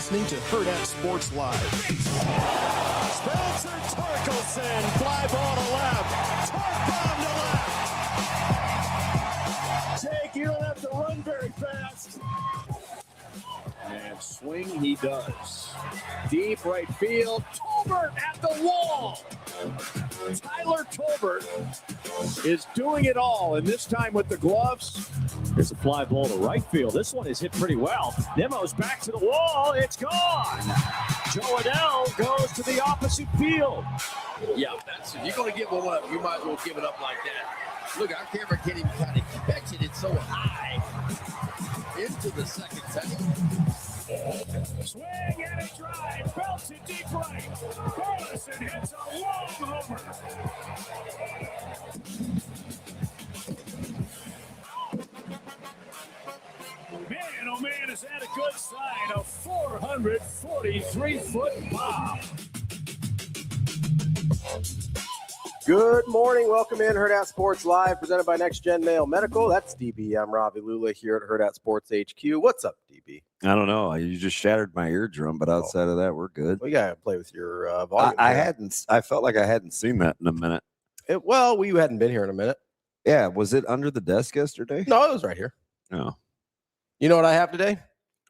listening to Hurrdat Sports Live. Spencer Torkelson, fly ball to left. Tork bomb to left. Jake, you don't have to run very fast. And swing he does. Deep right field. Tolbert at the wall. Tyler Tolbert is doing it all, and this time with the gloves. Here's a fly ball to right field. This one is hit pretty well. Nemo's back to the wall. It's gone. Joe Adele goes to the opposite field. Yeah, that's if you're going to give one up, you might as well give it up like that. Look, our camera can't even kind of catch it. It's so high into the second segment. Swing and a drive, belted deep right. Burleson hits a long homer. Man, oh man, is that a good sign? A 443-foot bomb. Good morning. Welcome in Hurrdat Sports Live, presented by Next Gen Mail Medical. That's DB. I'm Ravi Lulla here at Hurrdat Sports HQ. What's up, DB? I don't know. You just shattered my eardrum, but outside of that, we're good. We got to play with your volume. I felt like I hadn't seen that in a minute. Well, we hadn't been here in a minute. Yeah. Was it under the desk yesterday? No, it was right here. No. You know what I have today?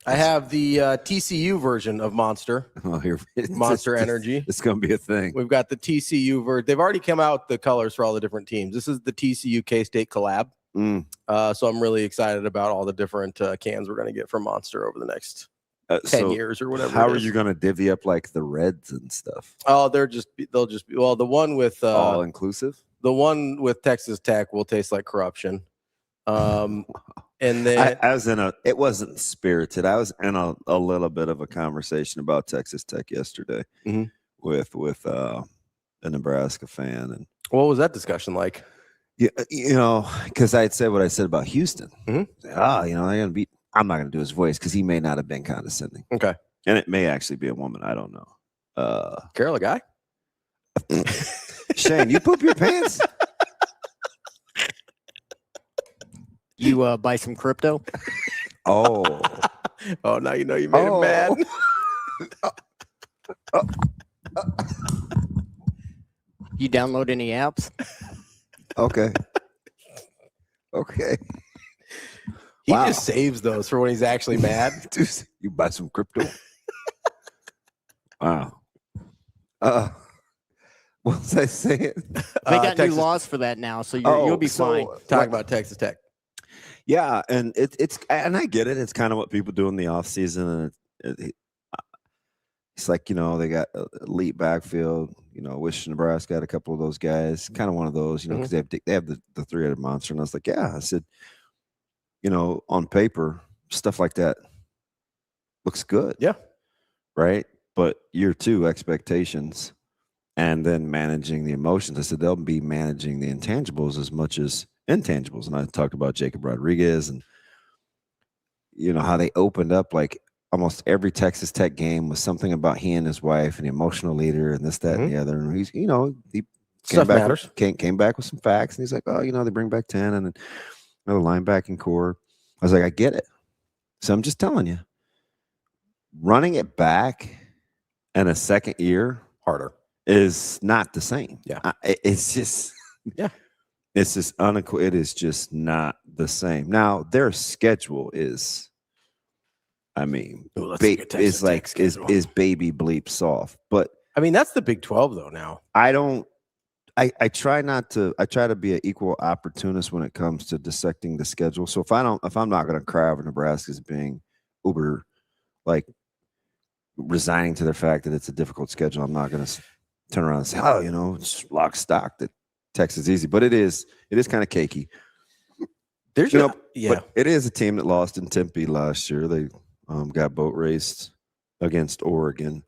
I have the TCU version of Monster. Oh, here, Monster Energy. It's going to be a thing. We've got the TCU version. They've already come out the colors for all the different teams. This is the TCU K-State collab. So I'm really excited about all the different cans we're going to get from Monster over the next 10 years or whatever. How are you going to divvy up like the reds and stuff? Oh, they'll just be, well, the one with all inclusive. The one with Texas Tech will taste like corruption. And then it wasn't spirited. I was in a little bit of a conversation about Texas Tech yesterday with a Nebraska fan. And what was that discussion like? Yeah, because I had said what I said about Houston. They're gonna beat. I'm not gonna do his voice because he may not have been condescending. Okay, and it may actually be a woman. I don't know. Carol, a guy. Shane, you poop your pants. You buy some crypto? Oh, now you know you made him mad. You download any apps? Okay. He just saves those for when he's actually mad. Dude, you buy some crypto? Wow. What was I saying? They got new laws for that now, so you'll be fine. Talking about Texas Tech. Yeah, and it's and I get it. It's kind of what people do in the off season, and it's like they got elite backfield. Wish Nebraska had a couple of those guys. Kind of one of those, because they have the three-headed monster. And I was like, yeah. I said, on paper, stuff like that looks good. Yeah, right. But year two expectations, and then managing the emotions. I said they'll be managing the intangibles as much as intangibles. And I talked about Jacob Rodriguez and how they opened up like almost every Texas Tech game was something about he and his wife and the emotional leader and this, that, and the other. And he's, he came back with some facts, and he's like, they bring back 10 and then another linebacking core. I was like, I get it. So I'm just telling you, running it back in a second year harder is not the same. Yeah, it's just It's just it is just not the same. Now their schedule is, is baby bleep soft. But I mean that's the Big 12 though. Now I try to be an equal opportunist when it comes to dissecting the schedule. So if I'm not going to cry over Nebraska's being uber like resigning to the fact that it's a difficult schedule, I'm not going to turn around and say, it's lock stock that Texas is easy, but it is kind of cakey. But it is a team that lost in Tempe last year. They got boat raced against Oregon,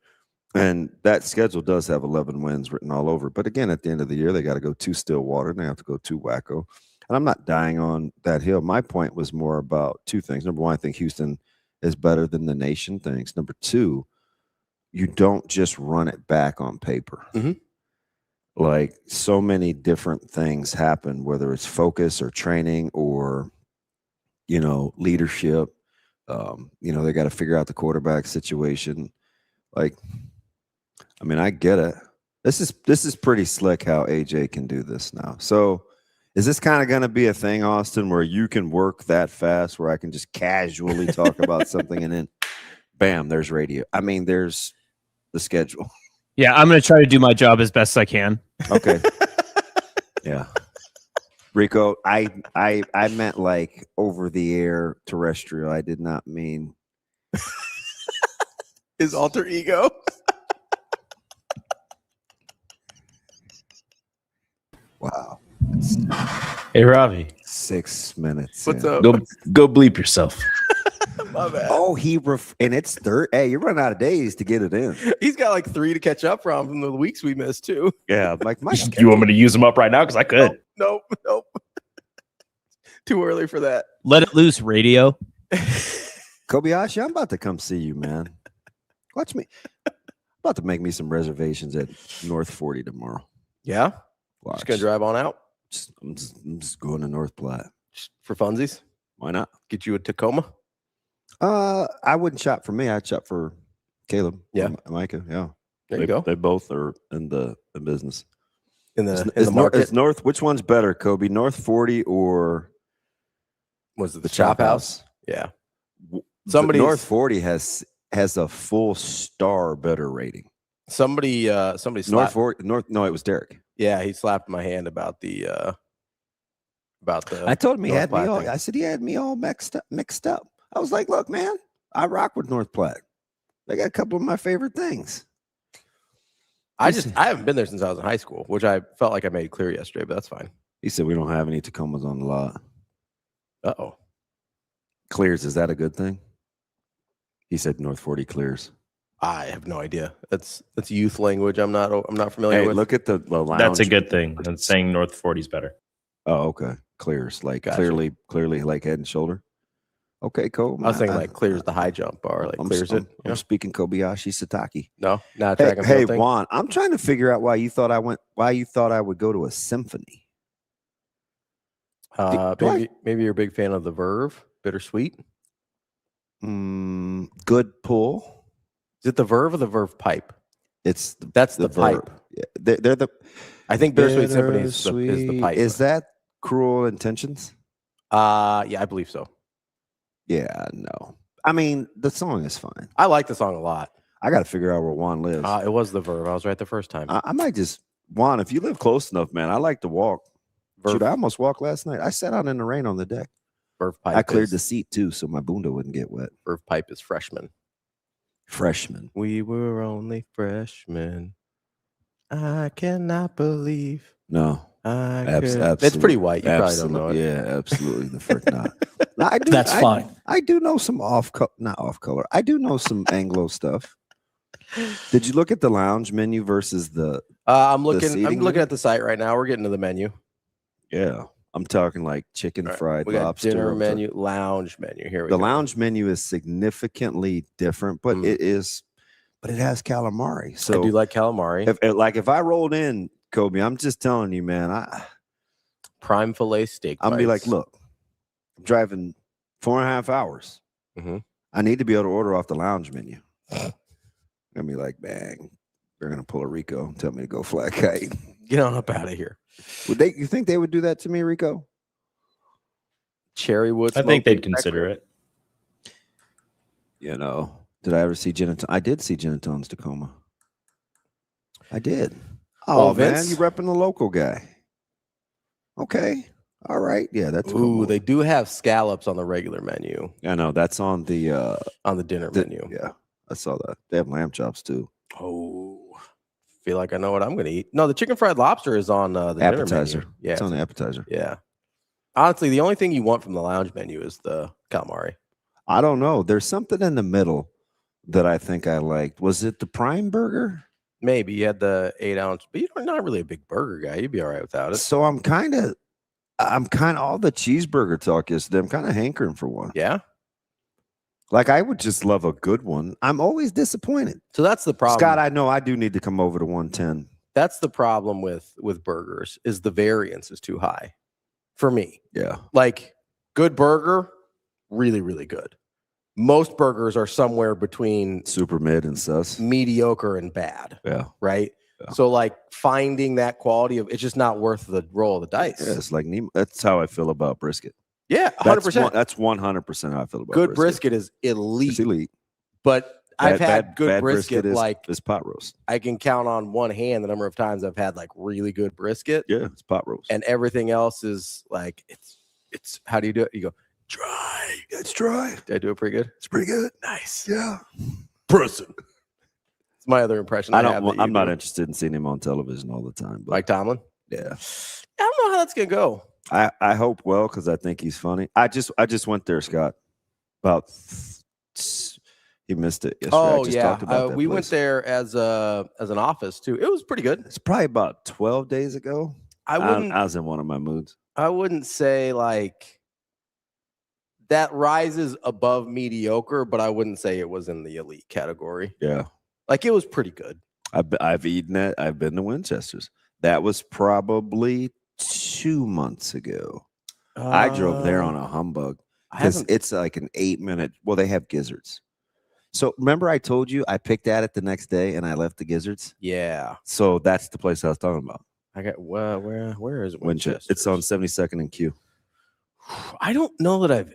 and that schedule does have 11 wins written all over. But again, at the end of the year, they got to go to Stillwater and they have to go to Waco. And I'm not dying on that hill. My point was more about two things. Number one, I think Houston is better than the nation thinks. Number two, you don't just run it back on paper. Like so many different things happen, whether it's focus or training or, leadership. They got to figure out the quarterback situation. Like, I mean, I get it. This is pretty slick how AJ can do this now. So is this kind of going to be a thing, Austin, where you can work that fast where I can just casually talk about something and then bam, there's radio. I mean, there's the schedule. Yeah, I'm going to try to do my job as best I can. Okay. Yeah. Rico, I meant like over the air terrestrial. I did not mean his alter ego. Wow. Hey, Ravi. 6 minutes. What's in. up? Go bleep yourself. My bad. Oh, and it's third. Hey, you're running out of days to get it in. He's got like 3 to catch up from the weeks we missed too. Yeah, like my You want me to use them up right now? Because I could. Nope. Too early for that. Let it loose, radio. Kobayashi, I'm about to come see you, man. Watch me. About to make me some reservations at North 40 tomorrow. Yeah. Watch. Just gonna drive on out. I'm just going to North Platte. Just for funsies. Why not? Get you a Tacoma. I wouldn't shop for me. I'd shop for Caleb. Yeah. Micah. Yeah. There you go. They both are in the business. In the market. Is North, which one's better, Kobe? North 40 or was it the Chop House? Yeah. Somebody North 40 has a full star better rating. Somebody slapped. North 40 no, it was Derek. Yeah, he slapped my hand about the I told him he North had Platte me all thing. I said he had me all mixed up. I was like, look, man, I rock with North Platte. They got a couple of my favorite things. I haven't been there since I was in high school, which I felt like I made clear yesterday, but that's fine. He said we don't have any Tacomas on the lot. Uh-oh. Clears, is that a good thing? He said North 40 clears. I have no idea. That's youth language. I'm not familiar Hey, with. look at the lounge. That's a good thing. That's saying North 40 is better. Oh, okay. Clears, like Gotcha. clearly like head and shoulder. Okay, cool. I was thinking like clears the high jump bar, like clears it. I'm speaking Kobayashi Satake. No, not a track and Hey, field thing. Juan, I'm trying to figure out why you thought I would go to a symphony. Maybe you're a big fan of the Verve, Bittersweet. Good pull. Is it the Verve or the Verve pipe? That's the Verve. pipe. Yeah, they're the. I think Bittersweet Symphony is the pipe. Is that Cruel Intentions? Yeah, I believe so. Yeah, no. I mean, the song is fine. I like the song a lot. I got to figure out where Juan lives. It was the Verve. I was right the first time. I might just Juan. If you live close enough, man, I like to walk. Verve. Shoot, I almost walked last night. I sat out in the rain on the deck. Verve pipe. I cleared the seat too, so my bunda wouldn't get wet. Verve pipe is freshman. Freshman. We were only freshmen. I cannot believe. No. Absolutely. It's pretty white. You probably don't know it. Yeah, absolutely. The frick not. Now, That's fine. I do know some not off color. I do know some Anglo stuff. Did you look at the lounge menu versus the? I'm looking menu? at the site right now. We're getting to the menu. Yeah, I'm talking like chicken fried We got lobster dinner menu, lounge menu. Here we the go. lounge menu is significantly different, but it has calamari. So I do like calamari. If I rolled in, Kobe, I'm just telling you, man. Prime filet steak. I'm be like, look, I'm driving 4.5 hours. Mm-hmm. I need to be able to order off the lounge menu. I'm be like, bang, they're gonna pull a Rico and tell me to go flat kite. Get on up out of here. You think they would do that to me, Rico? Cherrywood. I think they'd consider it. You know, did I ever see Gin and I did see Gin and Tone's Tacoma. I did. Oh, man, Vince? you repping the local guy. Okay. All right. Yeah, that's Ooh, they do have scallops on the regular menu. I know that's on the dinner menu. Yeah, I saw that. They have lamb chops too. Oh, feel like I know what I'm gonna eat. No, the chicken fried lobster is on the appetizer. dinner menu. Yeah, it's on the appetizer. Yeah. Honestly, the only thing you want from the lounge menu is the calamari. I don't know. There's something in the middle that I think I liked. Was it the prime burger? Maybe you had the 8-ounce, but you're not really a big burger guy. You'd be all right without it. So I'm kind of all the cheeseburger talk yesterday. I'm kind of hankering for one. Yeah. Like I would just love a good one. I'm always disappointed. So that's the problem. Scott, I know I do need to come over to 110. That's the problem with burgers is the variance is too high for me. Yeah. Like good burger, really, really good. most burgers are somewhere between super mid and sus, mediocre and bad. Yeah. Right. Yeah. So like finding that quality of it's just not worth the roll of the dice. Yeah, it's like that's how I feel about brisket. Yeah, 100%. That's 100% how I feel about good brisket is elite. It's elite. But I've had good brisket like is pot roast. I can count on one hand the number of times I've had like really good brisket. Yeah, it's pot roast. And everything else is like it's how do you do it? You go dry. It's dry. Did I do it pretty good? It's pretty good. Nice. Yeah. Person. It's my other impression. I'm not interested in seeing him on television all the time. But Mike Tomlin? Yeah. I don't know how that's gonna go. I hope well because I think he's funny. I just went there, Scott. About he missed it yesterday. Oh I just yeah, talked about we place. went there as an office too. It was pretty good. It's probably about 12 days ago. I was in one of my moods. I wouldn't say like that rises above mediocre, but I wouldn't say it was in the elite category. Yeah, like it was pretty good. I've eaten it. I've been to Winchester's. That was probably 2 months ago. I drove there on a humbug because it's like an 8-minute. Well, they have gizzards. So remember I told you I picked at it the next day and I left the gizzards? Yeah. So that's the place I was talking about. I got where is Winchester? It's on 72nd and Q. I don't know that I've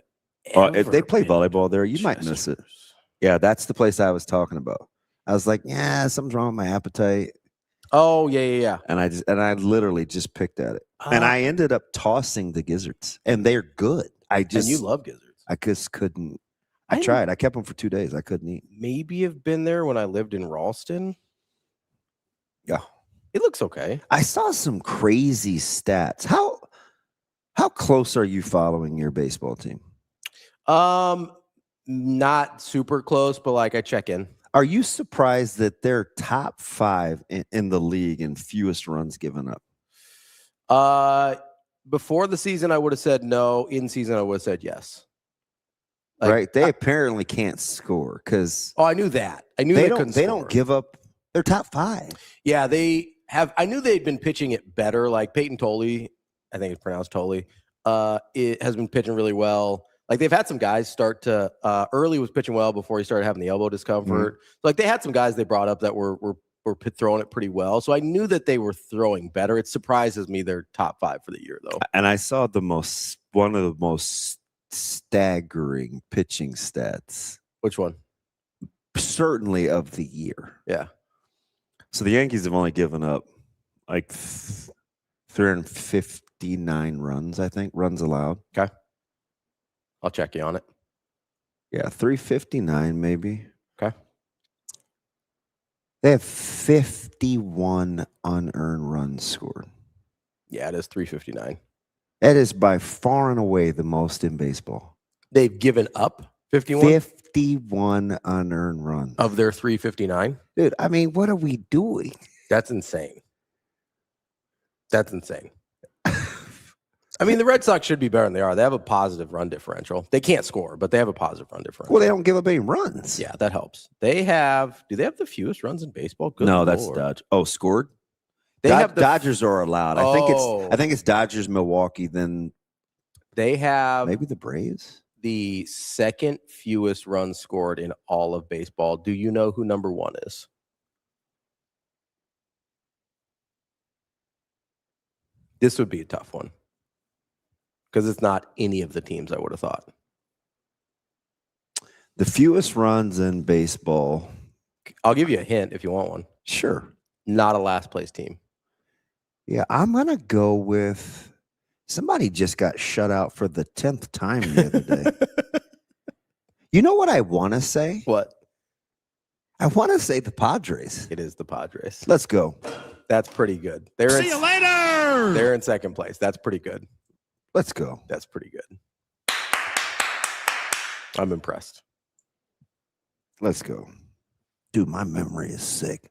if they play volleyball there, you might miss it. Yeah, that's the place I was talking about. I was like, yeah, something's wrong with my appetite. Oh, yeah. And I literally just picked at it. And I ended up tossing the gizzards. And they're good. And you love gizzards. I just couldn't. I tried. I kept them for 2 days. I couldn't eat. Maybe have been there when I lived in Ralston. Yeah. It looks okay. I saw some crazy stats. How close are you following your baseball team? Not super close, but like I check in. Are you surprised that they're top 5 in the league in fewest runs given up? Before the season, I would have said no. In season, I would have said yes. Like, right? They apparently can't score because. Oh, I knew that. I knew they couldn't. They don't give up. They're top 5. Yeah, they have. I knew they'd been pitching it better. Like Peyton Tolley, I think it's pronounced Tolley. It has been pitching really well. Like they've had some guys start to early was pitching well before he started having the elbow discomfort. So like they had some guys they brought up that were throwing it pretty well. So I knew that they were throwing better. It surprises me they're top 5 for the year though. And I saw one of the most staggering pitching stats. Which one? Certainly of the year. Yeah. So the Yankees have only given up like 359 runs, I think, runs allowed. Okay. I'll check you on it. Yeah, 359 maybe. Okay. They have 51 unearned runs scored. Yeah, it is 359. That is by far and away the most in baseball. They've given up 51? 51 unearned runs. Of their 359? Dude, I mean, what are we doing? That's insane. That's insane. I mean, the Red Sox should be better than they are. They have a positive run differential. They can't score, but they have a positive run differential. Well, they don't give up any runs. Yeah, that helps. Do they have the fewest runs in baseball? Good no, Lord. That's Dodgers. Oh, scored? They have Dodgers are allowed. I think it's Dodgers, Milwaukee, then they have maybe the Braves. The second fewest runs scored in all of baseball. Do you know who number 1 is? This would be a tough one. Because it's not any of the teams I would have thought. The fewest runs in baseball. I'll give you a hint if you want one. Sure. Not a last place team. Yeah, I'm going to go with somebody just got shut out for the 10th time the other day. You know what I want to say? What? I want to say the Padres. It is the Padres. Let's go. That's pretty good. See you later. They're in second place. That's pretty good. Let's go. That's pretty good. I'm impressed. Let's go. Dude, my memory is sick.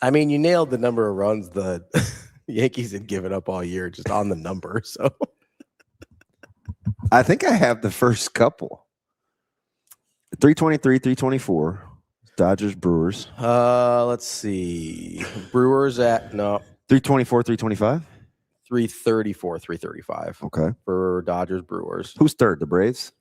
I mean, you nailed the number of runs the Yankees had given up all year just on the number. So I think I have the first couple. 323, 324. Dodgers, Brewers. Let's see. Brewers at 324, 325. 334, 335. Okay. For Dodgers, Brewers. Who's third? The Braves?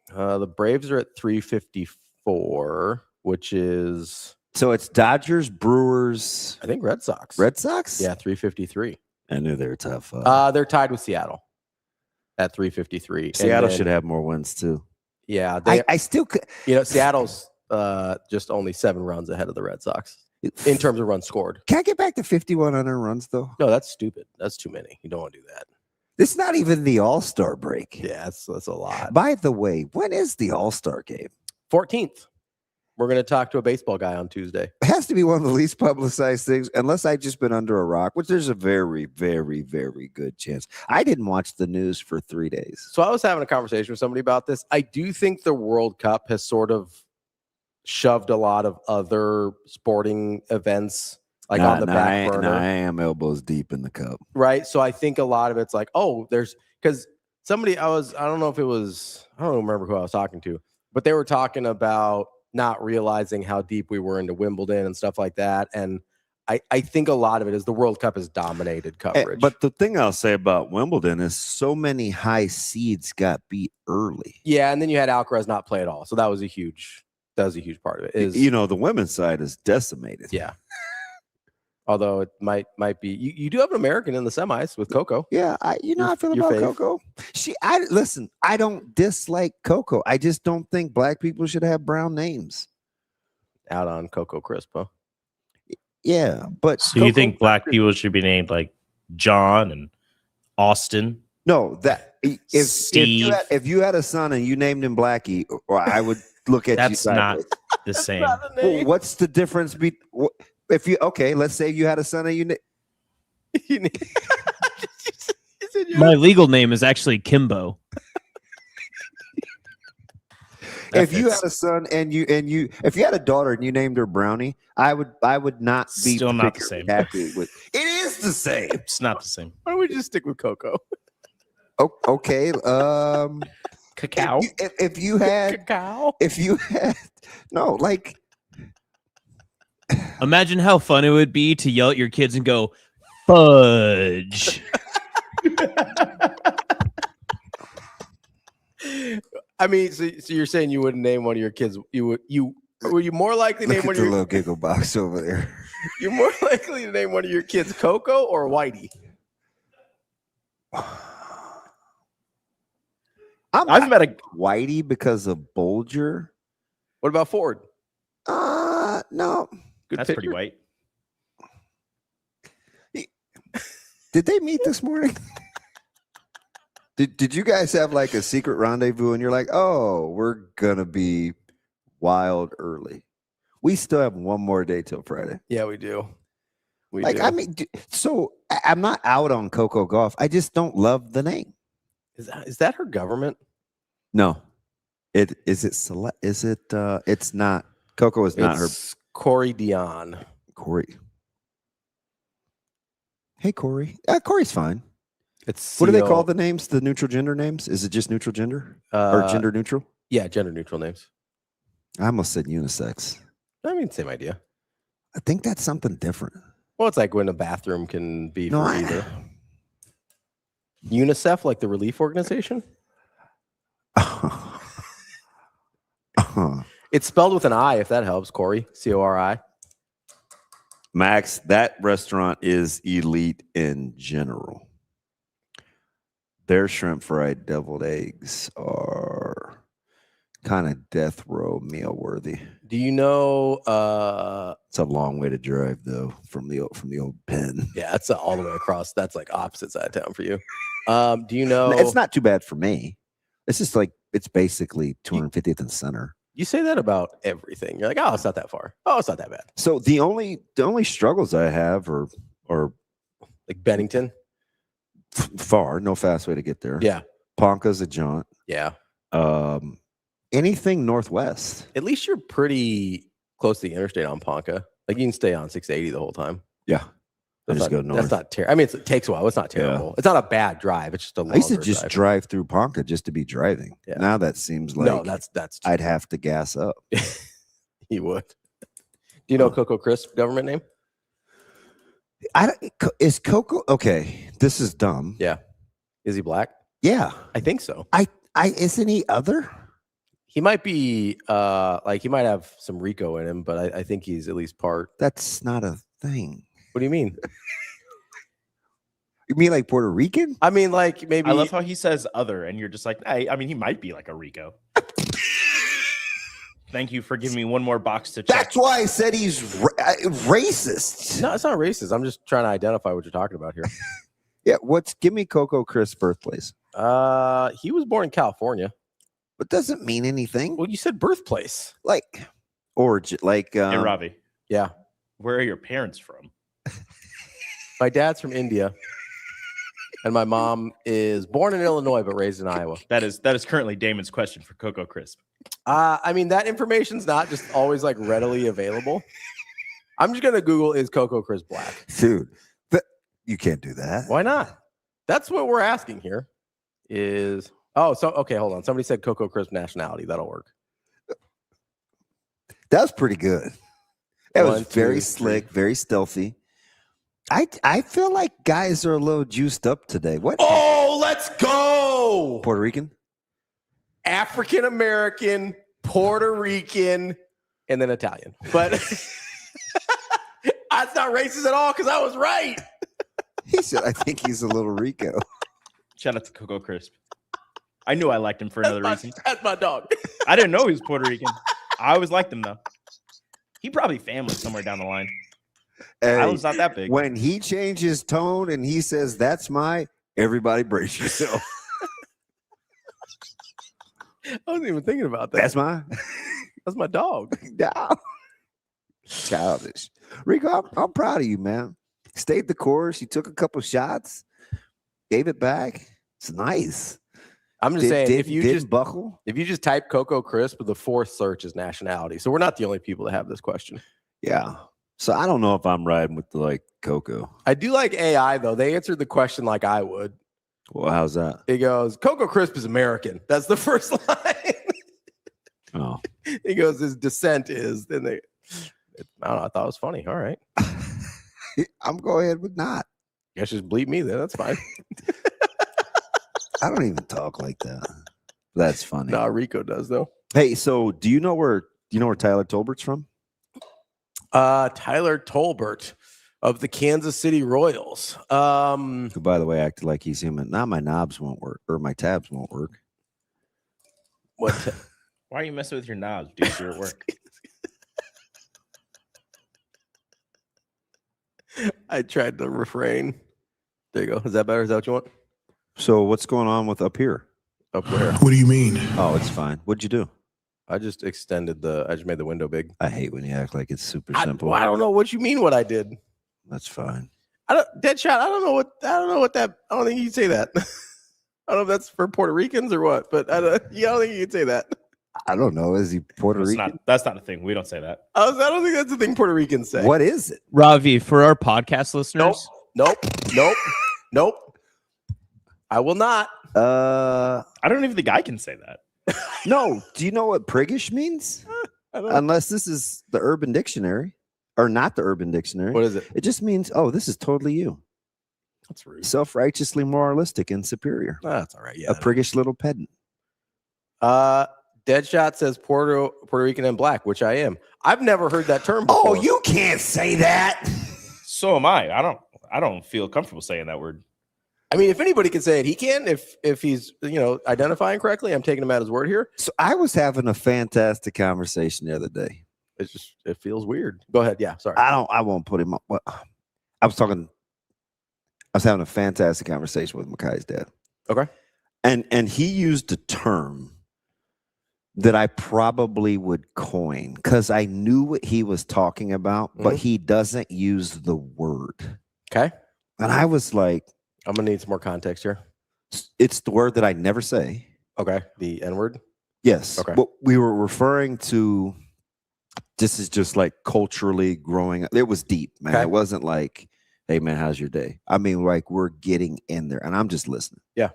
The Braves are at 354, which is So it's Dodgers, Brewers, I think Red Sox. Red Sox. Yeah, 353. I knew they were tough. They're tied with Seattle at 353. Seattle should have more wins too. Yeah, I still could. Seattle's just only 7 runs ahead of the Red Sox in terms of runs scored. Can I get back to 51 runs though? No, that's stupid. That's too many. You don't want to do that. This is not even the All-Star break. Yeah, that's a lot. By the way, when is the All-Star game? 14th. We're going to talk to a baseball guy on Tuesday. It has to be one of the least publicized things, unless I've just been under a rock, which there's a very, very, very good chance. I didn't watch the news for 3 days. So I was having a conversation with somebody about this. I do think the World Cup has sort of shoved a lot of other sporting events on the back burner. I am elbows deep in the cup. Right. So I think a lot of it's like, because somebody I don't remember who I was talking to, but they were talking about not realizing how deep we were into Wimbledon and stuff like that. And I think a lot of it is the World Cup has dominated coverage. But the thing I'll say about Wimbledon is so many high seeds got beat early. Yeah, and then you had Alcaraz not play at all. So that was a huge part of it. The women's side is decimated. Yeah. Although it might be you do have an American in the semis with Coco. Yeah, I feel about fave. Coco. I don't dislike Coco. I just don't think black people should have brown names. Out on Coco Crisp, huh? Yeah, but So you think black people should be named like John and Austin? No, that Steve. if you had a son and you named him Blackie, or I would look at That's you not sideways. the same. Well, what's the difference let's say you had a son and you My legal name is actually Kimbo. if you had a son and you if you had a daughter and you named her Brownie, I would not be Still not the same. happy with it. Is the same. It's not the same. Why don't we just stick with Coco? Okay. Cacao. If you had no, like. Imagine how fun it would be to yell at your kids and go, fudge. I mean, so you're saying you wouldn't name one of your kids? Were you more likely to name one of your little giggle box over there? You're more likely to name one of your kids Coco or Whitey? I've met a Whitey because of Bolger. What about Ford? No. Good That's picture. pretty white. Did they meet this morning? Did you guys have like a secret rendezvous and you're like, oh, we're gonna be wild early? We still have one more day till Friday. Yeah, we do. I mean, so I'm not out on Coco Golf. I just don't love the name. Is that her government? No. It's not. Coco is not her. Corey Dion. Corey. Hey, Corey. Corey's fine. It's what do they call the names? The neutral gender names? Is it just neutral gender or gender neutral? Yeah, gender neutral names. I almost said unisex. I mean, same idea. I think that's something different. Well, it's like when a bathroom can be for either. UNICEF, like the relief organization. It's spelled with an I, if that helps, Corey. Cori. Max, that restaurant is elite in general. Their shrimp fried deviled eggs are kind of death row meal worthy. Do you know? It's a long way to drive though from the old pen. Yeah, it's all the way across. That's like opposite side of town for you. Do you know? It's not too bad for me. It's just like it's basically 250th and center. You say that about everything. You're like, oh, it's not that far. Oh, it's not that bad. So the only struggles I have are like Bennington. Far, no fast way to get there. Yeah. Ponca's a jaunt. Yeah. Anything northwest. At least you're pretty close to the interstate on Ponca. Like you can stay on 680 the whole time. Yeah. Go north. That's not terrible. I mean, it takes a while. It's not terrible. Yeah. It's not a bad drive. It's just a longer I used to just drive through Ponca just to be driving. Yeah. Now that seems like no, that's I'd have to gas up. You would. Do you know Coco Crisp government name? Is Coco okay? This is dumb. Yeah. Is he black? Yeah, I think so. I isn't he other? He might be like he might have some Rico in him, but I think he's at least part. That's not a thing. What do you mean? You mean like Puerto Rican? I mean, like maybe. I love how he says other, and you're just like, I mean, he might be like a Rico. Thank you for giving me one more box to check. That's why I said he's racist. No, it's not racist. I'm just trying to identify what you're talking about here. Yeah, give me Coco Chris' birthplace. He was born in California. But doesn't mean anything. Well, you said birthplace. Like origin, like Hey, Ravi, Yeah. where are your parents from? My dad's from India. And my mom is born in Illinois but raised in Iowa. That is currently Damon's question for Coco Crisp. I mean, that information's not just always like readily available. I'm just gonna Google is Coco Chris black? dude. But you can't do that. Why not? That's what we're asking here. Okay, hold on. Somebody said Coco Crisp nationality. That'll work. That was pretty good. That was 1, 2, very 3. slick, very stealthy. I feel like guys are a little juiced up today. What? Oh, let's go! Puerto Rican? African American, Puerto Rican, and then Italian. But that's not racist at all because I was right. He said, I think he's a little Rico. Shout out to Coco Crisp. I knew I liked him for another reason. That's my dog. I didn't know he was Puerto Rican. I always liked him though. He probably family somewhere down the line. Hey, Island's not that big. when he changes tone and he says, that's everybody brace yourself. I wasn't even thinking about that. That's mine. That's my dog. No. Childish. Rico, I'm proud of you, man. Stayed the course. You took a couple shots, gave it back. It's nice. I'm just saying, if you just type Coco Crisp, the fourth search is nationality. So we're not the only people that have this question. Yeah. So I don't know if I'm riding with the Coco. I do like AI though. They answered the question like I would. Well, how's that? It goes, Coco Crisp is American. That's the first line. Oh. He goes, his descent is. I don't know. I thought it was funny. All right. I'm going ahead with not. Guess just bleep me then. That's fine. I don't even talk like that. That's funny. Nah, Rico does though. Hey, so do you know where Tyler Tolbert's from? Tyler Tolbert of the Kansas City Royals. Who, by the way, acted like he's human. Now my knobs won't work, or my tabs won't work. What? Why are you messing with your knobs, dude? You're at work. I tried to refrain. There you go. Is that better? Is that what you want? So what's going on with up here? Up where? What do you mean? Oh, it's fine. What'd you do? I just I just made the window big. I hate when you act like it's super simple. I don't know what you mean what I did. That's fine. Deadshot, I don't know what that, I don't think you can say that. I don't know if that's for Puerto Ricans or what, but I don't think you can say that. I don't know. Is he Puerto Rican? That's not a thing. We don't say that. I don't think that's the thing Puerto Ricans say. What is it? Ravi, for our podcast listeners, Nope. I will not. I don't even think I can say that. No. Do you know what priggish means? I don't know. Unless this is the Urban Dictionary, or not the Urban Dictionary. What is it? It just means, oh, this is totally you. That's rude. Self-righteously moralistic and superior. Oh, that's all right. Yeah. A priggish little pedant. Deadshot says Puerto Rican and black, which I am. I've never heard that term before. Oh, you can't say that. So am I. I don't feel comfortable saying that word. I mean, if anybody can say it, he can. If he's identifying correctly, I'm taking him at his word here. So I was having a fantastic conversation the other day. It feels weird. Go ahead. Yeah, sorry. I won't put him up. I was having a fantastic conversation with Makai's dad. Okay. And he used a term that I probably would coin because I knew what he was talking about, but he doesn't use the word. Okay. And I was like, I'm gonna need some more context here. It's the word that I never say. Okay. The N-word. Yes. Okay. But we were referring to, this is just like culturally growing up. It was deep, man. Okay. It wasn't like, hey man, how's your day? I mean, like we're getting in there and I'm just listening. Yeah.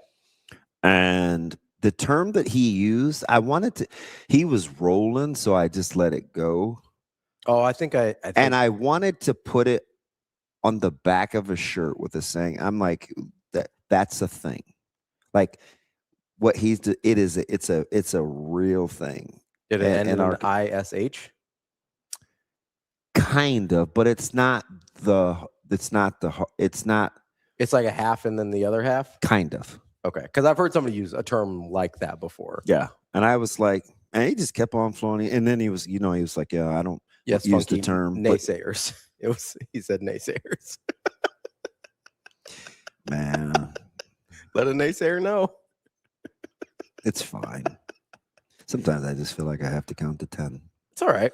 And the term that he used, he was rolling, so I just let it go. Oh, I think and I wanted to put it on the back of a shirt with a saying. I'm like, that's a thing. Like what he's it's a real thing. Did it end in an ISH? Kind of, but it's not. It's It's like a half and then the other half. kind of. Okay, because I've heard somebody use a term like that before. Yeah. And I was like, and he just kept on flowing. And then he was like, yeah, I don't Yes, use the funky term but- naysayers. He said naysayers. man. Let a naysayer know. It's fine. Sometimes I just feel like I have to count to 10. It's all right.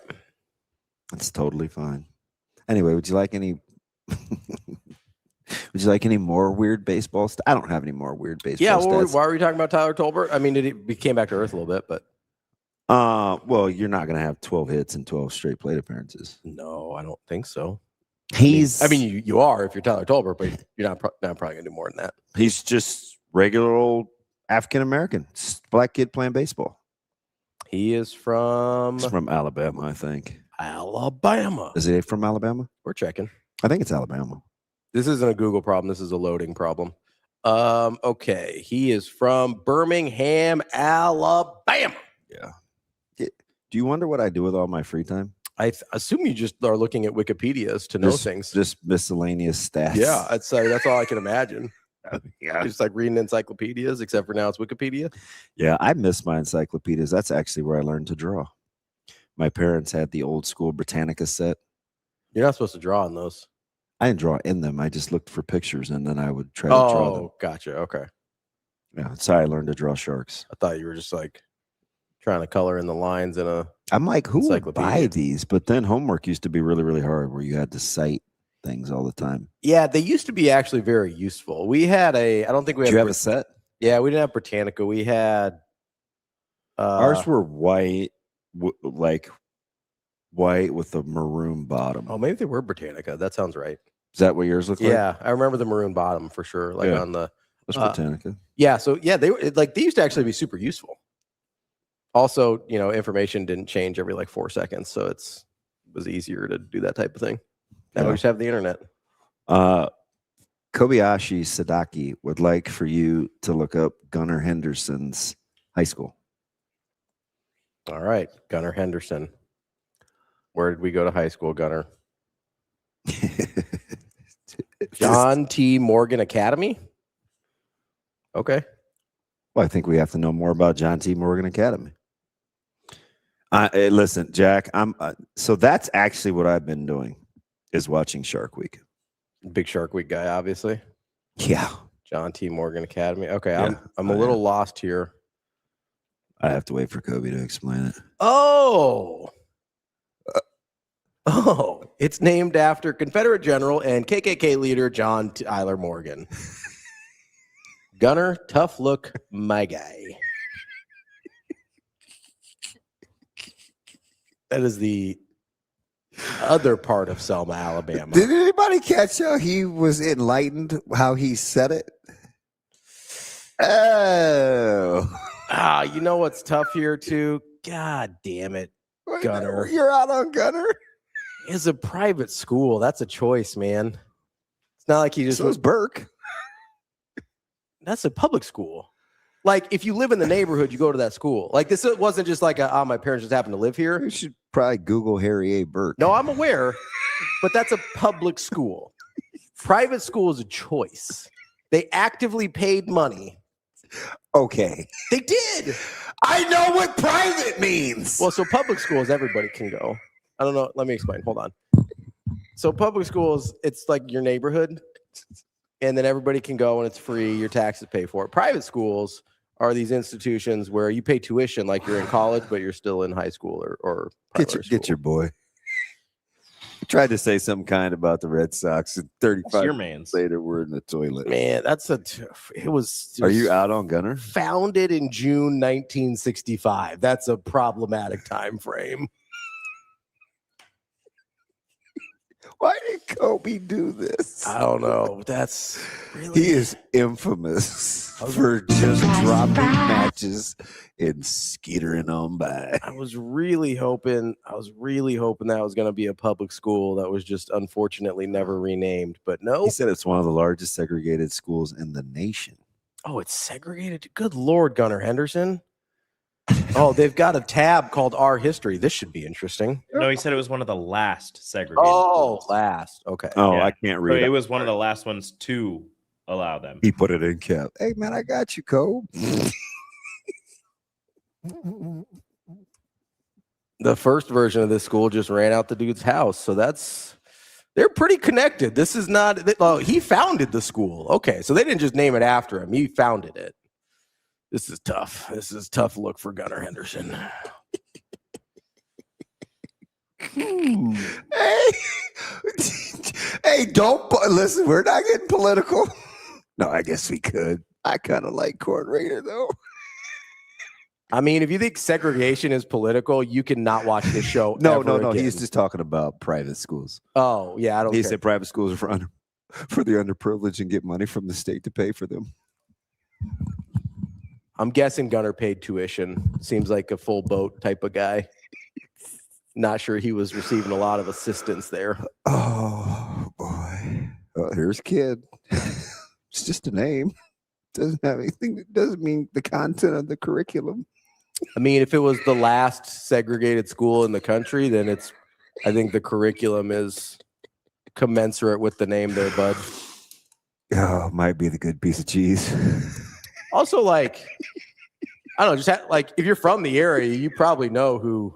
It's totally fine. Anyway, would you like any more weird baseball stuff? I don't have any more weird baseball Yeah, stats. why are we talking about Tyler Tolbert? I mean, we came back to earth a little bit, but Well, you're not going to have 12 hits and 12 straight plate appearances. no, I don't think so. I mean, you are if you're Tyler Tolbert, but you're not probably going to do more than that. He's just regular old African American black kid playing baseball. He is from He's from Alabama, I think. Alabama. Is he from Alabama? We're checking. I think it's Alabama. This isn't a Google problem. This is a loading problem. Okay. He is from Birmingham, Alabama. Yeah. Do you wonder what I do with all my free time? I assume you just are looking at Wikipedias to know things. Just miscellaneous stats. Yeah, that's all I can imagine. Yeah. Just like reading encyclopedias, except for now it's Wikipedia. Yeah, I miss my encyclopedias. That's actually where I learned to draw. My parents had the old school Britannica set. You're not supposed to draw on those. I didn't draw in them. I just looked for pictures and then I would try to draw them. Oh, gotcha. Okay. Yeah, that's how I learned to draw sharks. I thought you were just like trying to color in the lines in a. I'm like, who would encyclopedia. buy these? But then homework used to be really, really hard where you had to cite things all the time. Yeah, they used to be actually very useful. We had I don't think we had. Did you have a set? Yeah, we didn't have Britannica. We had. Ours were white, like white with a maroon bottom. Oh, maybe they were Britannica. That sounds right. Is that what yours looked like? Yeah, I remember the maroon bottom for sure. Like Yeah. on the. That's Britannica. Yeah, so yeah, they were like they used to actually be super useful. Also, information didn't change every like 4 seconds, so it was easier to do that type of thing. Now we just have the internet. Kobayashi Sadaki would like for you to look up Gunnar Henderson's high school. All right, Gunnar Henderson. Where did we go to high school, Gunnar? John T. Morgan Academy. Okay. Well, I think we have to know more about John T. Morgan Academy. Listen, Jack, so that's actually what I've been doing is watching Shark Week. Big Shark Week guy, obviously. Yeah. John T. Morgan Academy. Okay, Yeah, I'm a little lost here. I have to wait for Kobe to explain it. Oh, it's named after Confederate General and KKK leader John Tyler Morgan. Gunner, tough look, my guy. That is the other part of Selma, Alabama. Did anybody catch how he was enlightened, how he said it? Oh. You know what's tough here, too? God damn it, Gunner. You're out on Gunner? It's a private school. That's a choice, man. It's not like he just So was Burke. That's a public school. Like, if you live in the neighborhood, you go to that school. Like, this wasn't just like, my parents just happen to live here. You should probably Google Harry A. Burke. No, I'm aware, but that's a public school. Private school is a choice. They actively paid money. Okay. They did. I know what private means. Well, so public schools, everybody can go. I don't know. Let me explain. Hold on. So public schools, it's like your neighborhood, and then everybody can go and it's free. Your taxes pay for it. Private schools are these institutions where you pay tuition like you're in college, but you're still in high school or get your boy. He tried to say something kind about the Red Sox, and 35 your man's. later we're in the toilet. Man, it was. Are you out on Gunner? Founded in June 1965. That's a problematic time frame. Why did Kobe do this? I don't know. That's really. He is infamous for just dropping matches and skittering on by. I was really hoping that was going to be a public school that was just unfortunately never renamed. But no. He said it's one of the largest segregated schools in the nation. Oh, it's segregated. Good Lord, Gunnar Henderson. Oh, they've got a tab called Our History. This should be interesting. No, he said it was one of the last segregated. Oh, schools. last. Okay. Oh, Yeah. I can't So read it was one of the last ones to allow them. He put it in cap. Hey, man, I got you, Cole. The first version of this school just ran out the dude's house. So they're pretty connected. This is not, he founded the school. Okay. So they didn't just name it after him. He founded it. This is tough. This is a tough look for Gunnar Henderson. Hey, don't listen. We're not getting political. No, I guess we could. I kind of like Corn Raider, though. I mean, if you think segregation is political, you cannot watch this show. No. again. He's just talking about private schools. Oh, yeah. I don't He care. said private schools are for the underprivileged and get money from the state to pay for them. I'm guessing Gunnar paid tuition. Seems like a full boat type of guy. Not sure he was receiving a lot of assistance there. Oh, boy. Well, here's Kid. It's just a name. Doesn't have anything. That doesn't mean the content of the curriculum. I mean, if it was the last segregated school in the country, then I think the curriculum is commensurate with the name there, bud. Oh, might be the good piece of cheese. Also, like, I don't know, like if you're from the area, you probably know who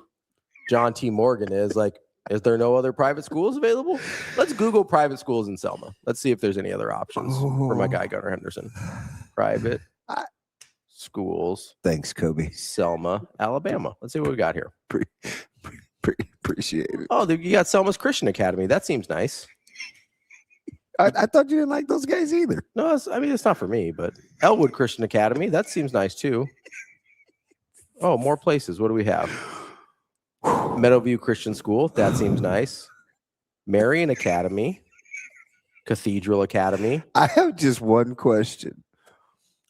John T. Morgan is. Like, is there no other private schools available? Let's Google private schools in Selma. Let's see if there's any other options for my guy, Gunnar Henderson. Private schools. Thanks, Kobe. Selma, Alabama. Let's see what we got here. Appreciate it. Oh, you got Selma's Christian Academy. That seems nice. I thought you didn't like those guys either. No, it's not for me, but Elwood Christian Academy, that seems nice too. Oh, more places. What do we have? Meadowview Christian School, that seems nice. Marian Academy, Cathedral Academy. I have just one question.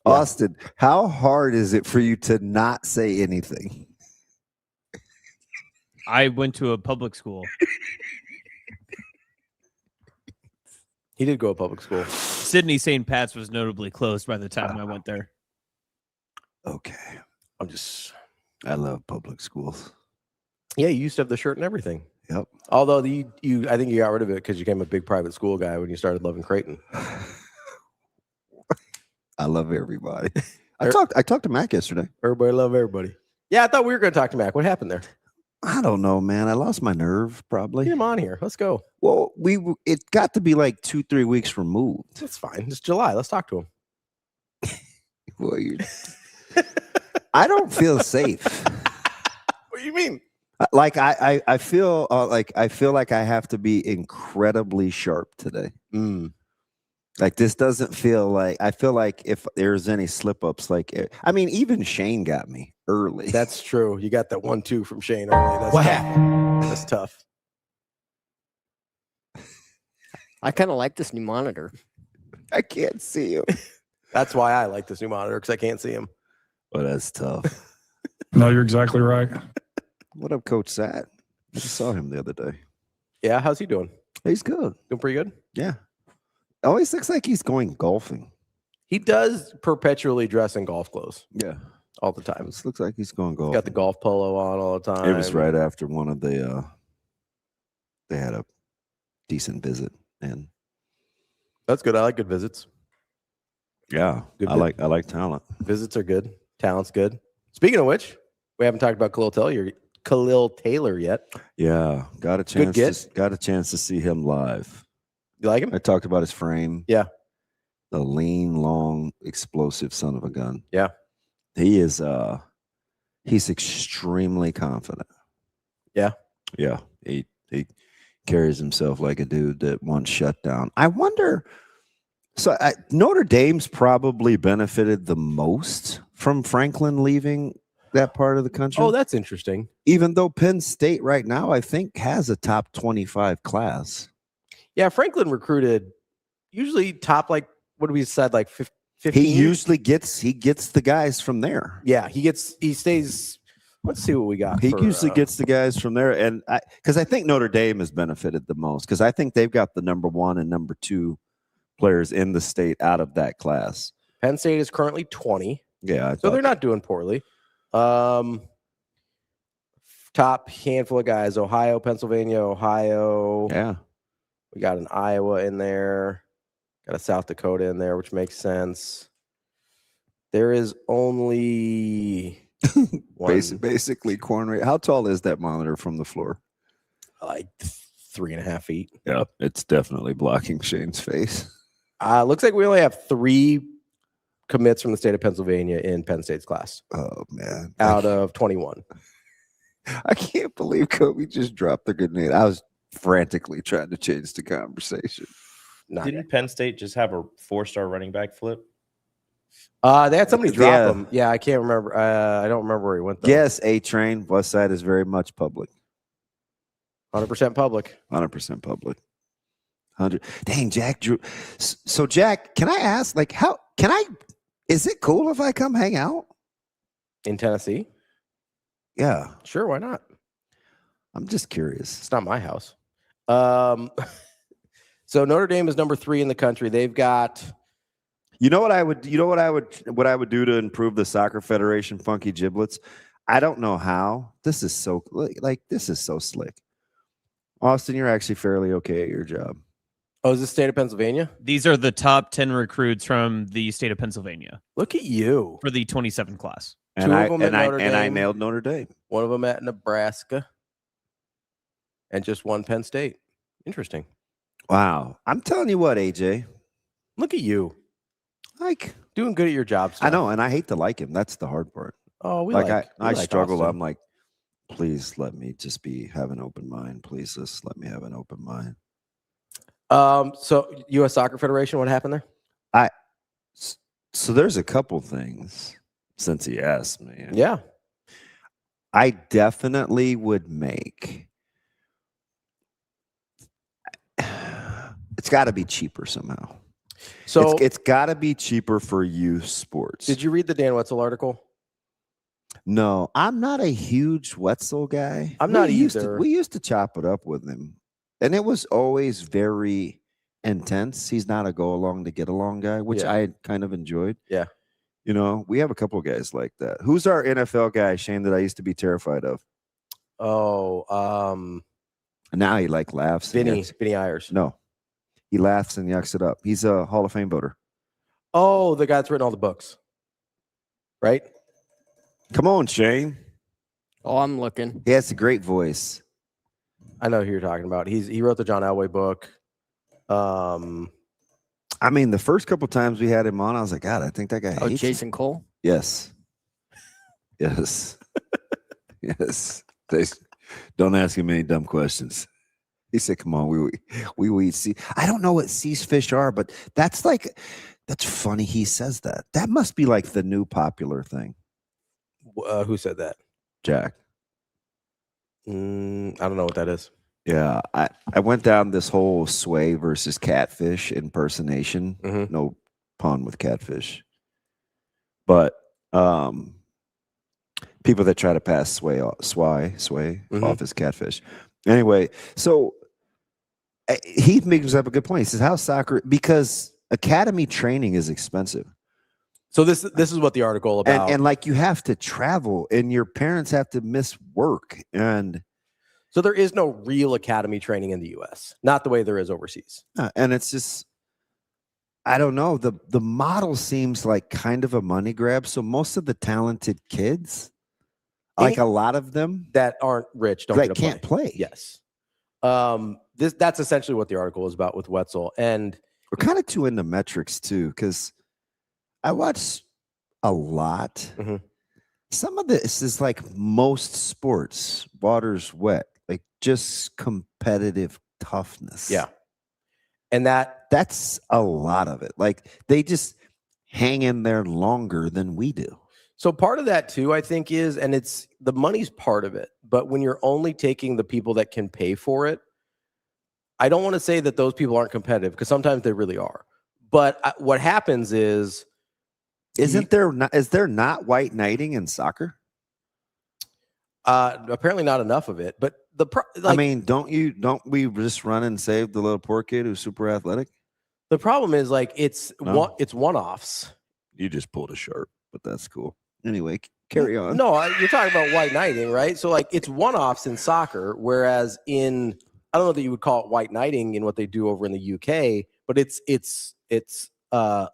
Yeah. Austin, how hard is it for you to not say anything? I went to a public school. He did go to public school. Sydney St. Pat's was notably closed by the time I went there. Okay. I love public schools. Yeah, you used to have the shirt and everything. Yep. Although I think you got rid of it because you became a big private school guy when you started loving Creighton. I love everybody. I talked to Mac yesterday. Everybody love everybody. Yeah, I thought we were going to talk to Mac. What happened there? I don't know, man. I lost my nerve, probably. Get him on here. Let's go. Well, it got to be like 2-3 weeks removed. That's fine. It's July. Let's talk to him. Well, I don't feel safe. What do you mean? Like I feel like I have to be incredibly sharp today. Like this doesn't feel like, I feel like if there's any slip ups, even Shane got me early. That's true. You got that 1-2 from Shane early. That's What tough. happened? That's tough. I kind of like this new monitor. I can't see him. That's why I like this new monitor, because I can't see him. Oh, that's tough. No, you're exactly right. What up, Coach Sat? I just saw him the other day. Yeah, how's he doing? He's good. Doing pretty good? Yeah. Always looks like he's going golfing. He does perpetually dress in golf clothes Yeah. all the time. This looks like he's going golfing. Got the golf polo on all the time. It was right after one of the they had a decent visit, and That's good. I like good visits. yeah, Good I like talent. Visits are good. Talent's good. Speaking of which, we haven't talked about Khalil Taylor yet. Yeah, got a Good chance. get. Got a chance to see him live. You like him? I talked about his frame. Yeah. The lean, long, explosive son of a gun. Yeah. He is. He's extremely confident. Yeah. Yeah. He carries himself like a dude that once shut down. I wonder. So Notre Dame's probably benefited the most from Franklin leaving that part of the country. Oh, that's interesting. Even though Penn State right now, I think, has a top 25 class. Yeah, Franklin recruited usually top, like, what do we said, like 15? He usually gets the guys from there. Yeah, he stays. Let's see what we got. He usually gets the guys from there. And because I think Notre Dame has benefited the most, because I think they've got the number 1 and number 2 players in the state out of that class. Penn State is currently 20. Yeah, So they're not doing poorly. Top handful of guys: Ohio, Pennsylvania, Ohio. Yeah. We got an Iowa in there. Got a South Dakota in there, which makes sense. There is only one, Basically corn rate. How tall is that monitor from the floor? like 3.5 feet. Yeah, it's definitely blocking Shane's face. Looks like we only have 3 commits from the state of Pennsylvania in Penn State's class. Oh man, out of 21. I can't believe Kobe just dropped the grenade. I was frantically trying to change the conversation. Didn't Penn State just have a 4-star running back flip? They had somebody drop him. Yeah, I can't remember. I don't remember where he went, though. Yes, A-Train. West Side is very much public. 100% public. 100% public. 100. Dang, Jack Drew. So, Jack, can I ask, like, how can I? Is it cool if I come hang out in Tennessee? Yeah, sure. Why not? I'm just curious. It's not my house. So Notre Dame is number 3 in the country. They've got. What I would do to improve the Soccer Federation funky giblets? I don't know how. This is so this is so slick. Austin, you're actually fairly okay at your job. Oh, is this state of Pennsylvania? These are the top 10 recruits from the state of Pennsylvania. Look at you. For the 27 class. And I nailed Notre Dame. One of them at Nebraska. And just one Penn State. Interesting. Wow. I'm telling you what, AJ. Look at you. Like doing good at your job. I know, and I hate to like him. That's the hard part. Oh, I struggle. Austin. I'm like, please let me just have an open mind. Please just let me have an open mind. So U.S. Soccer Federation, what happened there? So there's a couple things since he asked me. Yeah. I definitely would make. It's got to be cheaper somehow. So it's got to be cheaper for youth sports. Did you read the Dan Wetzel article? No, I'm not a huge Wetzel guy. I'm not either. We used to chop it up with him, and it was always very intense. He's not a go along to get along guy, which I kind of enjoyed. Yeah. We have a couple of guys like that. Who's our NFL guy, Shane, that I used to be terrified of? Oh, now he laughs. Vinny Ayers. No. He laughs and yucks it up. He's a Hall of Fame voter. Oh, the guy that's written all the books. Right? Come on, Shane. Oh, I'm looking. He has a great voice. I know who you're talking about. He wrote the John Elway book. I mean, the first couple times we had him on, I was like, God, I think that guy hates Jason him. Cole? Yes. Yes. Yes. Don't ask him any dumb questions. He said, come on, we see. I don't know what cease fish are, but that's funny he says that. That must be like the new popular thing. Who said that? Jack. I don't know what that is. Yeah, I went down this whole sway versus catfish impersonation. Mm-hmm. No pun with catfish. But people that try to pass sway mm-hmm. off as catfish. Anyway, so he makes up a good point. He says, "How's soccer?" Because academy training is expensive. So this is what the article about. And like you have to travel, and your parents have to miss work, and so there is no real academy training in the U.S. Not the way there is overseas. And it's just, I don't know. The model seems like kind of a money grab. So most of the talented kids, like a lot of them that aren't rich, can't play. Yes. That's essentially what the article is about with Wetzel. And we're kind of too into metrics too, because I watch a lot. Mm-hmm. Some of this is like most sports, water's wet, like just competitive toughness. Yeah. And that's a lot of it. Like they just hang in there longer than we do. So part of that too, I think is, and it's the money's part of it, but when you're only taking the people that can pay for it, I don't want to say that those people aren't competitive because sometimes they really are. But what happens is, is there not white knighting in soccer? Apparently not enough of it. But I mean, don't we just run and save the little poor kid who's super athletic? The problem is it's one-offs. You just pulled a sharp, but that's cool. Anyway, carry on. No, you're talking about white knighting, right? So like it's one-offs in soccer, whereas in I don't know that you would call it white knighting in what they do over in the UK, but it's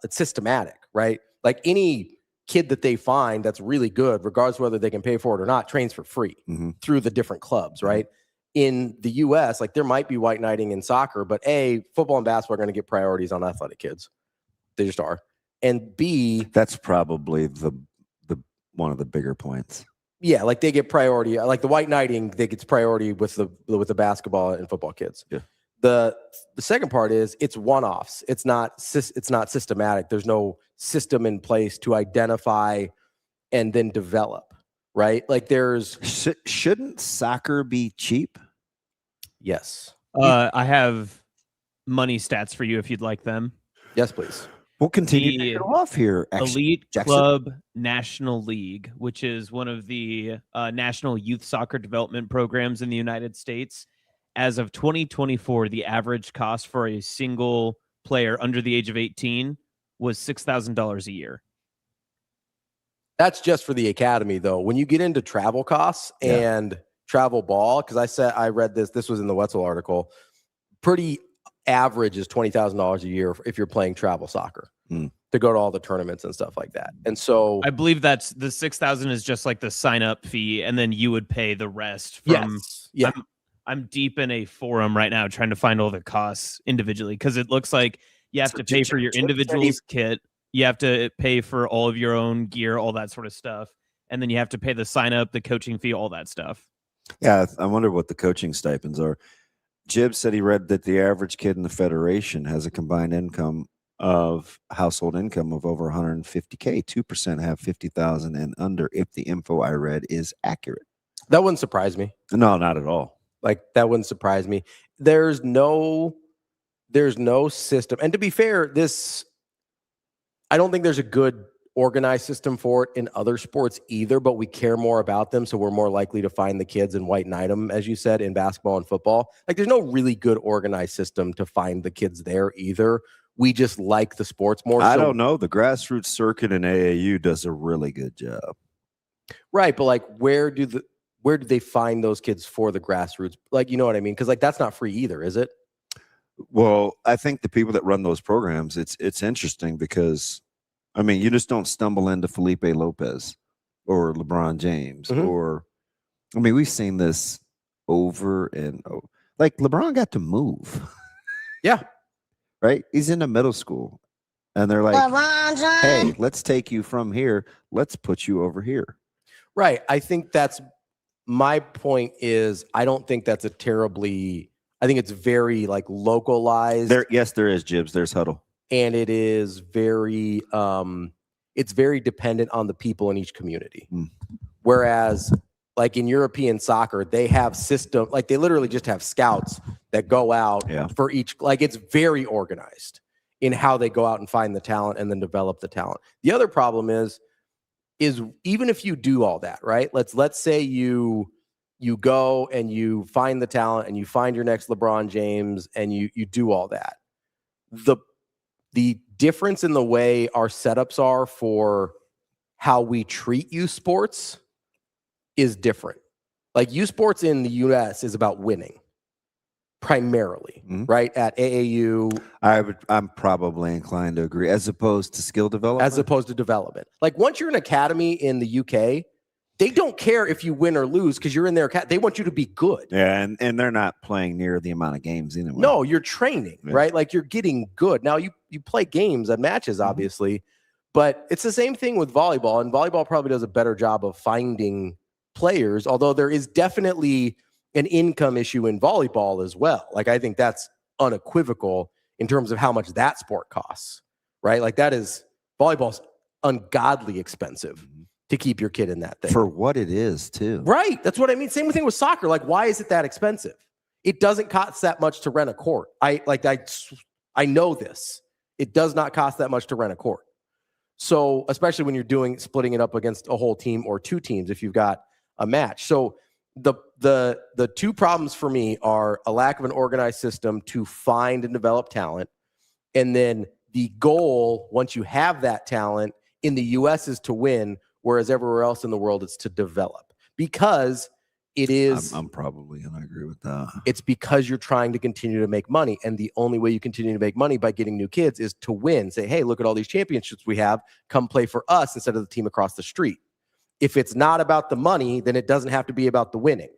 systematic, right? Like any kid that they find that's really good, regardless whether they can pay for it or not, trains for free through the different clubs, right? In the US, like there might be white knighting in soccer, but A, football and basketball are going to get priorities on athletic kids. They just are. And B, that's probably the one of the bigger points. Yeah, like they get priority. Like the white knighting, they get priority with the basketball and football kids. Yeah. The second part is it's one-offs. It's not systematic. There's no system in place to identify and then develop, right? Like there's shouldn't soccer be cheap? Yes. I have money stats for you if you'd like them. Yes, please. We'll continue to get off here. Elite Club National League, which is one of the national youth soccer development programs in the United States. As of 2024, the average cost for a single player under the age of 18 was $6,000 a year. That's just for the academy, though. When you get into travel costs and travel ball, because I read this was in the Wetzel article, pretty average is $20,000 a year if you're playing travel soccer to go to all the tournaments and stuff like that. And so I believe that's the 6,000 is just like the sign up fee, and then you would pay the rest from. Yeah. I'm deep in a forum right now trying to find all the costs individually because it looks like you have to pay for your individual's kit. You have to pay for all of your own gear, all that sort of stuff. And then you have to pay the sign up, the coaching fee, all that stuff. Yeah. I wonder what the coaching stipends are. Jib said he read that the average kid in the Federation has a combined income of household income of over 150K. 2% have 50,000 and under if the info I read is accurate. That wouldn't surprise me. No, not at all. Like that wouldn't surprise me. There's no system. And to be fair, I don't think there's a good organized system for it in other sports either, but we care more about them. So we're more likely to find the kids and white knight them, as you said, in basketball and football. Like there's no really good organized system to find the kids there either. We just like the sports more. I don't know. The grassroots circuit in AAU does a really good job. Right. But like, where do they find those kids for the grassroots? Like, you know what I mean? Because like, that's not free either, is it? Well, I think the people that run those programs, it's interesting because, I mean, you just don't stumble into Felipe Lopez or LeBron James or, I mean, we've seen this over and over. Like LeBron got to move. Yeah. Right? He's in a middle school and they're like, hey, let's take you from here. Let's put you over here. Right. I think that's my point is I don't think that's I think it's very like localized. Yes, there is, Jibs. There's Huddle. And it is very it's very dependent on the people in each community. Whereas like in European soccer, they have like they literally just have scouts that go out for each, like it's very organized in how they go out and find the talent and then develop the talent. The other problem is even if you do all that, right? Let's say you go and you find the talent and you find your next LeBron James and you do all that. The difference in the way our setups are for how we treat youth sports is different. Like youth sports in the US is about winning primarily, right? At AAU. I'm probably inclined to agree as opposed to skill development. As opposed to development. Like once you're an academy in the UK, they don't care if you win or lose because you're in their they want you to be good. Yeah, and they're not playing near the amount of games anyway. No, you're training, right? Like you're getting good. Now you play games and matches, obviously, but it's the same thing with volleyball. And volleyball probably does a better job of finding players, although there is definitely an income issue in volleyball as well. Like I think that's unequivocal in terms of how much that sport costs, right? Like volleyball's ungodly expensive to keep your kid in that thing. For what it is, too. Right. That's what I mean. Same thing with soccer. Like, why is it that expensive? It doesn't cost that much to rent a court. I know this. It does not cost that much to rent a court. So, especially when you're splitting it up against a whole team or two teams if you've got a match. So, the two problems for me are a lack of an organized system to find and develop talent. And then the goal, once you have that talent, in the U.S. is to win, whereas everywhere else in the world it's to develop. Because it is. I'm probably going to agree with that. It's because you're trying to continue to make money. And the only way you continue to make money by getting new kids is to win. Say, hey, look at all these championships we have. Come play for us instead of the team across the street. If it's not about the money, then it doesn't have to be about the winning.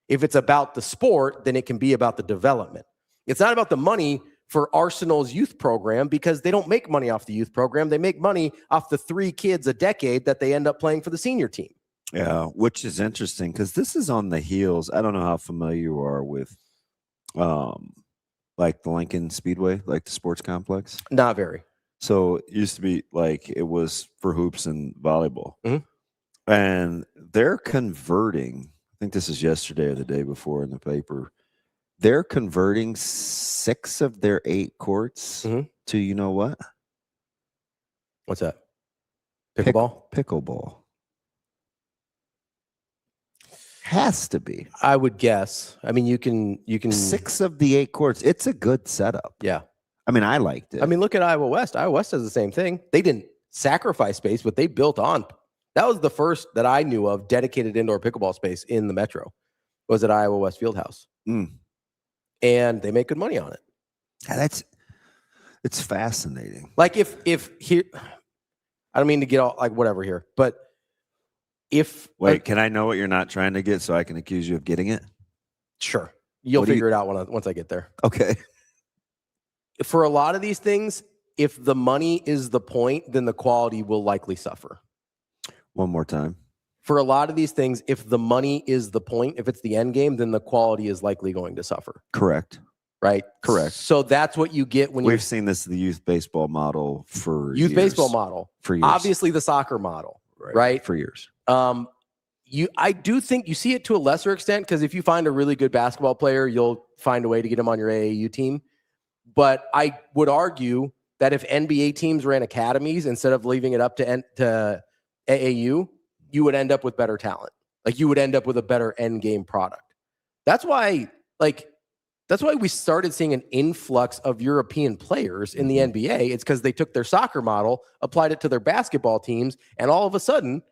If it's about the sport, then it can be about the development. It's not about the money for Arsenal's youth program because they don't make money off the youth program. They make money off the 3 kids a decade that they end up playing for the senior team. Yeah, which is interesting because this is on the heels. I don't know how familiar you are with like the Lincoln Speedway, like the sports complex. Not very. So it used to be like it was for hoops and volleyball. Mm-hmm. And they're converting, I think this is yesterday or the day before in the paper, they're converting 6 of their 8 courts to, you know what? What's that? Pickleball? Pickleball. Has to be. I would guess. I mean, you can 6 of the 8 courts. It's a good setup. Yeah. I mean, I liked it. I mean, look at Iowa West. Iowa West does the same thing. They didn't sacrifice space, but they built on. That was the first that I knew of dedicated indoor pickleball space in the metro. Was at Iowa West Fieldhouse. And they make good money on it. Yeah, it's fascinating. Like if here, I don't mean to get all like whatever here, but if can I know what you're not trying to get so I can accuse you of getting it? Sure. You'll figure it out once I get there. Okay. For a lot of these things, if the money is the point, then the quality will likely suffer. One more time. For a lot of these things, if the money is the point, if it's the end game, then the quality is likely going to suffer. Correct. Right? Correct. So that's what you get when we've seen this the youth baseball model for youth baseball model. For years. Obviously the soccer model. Right? For years. I do think you see it to a lesser extent because if you find a really good basketball player, you'll find a way to get him on your AAU team. But I would argue that if NBA teams ran academies instead of leaving it up to AAU, you would end up with better talent. Like you would end up with a better end game product. That's why we started seeing an influx of European players in the NBA. It's because they took their soccer model, applied it to their basketball teams, and all of a sudden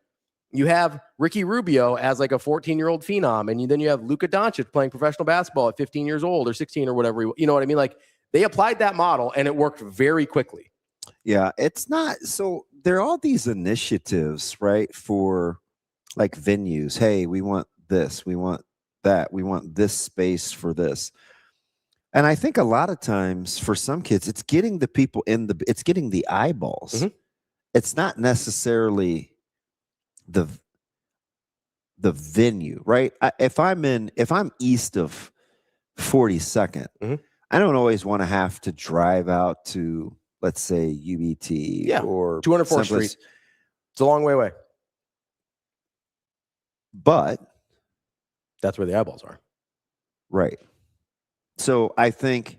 you have Ricky Rubio as like a 14-year-old phenom, and then you have Luka Doncic playing professional basketball at 15 years old or 16 or whatever. You know what I mean? Like they applied that model and it worked very quickly. Yeah, it's not. So there are all these initiatives, right, for like venues. Hey, we want this, we want that, we want this space for this. And I think a lot of times for some kids, it's getting the people it's getting the eyeballs. Mm-hmm. It's not necessarily the venue, right? If I'm east of 42nd, mm-hmm. I don't always want to have to drive out to, let's say, UBT or 204th Street. It's a long way away. But that's where the eyeballs are. Right. So I think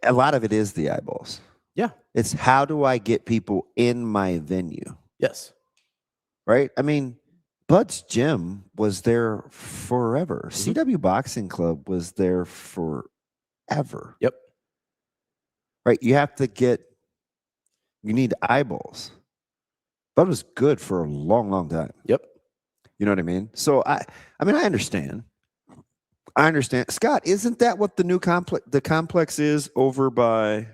a lot of it is the eyeballs. Yeah. It's how do I get people in my venue? Yes. Right? I mean, Bud's Gym was there forever. Mm-hmm. CW Boxing Club was there forever. Yep. Right? You need eyeballs. Bud was good for a long, long time. Yep. You know what I mean? So I understand. I understand. Scott, isn't that what the new complex is over by,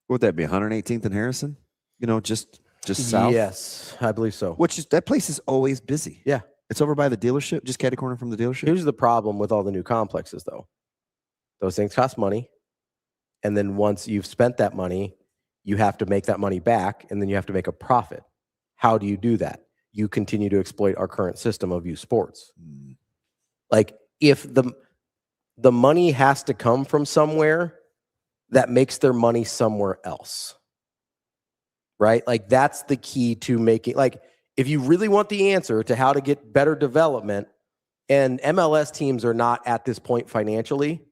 what would that be, 118th and Harrison? You know, just south? Yes, I believe so. That place is always busy. Yeah. It's over by the dealership, just catty corner from the dealership. Here's the problem with all the new complexes, though. Those things cost money. And then once you've spent that money, you have to make that money back, and then you have to make a profit. How do you do that? You continue to exploit our current system of youth sports. Like if the money has to come from somewhere, that makes their money somewhere else. Right? Like that's the key to making, like if you really want the answer to how to get better development, and MLS teams are not at this point financially,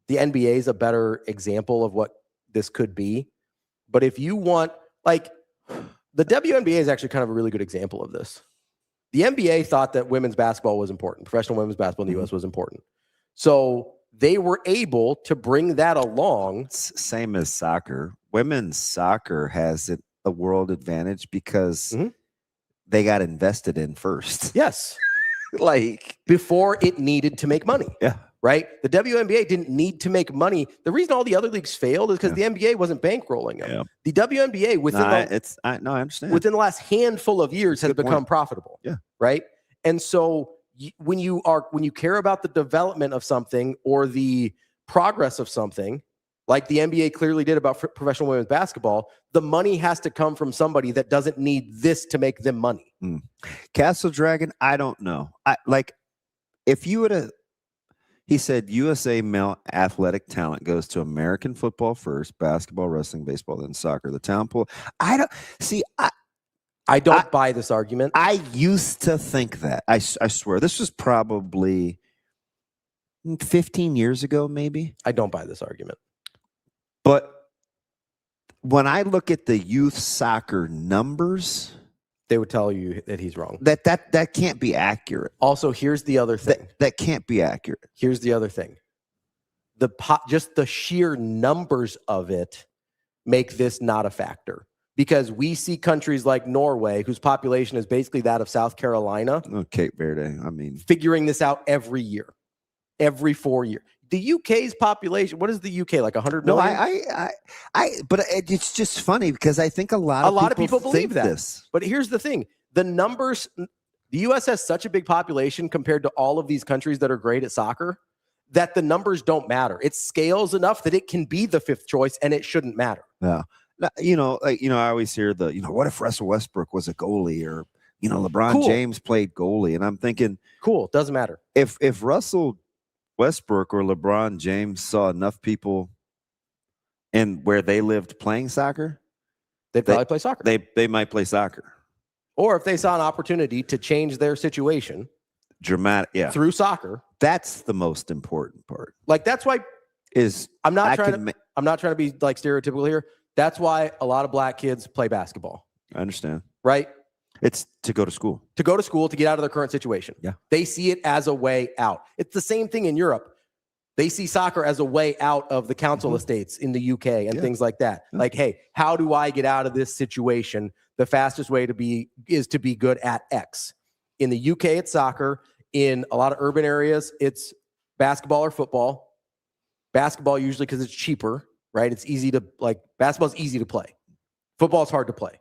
the NBA is a better example of what this could be. But if you want, like, the WNBA is actually kind of a really good example of this. The NBA thought that women's basketball was important. Professional women's basketball in the U.S. was important. So they were able to bring that along. Same as soccer. Women's soccer has a world advantage because they got invested in first. Yes. Like before it needed to make money. Yeah. Right? The WNBA didn't need to make money. The reason all the other leagues failed is because the NBA wasn't bankrolling them. Yeah. The WNBA I understand. within the last handful of years has become profitable. Yeah. Right? And so when you care about the development of something or the progress of something, like the NBA clearly did about professional women's basketball, the money has to come from somebody that doesn't need this to make them money. Castle Dragon, I don't know. If you would have, he said USA male athletic talent goes to American football first, basketball, wrestling, baseball, then soccer. The talent pool. I don't buy this argument. I used to think that. I swear. This was probably 15 years ago, maybe. I don't buy this argument. But when I look at the youth soccer numbers, they would tell you that he's wrong. That can't be accurate. Also, here's the other thing. That can't be accurate. Here's the other thing. Just the sheer numbers of it make this not a factor. Because we see countries like Norway, whose population is basically that of South Carolina. Cape Verde, figuring this out every year, every 4 years. The UK's population, what is the UK, like 100 million? No, but it's just funny because I think a lot of people believe that. This. But here's the thing. The numbers, the US has such a big population compared to all of these countries that are great at soccer that the numbers don't matter. It scales enough that it can be the fifth choice and it shouldn't matter. Yeah. I always hear what if Russell Westbrook was a goalie or, LeBron James played goalie? And I'm thinking, cool, doesn't matter. If Russell Westbrook or LeBron James saw enough people in where they lived playing soccer, they'd probably play soccer. They might play soccer. Or if they saw an opportunity to change their situation through soccer. That's the most important part. Like that's why I'm not trying to be like stereotypical here. That's why a lot of black kids play basketball. I understand. Right? It's to go to school. To go to school, to get out of their current situation. Yeah. They see it as a way out. It's the same thing in Europe. They see soccer as a way out of the council estates in the UK and things like that. Yeah. Like, hey, how do I get out of this situation? The fastest way is to be good at X. In the UK, it's soccer. In a lot of urban areas, it's basketball or football. Basketball usually because it's cheaper, right? It's easy to basketball's easy to play. Football is hard to play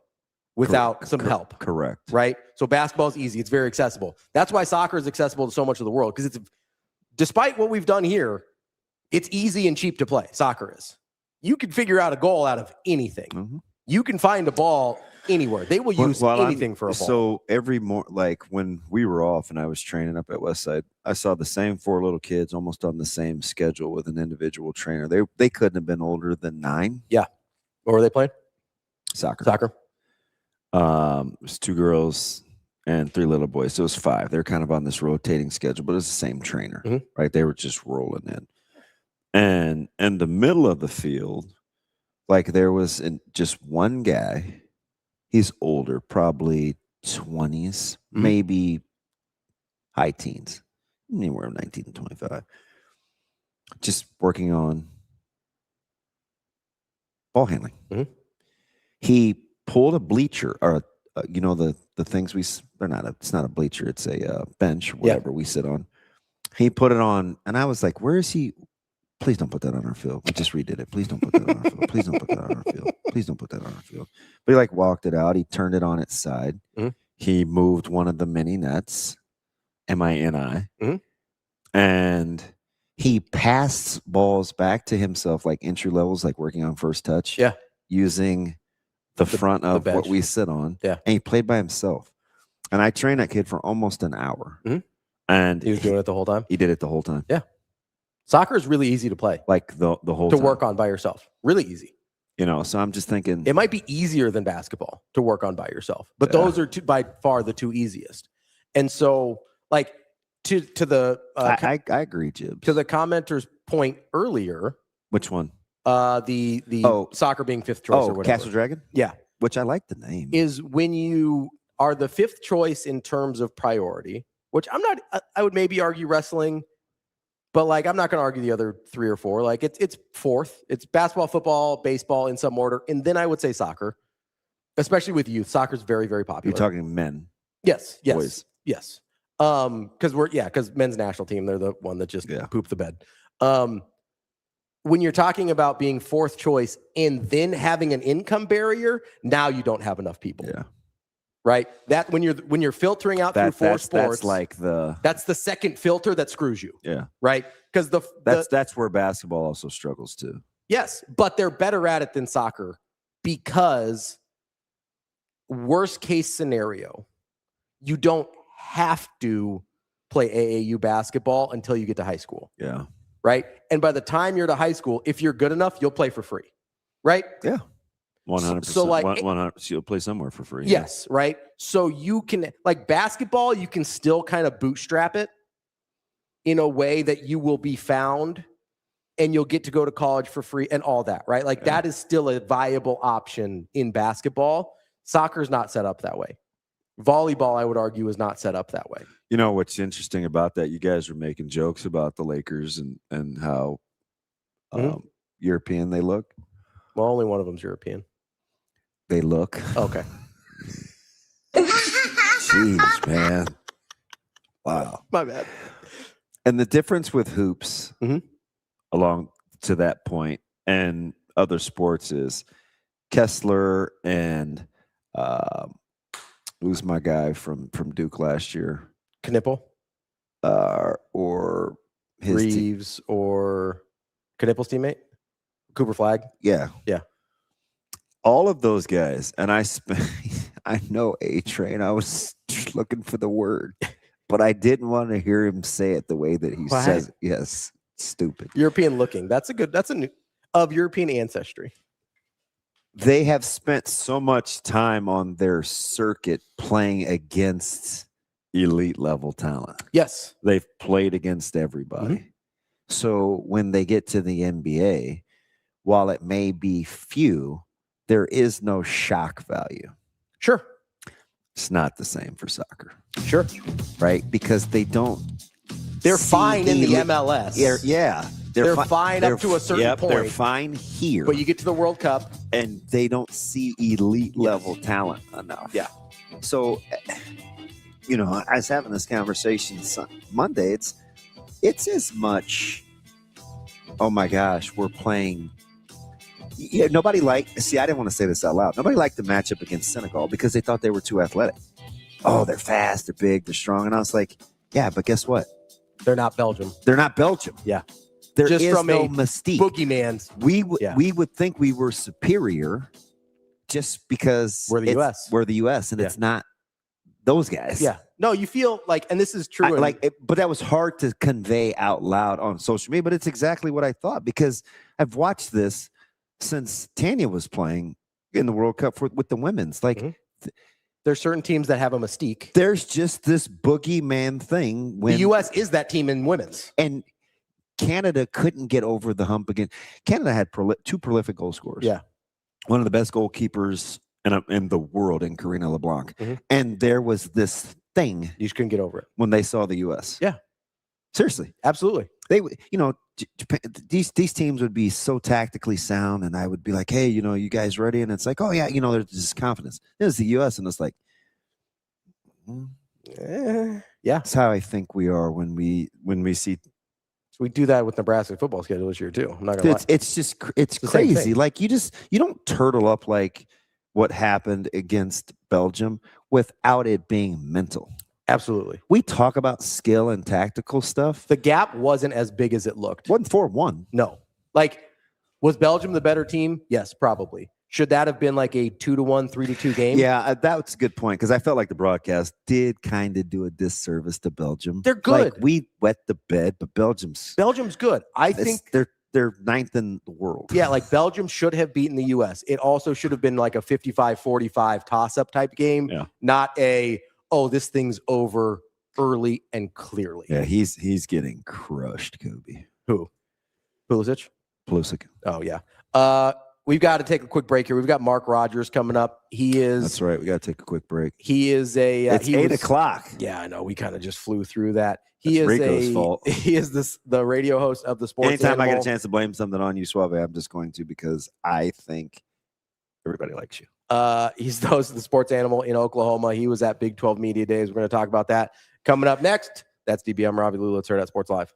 without some help. Correct. Right? So basketball is easy. It's very accessible. That's why soccer is accessible to so much of the world, because despite what we've done here, it's easy and cheap to play. Soccer is. You can figure out a goal out of anything. Mm-hmm. You can find a ball anywhere. They will use anything for a ball. So every when we were off and I was training up at Westside, I saw the same 4 little kids almost on the same schedule with an individual trainer. They couldn't have been older than 9. Yeah. What were they playing? Soccer. It was 2 girls and 3 little boys. So it was 5. They're kind of on this rotating schedule, but it's the same trainer, right? They were just rolling in. And in the middle of the field, there was just one guy. He's older, probably 20s, maybe high teens, anywhere 19 to 25. Just working on ball handling. Mm-hmm. He pulled a bleacher, or the things it's not a bleacher, it's a bench, whatever we sit on. He put it on, and I was like, "Where is he? Please don't put that on our field. We just redid it. Please don't put that on our field. Please don't put that on our field. Please don't put that on our field." But he walked it out. He turned it on its side. Mm-hmm. He moved one of the mini nets, MINI, and he passed balls back to himself, entry levels, working on first touch. Yeah, using the front of what we sit on. Yeah, and he played by himself. And I trained that kid for almost an hour. Mm-hmm. And he was doing it the whole time. He did it the whole time. Yeah. Soccer is really easy to play. The whole to time. Work on by yourself. Really easy. So I'm just thinking it might be easier than basketball to work on by yourself, but those are by far the 2 easiest. And so to the I agree, Jibs. To the commenter's point earlier. Which one? The soccer being 5th choice or whatever. Castle Dragon? Yeah. Which I like the name. Is when you are the 5th choice in terms of priority, which I would maybe argue wrestling But like, I'm not going to argue the other 3 or 4. Like, it's fourth. It's basketball, football, baseball in some order, and then I would say soccer, especially with youth. Soccer's very, very popular. You're talking men. Yes. Boys. Yes. Because men's national team, they're the one that just pooped the bed. When you're talking about being fourth choice and then having an income barrier, now you don't have enough people. Yeah. Right. That when you're filtering out through 4 sports, that's the second filter that screws you. Yeah. Right. Because that's where basketball also struggles too. Yes, but they're better at it than soccer because worst case scenario, you don't have to play AAU basketball until you get to high school. Yeah. Right. And by the time you're to high school, if you're good enough, you'll play for free. Right. Yeah. 100%. So like 100%, you'll play somewhere for free. Yes. Right. So you can, like basketball, you can still kind of bootstrap it in a way that you will be found and you'll get to go to college for free and all that. Right. Like that is still a viable option in basketball. Soccer's not set up that way. Volleyball, I would argue, is not set up that way. You know what's interesting about that? You guys were making jokes about the Lakers and how European they look. Well, only one of them's European. They look. Okay. Jeez, man. Wow. My bad. And the difference with hoops along to that point and other sports is Kessler and who's my guy from Duke last year? Knipple? Or his Reeves or Knipple's teammate? Cooper Flagg? Yeah. Yeah. All of those guys, and I know A-Train. I was looking for the word, but I didn't want to hear him say it the way that he says it. Yes, stupid. European looking. That's a new of European ancestry. They have spent so much time on their circuit playing against elite level talent. Yes. They've played against everybody. So when they get to the NBA, while it may be few, there is no shock value. Sure. It's not the same for soccer. Sure. Right? Because they don't. They're fine in the MLS. Yeah. They're fine up to a certain point. They're fine here. But you get to the World Cup. And they don't see elite level talent enough. Yeah. So, I was having this conversation Monday. It's as much, oh my gosh, we're playing. Yeah, nobody liked. See, I didn't want to say this out loud. Nobody liked the matchup against Senegal because they thought they were too athletic. Oh, they're fast, they're big, they're strong, and I was like, yeah, but guess what? They're not Belgium. They're not Belgium. Yeah, there just is from no a mystique. Boogeyman's. We would think we were superior just because we're the U.S. We're the U.S. and it's not those guys. Yeah. No, you feel like, and this is true. But that was hard to convey out loud on social media. But it's exactly what I thought because I've watched this since Tanya was playing in the World Cup with the women's. Like, there's certain teams that have a mystique. There's just this boogeyman thing. When the U.S. is that team in women's. And Canada couldn't get over the hump again. Canada had 2 prolific goal scorers. Yeah. One of the best goalkeepers in the world in Karina LeBlanc. And there was this thing. You just couldn't get over it. When they saw the U.S. Yeah. Seriously. Absolutely. They, Japan, these teams would be so tactically sound, and I would be like, "Hey, you guys ready?" And it's like, "Oh yeah," there's this confidence. It's the U.S., and it's like, yeah, that's how I think we are when we see. So we do that with Nebraska football schedule this year too. I'm not gonna lie. It's crazy. Like you don't turtle up like what happened against Belgium without it being mental. Absolutely. We talk about skill and tactical stuff. The gap wasn't as big as it looked. Wasn't 4-1. No. Like, was Belgium the better team? Yes, probably. Should that have been like a 2-1, 3-2 game? Yeah, that's a good point because I felt like the broadcast did kind of do a disservice to Belgium. They're good. Like, we wet the bed, but Belgium's good. I think they're 9th in the world. Yeah, like Belgium should have beaten the U.S. It also should have been like a 55-45 toss-up type game, not a this thing's over early and clearly. Yeah, he's getting crushed, Kobe. Who? Pulisic? Pulisic. Oh, yeah. we've got to take a quick break here. We've got Mark Rodgers coming up. That's right. We got to take a quick break. He is It's 8 o'clock. Yeah, I know. We kind of just flew through that. Rico's fault. He is the radio host of the Sports Anytime Animal. I get a chance to blame something on you, Suave, I'm just going to, because I think everybody likes you. He's the host of the Sports Animal in Oklahoma. He was at Big 12 Media Days. We're going to talk about that coming up next. That's DB. I'm Ravi. Lulla. It's Hurrdat Sports Live.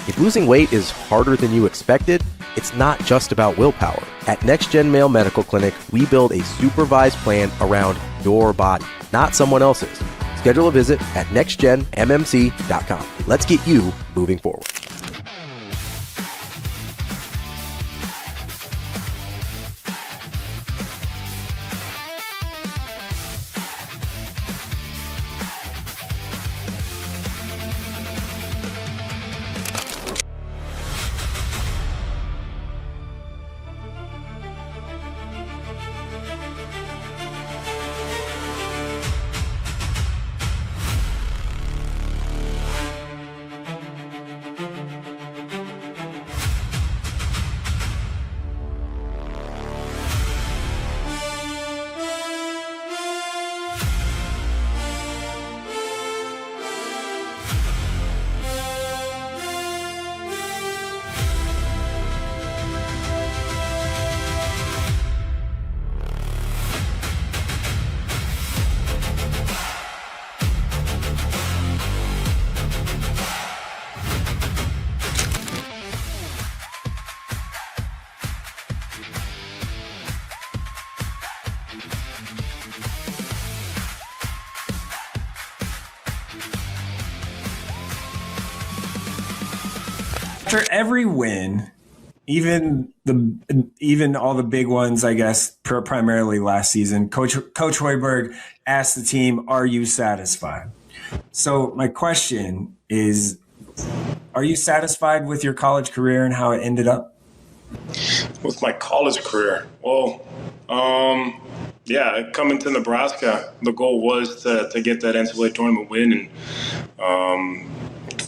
If losing weight is harder than you expected, it's not just about willpower. At Next Gen Male Medical Clinic, we build a supervised plan around your body, not someone else's. Schedule a visit at nextgenmmc.com. Let's get you moving forward. After every win, even all the big ones, I guess, primarily last season, Coach Hoiberg asked the team, "Are you satisfied?" So my question is, are you satisfied with your college career and how it ended up? With my college career, well, yeah, coming to Nebraska, the goal was to get that NCAA tournament win, and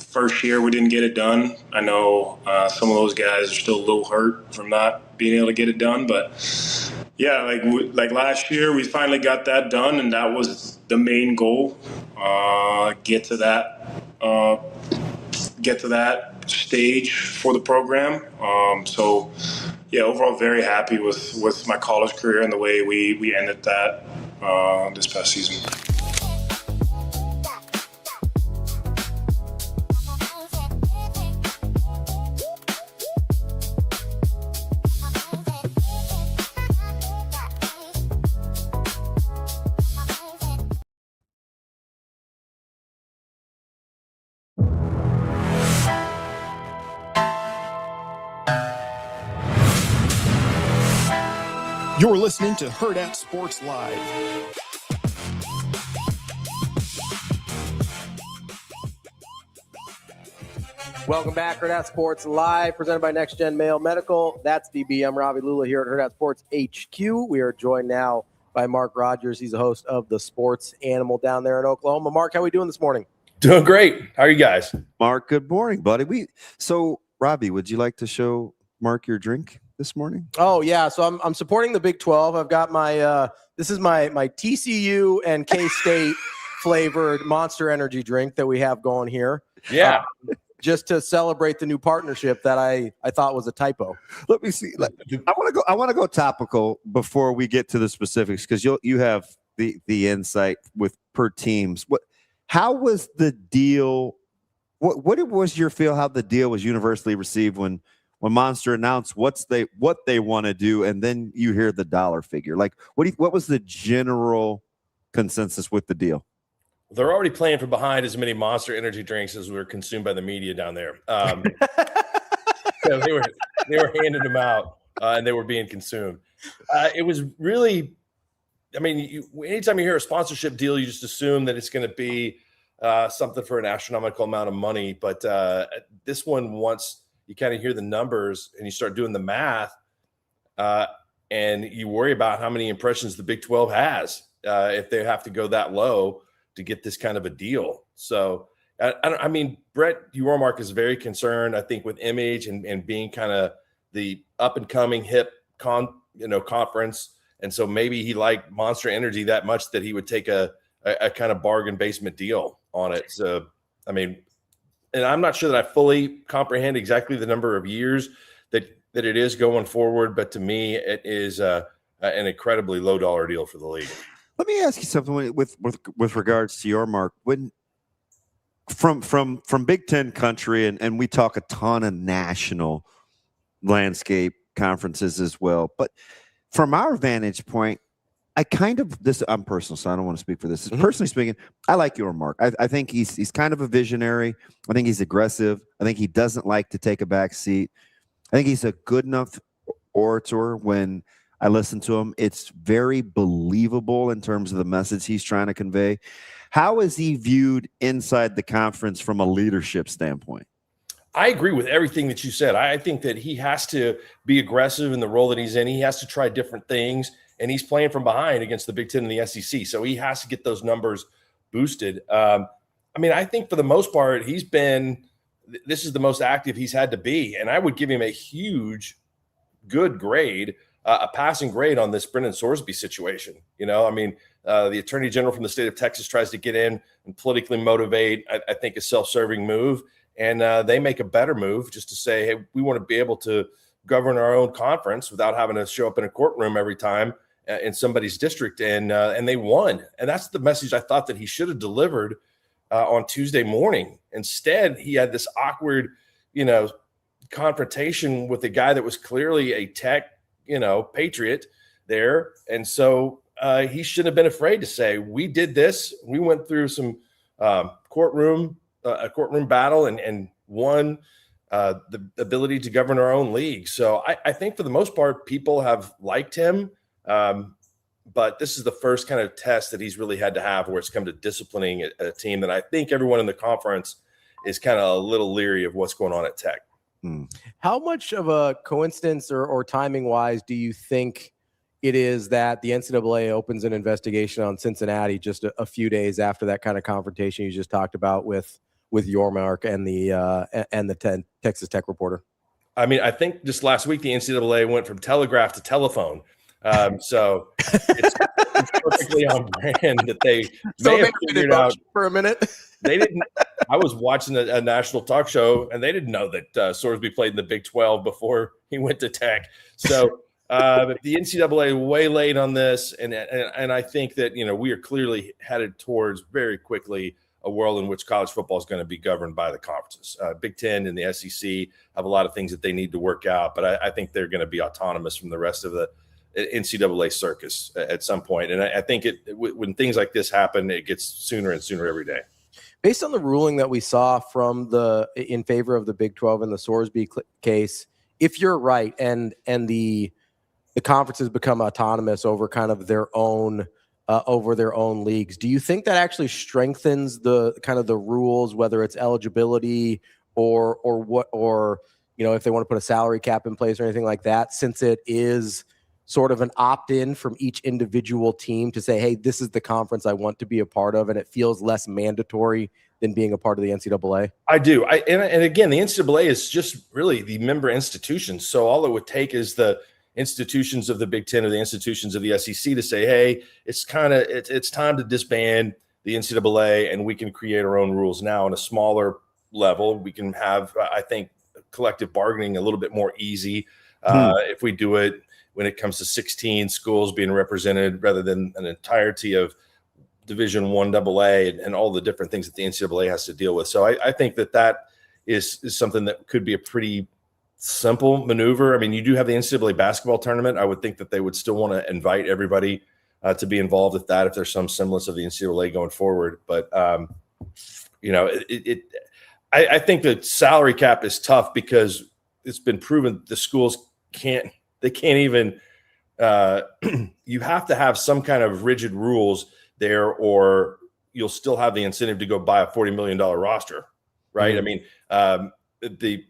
first year we didn't get it done. I know some of those guys are still a little hurt from not being able to get it done, but yeah, like last year we finally got that done, and that was the main goal. Get to that stage for the program. So yeah, overall very happy with my college career and the way we ended that this past season. You're listening to Hurrdat Sports Live. Welcome back, Hurrdat Sports Live, presented by Next Gen Male Medical. That's DB. I'm Ravi Lulla here at Hurrdat Sports HQ. We are joined now by Mark Rodgers. He's the host of the Sports Animal down there in Oklahoma. Mark, how are we doing this morning? Doing great. How are you guys? Mark, good morning, buddy. So, Robbie, would you like to show Mark your drink this morning? Oh yeah, so I'm supporting the Big 12. I've got my this is my TCU and K-State flavored Monster Energy drink that we have going here. Yeah. Just to celebrate the new partnership that I thought was a typo. Let me see. I want to go topical before we get to the specifics, because you have the insight with per teams. How was the deal? What was your feel? How the deal was universally received when Monster announced what they want to do, and then you hear the dollar figure? Like, what was the general consensus with the deal? They're already playing from behind as many Monster Energy drinks as were consumed by the media down there. So they were handing them out, and they were being consumed. It was really, I mean, anytime you hear a sponsorship deal, you just assume that it's going to be something for an astronomical amount of money. But this one, once you kind of hear the numbers and you start doing the math, and you worry about how many impressions the Big 12 has if they have to go that low to get this kind of a deal. So, I mean, Brett Yormark is very concerned, I think, with image and being kind of the up-and-coming hip conference. And so maybe he liked Monster Energy that much that he would take a kind of bargain basement deal on it. So, I mean, and I'm not sure that I fully comprehend exactly the number of years that it is going forward, but to me, it is an incredibly low dollar deal for the league. Let me ask you something with regards to Yormark. When from Big Ten country, and we talk a ton of national landscape conferences as well, but from our vantage point, I'm personal, so I don't want to speak for this. Personally speaking, I like Yormark. I think he's kind of a visionary. I think he's aggressive. I think he doesn't like to take a back seat. I think he's a good enough orator. When I listen to him, it's very believable in terms of the message he's trying to convey. How is he viewed inside the conference from a leadership standpoint? I agree with everything that you said. I think that he has to be aggressive in the role that he's in. He has to try different things, and he's playing from behind against the Big Ten and the SEC. So he has to get those numbers boosted. I mean, I think for the most part, this is the most active he's had to be. And I would give him a huge, good grade, a passing grade on this Brendan Sorsby situation. I mean, the Attorney General from the state of Texas tries to get in and politically motivate, I think, a self-serving move. And they make a better move just to say, hey, we want to be able to govern our own conference without having to show up in a courtroom every time in somebody's district. And they won. And that's the message I thought that he should have delivered on Tuesday morning. Instead, he had this awkward, confrontation with a guy that was clearly a tech, patriot there. And so he shouldn't have been afraid to say, we did this. We went through some a courtroom battle and won the ability to govern our own league. So I think for the most part, people have liked him. But this is the first kind of test that he's really had to have where it's come to disciplining a team that I think everyone in the conference is kind of a little leery of what's going on at Tech. How much of a coincidence or timing wise do you think it is that the NCAA opens an investigation on Cincinnati just a few days after that kind of confrontation you just talked about with Yormark and the Texas Tech reporter? I mean, I think just last week the NCAA went from telegraph to telephone. So it's perfectly on brand that they may have figured out for a minute. They didn't. I was watching a national talk show, and they didn't know that Sorsby played in the Big 12 before he went to Tech. So the NCAA way late on this, and I think that we are clearly headed towards very quickly a world in which college football is going to be governed by the conferences. Big Ten and the SEC have a lot of things that they need to work out, but I think they're going to be autonomous from the rest of the NCAA circus at some point. And I think when things like this happen, it gets sooner and sooner every day. Based on the ruling that we saw in favor of the Big 12 in the Sorsby case, if you're right and the conferences become autonomous over kind of their own leagues, do you think that actually strengthens the kind of the rules, whether it's eligibility or if they want to put a salary cap in place or anything like that, since it is sort of an opt-in from each individual team to say, hey, this is the conference I want to be a part of, and it feels less mandatory than being a part of the NCAA? I do. And again, the NCAA is just really the member institutions. So all it would take is the institutions of the Big Ten or the institutions of the SEC to say, hey, it's time to disband the NCAA, and we can create our own rules now on a smaller level. We can have, I think, collective bargaining a little bit more easy if we do it when it comes to 16 schools being represented rather than an entirety of Division I AA and all the different things that the NCAA has to deal with. So I think that is something that could be a pretty simple maneuver. I mean, you do have the NCAA basketball tournament. I would think that they would still want to invite everybody to be involved with that if there's some semblance of the NCAA going forward. But, I think the salary cap is tough because it's been proven the schools can't even you have to have some kind of rigid rules there, or you'll still have the incentive to go buy a $40 million roster, right? I mean, the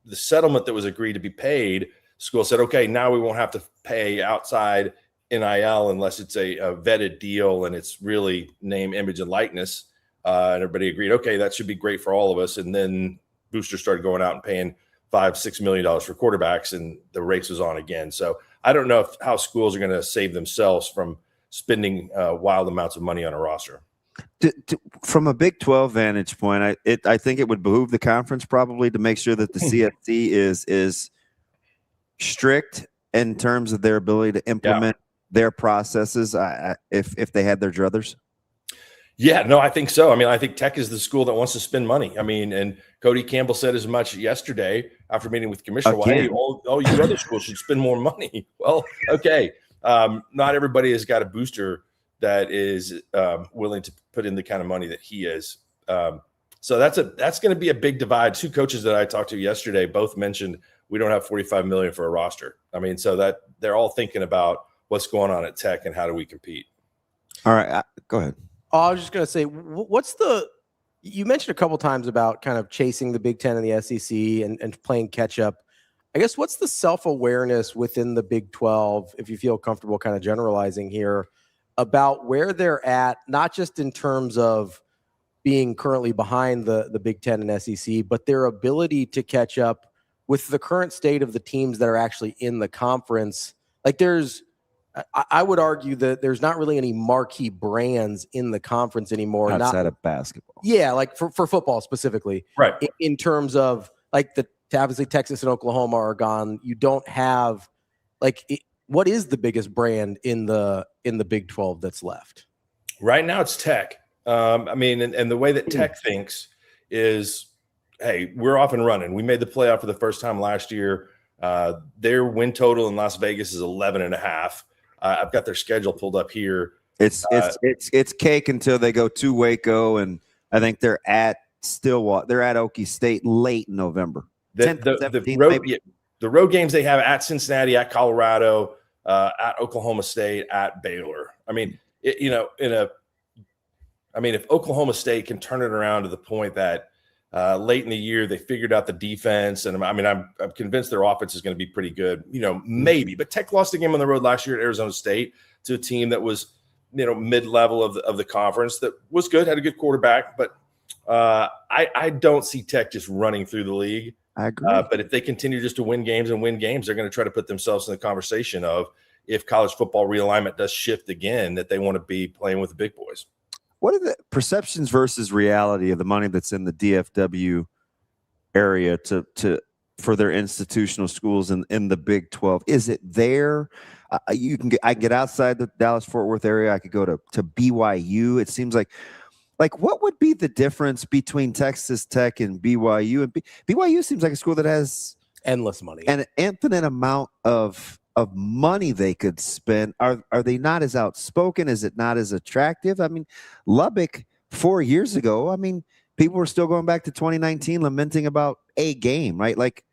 the settlement that was agreed to be paid, school said, okay, now we won't have to pay outside NIL unless it's a vetted deal and it's really name, image, and likeness. And everybody agreed, okay, that should be great for all of us. And then boosters started going out and paying $5-6 million for quarterbacks, and the race was on again. So I don't know how schools are going to save themselves from spending wild amounts of money on a roster. From a Big 12 vantage point, I think it would behoove the conference probably to make sure that the CFC is strict in terms of their ability to implement their processes if they had their druthers. Yeah, no, I think so. I mean, I think Tech is the school that wants to spend money. I mean, and Cody Campbell said as much yesterday after meeting with the commissioner. Well, hey, all you other schools should spend more money. Well, okay. Not everybody has got a booster that is willing to put in the kind of money that he is. So that's going to be a big divide. Two coaches that I talked to yesterday both mentioned we don't have $45 million for a roster. I mean, so that they're all thinking about what's going on at Tech and how do we compete. All right, go ahead. I was just going to say, you mentioned a couple times about kind of chasing the Big Ten and the SEC and playing catch up. I guess what's the self-awareness within the Big 12, if you feel comfortable kind of generalizing here, about where they're at, not just in terms of being currently behind the Big Ten and SEC, but their ability to catch up with the current state of the teams that are actually in the conference? Like I would argue that there's not really any marquee brands in the conference anymore. Outside of basketball. Yeah, like for football specifically. Right. In terms of like obviously Texas and Oklahoma are gone. You don't have what is the biggest brand in the Big 12 that's left? Right now it's Tech. I mean, and the way that Tech thinks is, hey, we're off and running. We made the playoff for the first time last year. Their win total in Las Vegas is 11.5. I've got their schedule pulled up here. It's cake until they go to Waco, and I think they're at Stillwater. They're at Okie State late in November. The road games they have at Cincinnati, at Colorado, at Oklahoma State, at Baylor. I mean, if Oklahoma State can turn it around to the point that late in the year they figured out the defense, and I'm convinced their offense is going to be pretty good. Maybe, but Tech lost a game on the road last year at Arizona State to a team that was mid-level of the conference that was good, had a good quarterback, but I don't see Tech just running through the league. I agree. But if they continue just to win games, they're going to try to put themselves in the conversation of, if college football realignment does shift again, that they want to be playing with the big boys. What are the perceptions versus reality of the money that's in the DFW area for their institutional schools in the Big 12? Is it there? I can get outside the Dallas-Fort Worth area. I could go to BYU. It seems like what would be the difference between Texas Tech and BYU? And BYU seems like a school that has endless money, an infinite amount of money they could spend. Are they not as outspoken? Is it not as attractive? I mean, Lubbock 4 years ago, I mean, people were still going back to 2019 lamenting about a game, right? Like,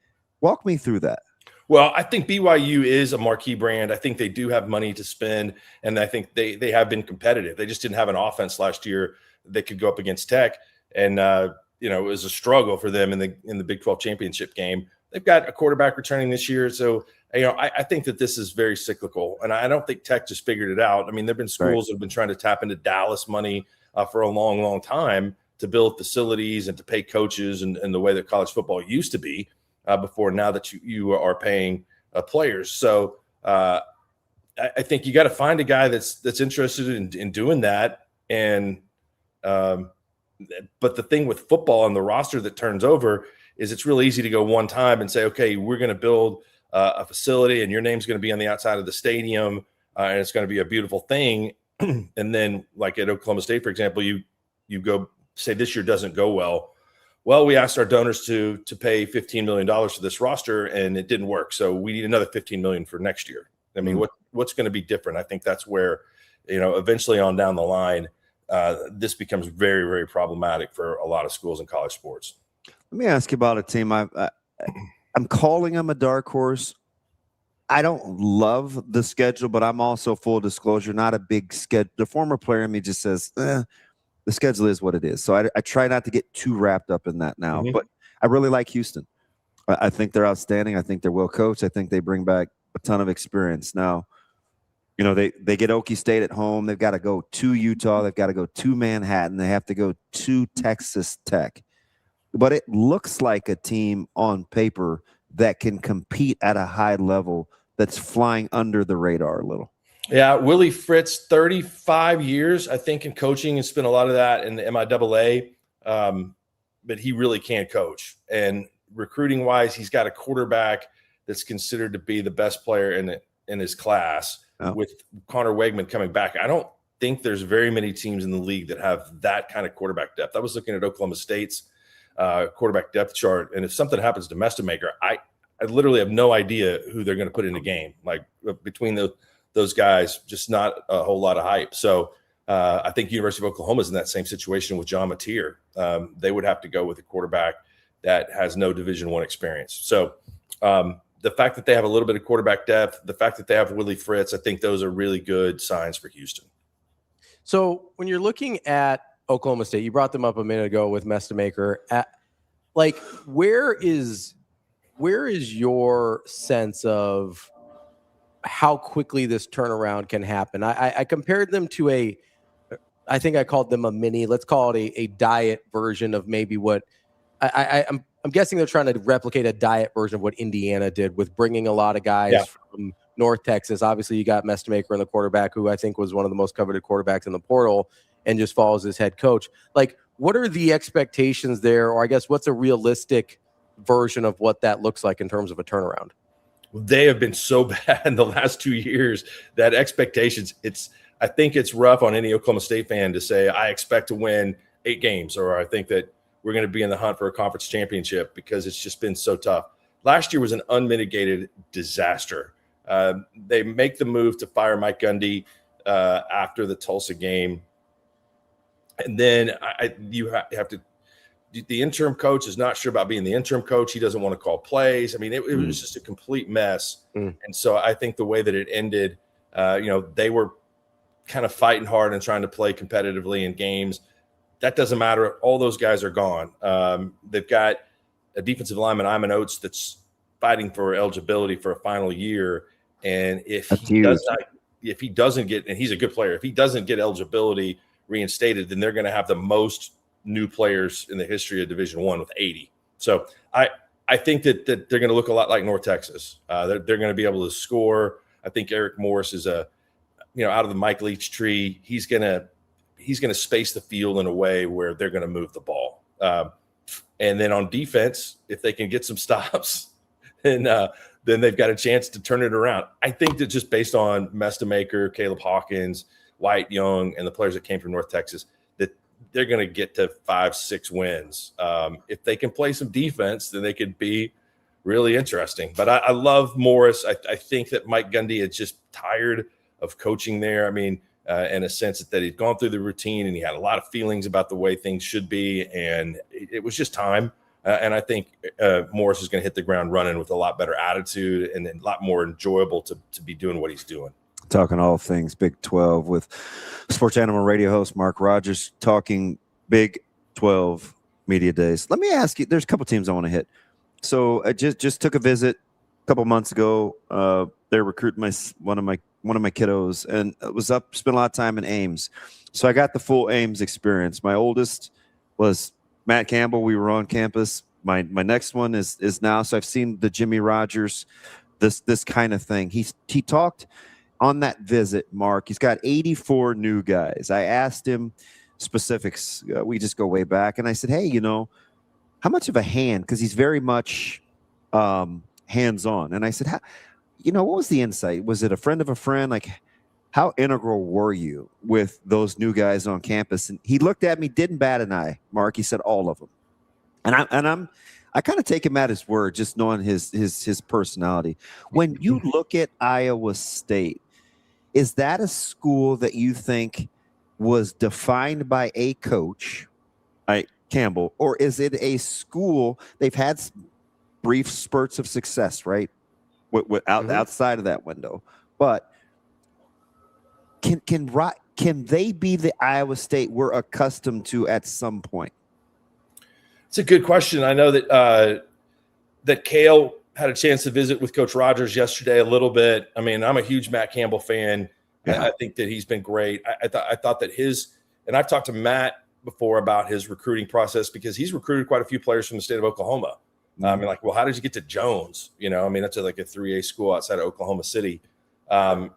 walk me through that. Well, I think BYU is a marquee brand. I think they do have money to spend, and I think they have been competitive. They just didn't have an offense last year that could go up against Tech, and it was a struggle for them in the Big 12 championship game. They've got a quarterback returning this year, so I think that this is very cyclical, and I don't think Tech just figured it out. I mean, there've been schools that have been trying to tap into Dallas money for a long, long time to build facilities and to pay coaches and the way that college football used to be before now that you are paying players. So I think you got to find a guy that's interested in doing that. And but the thing with football and the roster that turns over is it's really easy to go one time and say, okay, we're going to build a facility and your name's going to be on the outside of the stadium and it's going to be a beautiful thing. And then like at Oklahoma State, for example, you go say this year doesn't go well. Well, we asked our donors to pay $15 million for this roster and it didn't work. So we need another $15 million for next year. I mean, what's going to be different? I think that's where, eventually on down the line, this becomes very, very problematic for a lot of schools in college sports. Let me ask you about a team. I'm calling them a dark horse. I don't love the schedule, but I'm also, full disclosure, not a big schedule. The former player in me just says, the schedule is what it is. So I try not to get too wrapped up in that now. Mm-hmm. But I really like Houston. I think they're outstanding. I think they're well coached. I think they bring back a ton of experience. Now, they get Okie State at home. They've got to go to Utah. They've got to go to Manhattan. They have to go to Texas Tech. But it looks like a team on paper that can compete at a high level that's flying under the radar a little. Yeah, Willie Fritz, 35 years, I think, in coaching, and spent a lot of that in the MIAA. But he really can coach. And recruiting-wise, he's got a quarterback that's considered to be the best player in his class. With Connor Wegman coming back, I don't think there's very many teams in the league that have that kind of quarterback depth. I was looking at Oklahoma State's quarterback depth chart, and if something happens to Mestemaker, I literally have no idea who they're going to put in the game. Like between those guys, just not a whole lot of hype. So I think University of Oklahoma is in that same situation with John Mateer. They would have to go with a quarterback that has no Division I experience. So the fact that they have a little bit of quarterback depth, the fact that they have Willie Fritz, I think those are really good signs for Houston. So when you're looking at Oklahoma State, you brought them up a minute ago with Mestemaker. Where is your sense of how quickly this turnaround can happen? I compared them to I think I called them a mini, let's call it a diet version of maybe what I'm guessing they're trying to replicate a diet version of what Indiana did with bringing a lot of guys from North Texas. Obviously, you got Mestemaker in the quarterback, who I think was one of the most coveted quarterbacks in the portal, and just follows his head coach. What are the expectations there? Or I guess what's a realistic version of what that looks like in terms of a turnaround? They have been so bad in the last 2 years that expectations, I think it's rough on any Oklahoma State fan to say, I expect to win 8 games, or I think that we're going to be in the hunt for a conference championship, because it's just been so tough. Last year was an unmitigated disaster. They make the move to fire Mike Gundy after the Tulsa game. And then you have to – the interim coach is not sure about being the interim coach. He doesn't want to call plays. I mean, it was just a complete mess. And so I think the way that it ended, they were kind of fighting hard and trying to play competitively in games. That doesn't matter. All those guys are gone. They've got a defensive lineman, Iman Oates, that's fighting for eligibility for a final year. And if he doesn't get, and he's a good player, if he doesn't get eligibility reinstated, then they're going to have the most new players in the history of Division I with 80. So I think that they're going to look a lot like North Texas. They're going to be able to score. I think Eric Morris is out of the Mike Leach tree. He's going to space the field in a way where they're going to move the ball. And then on defense, if they can get some stops, then they've got a chance to turn it around. I think that just based on Mestemaker, Caleb Hawkins, White Young, and the players that came from North Texas, that they're going to get to 5-6 wins. If they can play some defense, then they could be really interesting. But I love Morris. I think that Mike Gundy is just tired of coaching there. I mean, in a sense that he'd gone through the routine and he had a lot of feelings about the way things should be, and it was just time. And I think Morris is going to hit the ground running with a lot better attitude and a lot more enjoyable to be doing what he's doing. Talking all things Big 12 with Sports Animal radio host Mark Rodgers, talking Big 12 media days. Let me ask you, there's a couple teams I want to hit. So I just took a visit a couple months ago. They're recruiting one of my kiddos, and it was spent a lot of time in Ames. So I got the full Ames experience. My oldest was Matt Campbell. We were on campus. My next one is now. So I've seen the Jimmy Rodgers, this kind of thing. He talked on that visit, Mark. He's got 84 new guys. I asked him specifics. We just go way back. And I said, hey, how much of a hand? Because he's very much hands-on. And I said, what was the insight? Was it a friend of a friend? Like, how integral were you with those new guys on campus? And he looked at me, didn't bat an eye, Mark. He said all of them. And I kind of take him at his word, just knowing his personality. When you look at Iowa State, is that a school that you think was defined by a coach, Campbell, or is it a school they've had brief spurts of success, right? Outside of that window, but can they be the Iowa State we're accustomed to at some point? It's a good question. I know that that Kale had a chance to visit with Coach Rodgers yesterday a little bit. I mean, I'm a huge Matt Campbell fan. Yeah. I think that he's been great. I thought that and I've talked to Matt before about his recruiting process because he's recruited quite a few players from the state of Oklahoma. I mean, like, well, how did you get to Jones? You know, I mean, that's like a 3A school outside of Oklahoma City. And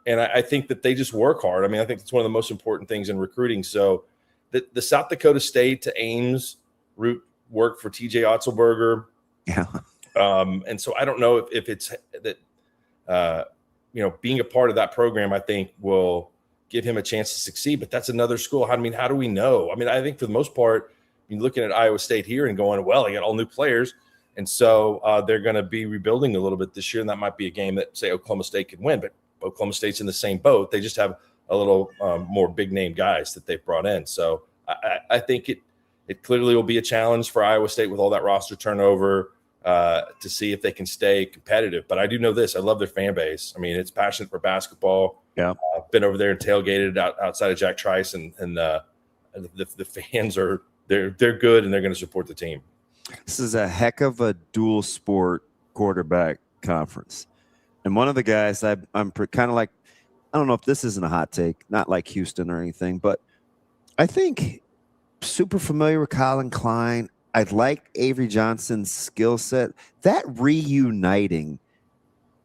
I think that they just work hard. I mean, I think it's one of the most important things in recruiting. So the South Dakota State to Ames route worked for TJ Otzelberger. Yeah. And so I don't know if it's that, being a part of that program, I think will give him a chance to succeed. But that's another school. I mean, how do we know? I mean, I think for the most part, you're looking at Iowa State here and going, well, they got all new players. And so they're going to be rebuilding a little bit this year. And that might be a game that, say, Oklahoma State could win. But Oklahoma State's in the same boat. They just have a little more big-name guys that they've brought in. So I think it clearly will be a challenge for Iowa State with all that roster turnover to see if they can stay competitive. But I do know this. I love their fan base. I mean, it's passionate for basketball. Yeah. I've been over there and tailgated outside of Jack Trice, and the fans are they're good, and they're going to support the team. This is a heck of a dual sport quarterback conference. And one of the guys I'm kind of like, I don't know if this isn't a hot take, not like Houston or anything, but I think super familiar with Colin Klein. I like Avery Johnson's skill set. That reuniting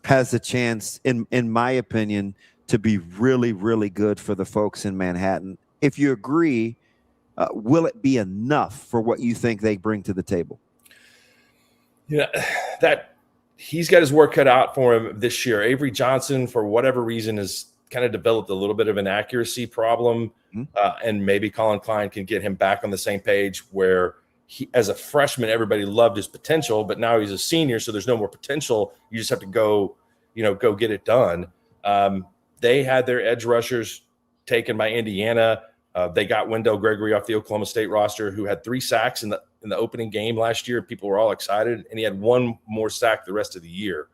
has a chance, in my opinion, to be really, really good for the folks in Manhattan. If you agree, will it be enough for what you think they bring to the table? Yeah, that he's got his work cut out for him this year. Avery Johnson, for whatever reason, has kind of developed a little bit of an accuracy problem, and maybe Colin Klein can get him back on the same page where he, as a freshman, everybody loved his potential, but now he's a senior, so there's no more potential. You just have to go get it done. They had their edge rushers taken by Indiana. They got Wendell Gregory off the Oklahoma State roster, who had 3 sacks in the opening game last year. People were all excited, and he had 1 more sack the rest of the year.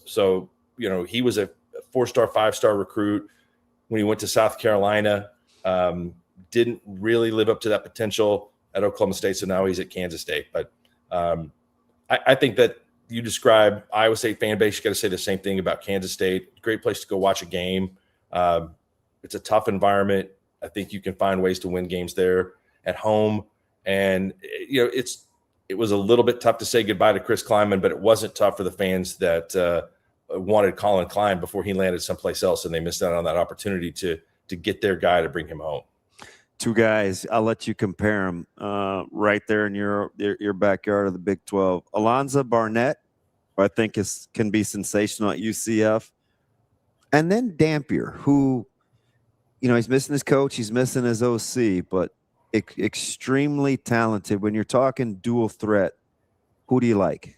So he was a 4-star, 5-star recruit when he went to South Carolina. Didn't really live up to that potential at Oklahoma State, so now he's at Kansas State. But I think that you describe Iowa State fan base, you got to say the same thing about Kansas State. Great place to go watch a game. It's a tough environment. I think you can find ways to win games there at home. And, it was a little bit tough to say goodbye to Chris Klieman, but it wasn't tough for the fans that wanted Colin Klein before he landed someplace else, and they missed out on that opportunity to get their guy to bring him home. 2 guys, I'll let you compare them right there in your backyard of the Big 12. Alonzo Barnett, who I think can be sensational at UCF. And then Dampier, who, he's missing his coach, he's missing his OC, but extremely talented. When you're talking dual threat, who do you like?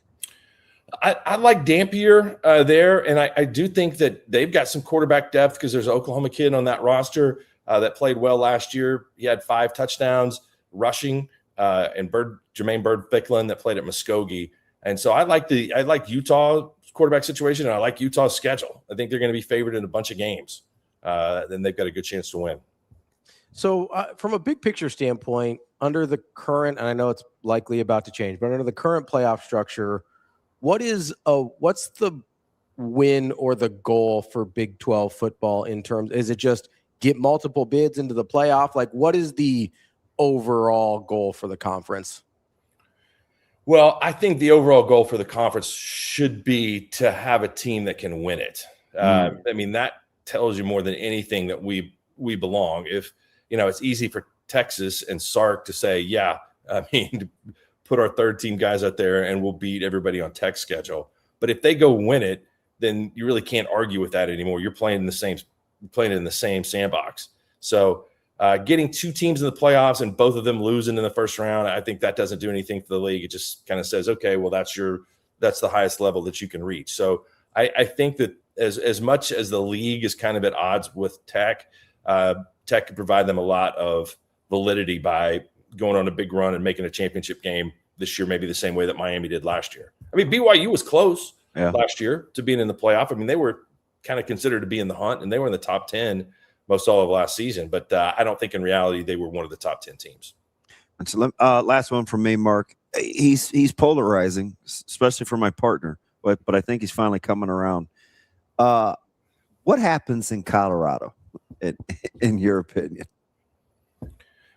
I like Dampier there, and I do think that they've got some quarterback depth because there's an Oklahoma kid on that roster that played well last year. He had 5 touchdowns rushing, and Jermaine Bird-Ficklin that played at Muskogee. And so I like Utah quarterback situation, and I like Utah's schedule. I think they're going to be favored in a bunch of games. Then they've got a good chance to win. So from a big picture standpoint, under the current, and I know it's likely about to change, but under the current playoff structure, what's the win or the goal for Big 12 football in terms? Is it just get multiple bids into the playoff? Like, what is the overall goal for the conference? Well, I think the overall goal for the conference should be to have a team that can win it. I mean, that tells you more than anything that we belong. If it's easy for Texas and Sark to say, put our 3rd-team guys out there and we'll beat everybody on Tech's schedule. But if they go win it, then you really can't argue with that anymore. You're playing in the same sandbox. So getting 2 teams in the playoffs and both of them losing in the first round, I think that doesn't do anything for the league. It just kind of says, okay, well, that's the highest level that you can reach. So I think that as much as the league is kind of at odds with Tech, Tech could provide them a lot of validity by going on a big run and making a championship game this year, maybe the same way that Miami did last year. I mean, BYU was close last year to being in the playoff. I mean, they were kind of considered to be in the hunt, and they were in the top 10 most all of last season. But I don't think in reality they were one of the top 10 teams. And so last one from me, Mark. he's polarizing, especially for my partner. But I think he's finally coming around. What happens in Colorado, in your opinion?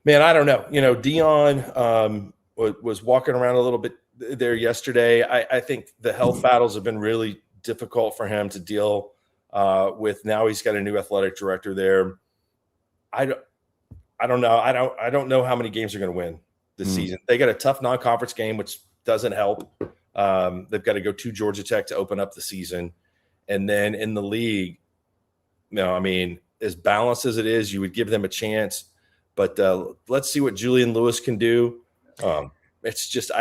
Man, I don't know. Dion was walking around a little bit there yesterday. I think the health battles have been really difficult for him to deal with. Now he's got a new athletic director there. I don't know. I don't know how many games they're going to win this season. They got a tough non-conference game, which doesn't help. They've got to go to Georgia Tech to open up the season. And then in the league, as balanced as it is, you would give them a chance. But let's see what Julian Lewis can do. I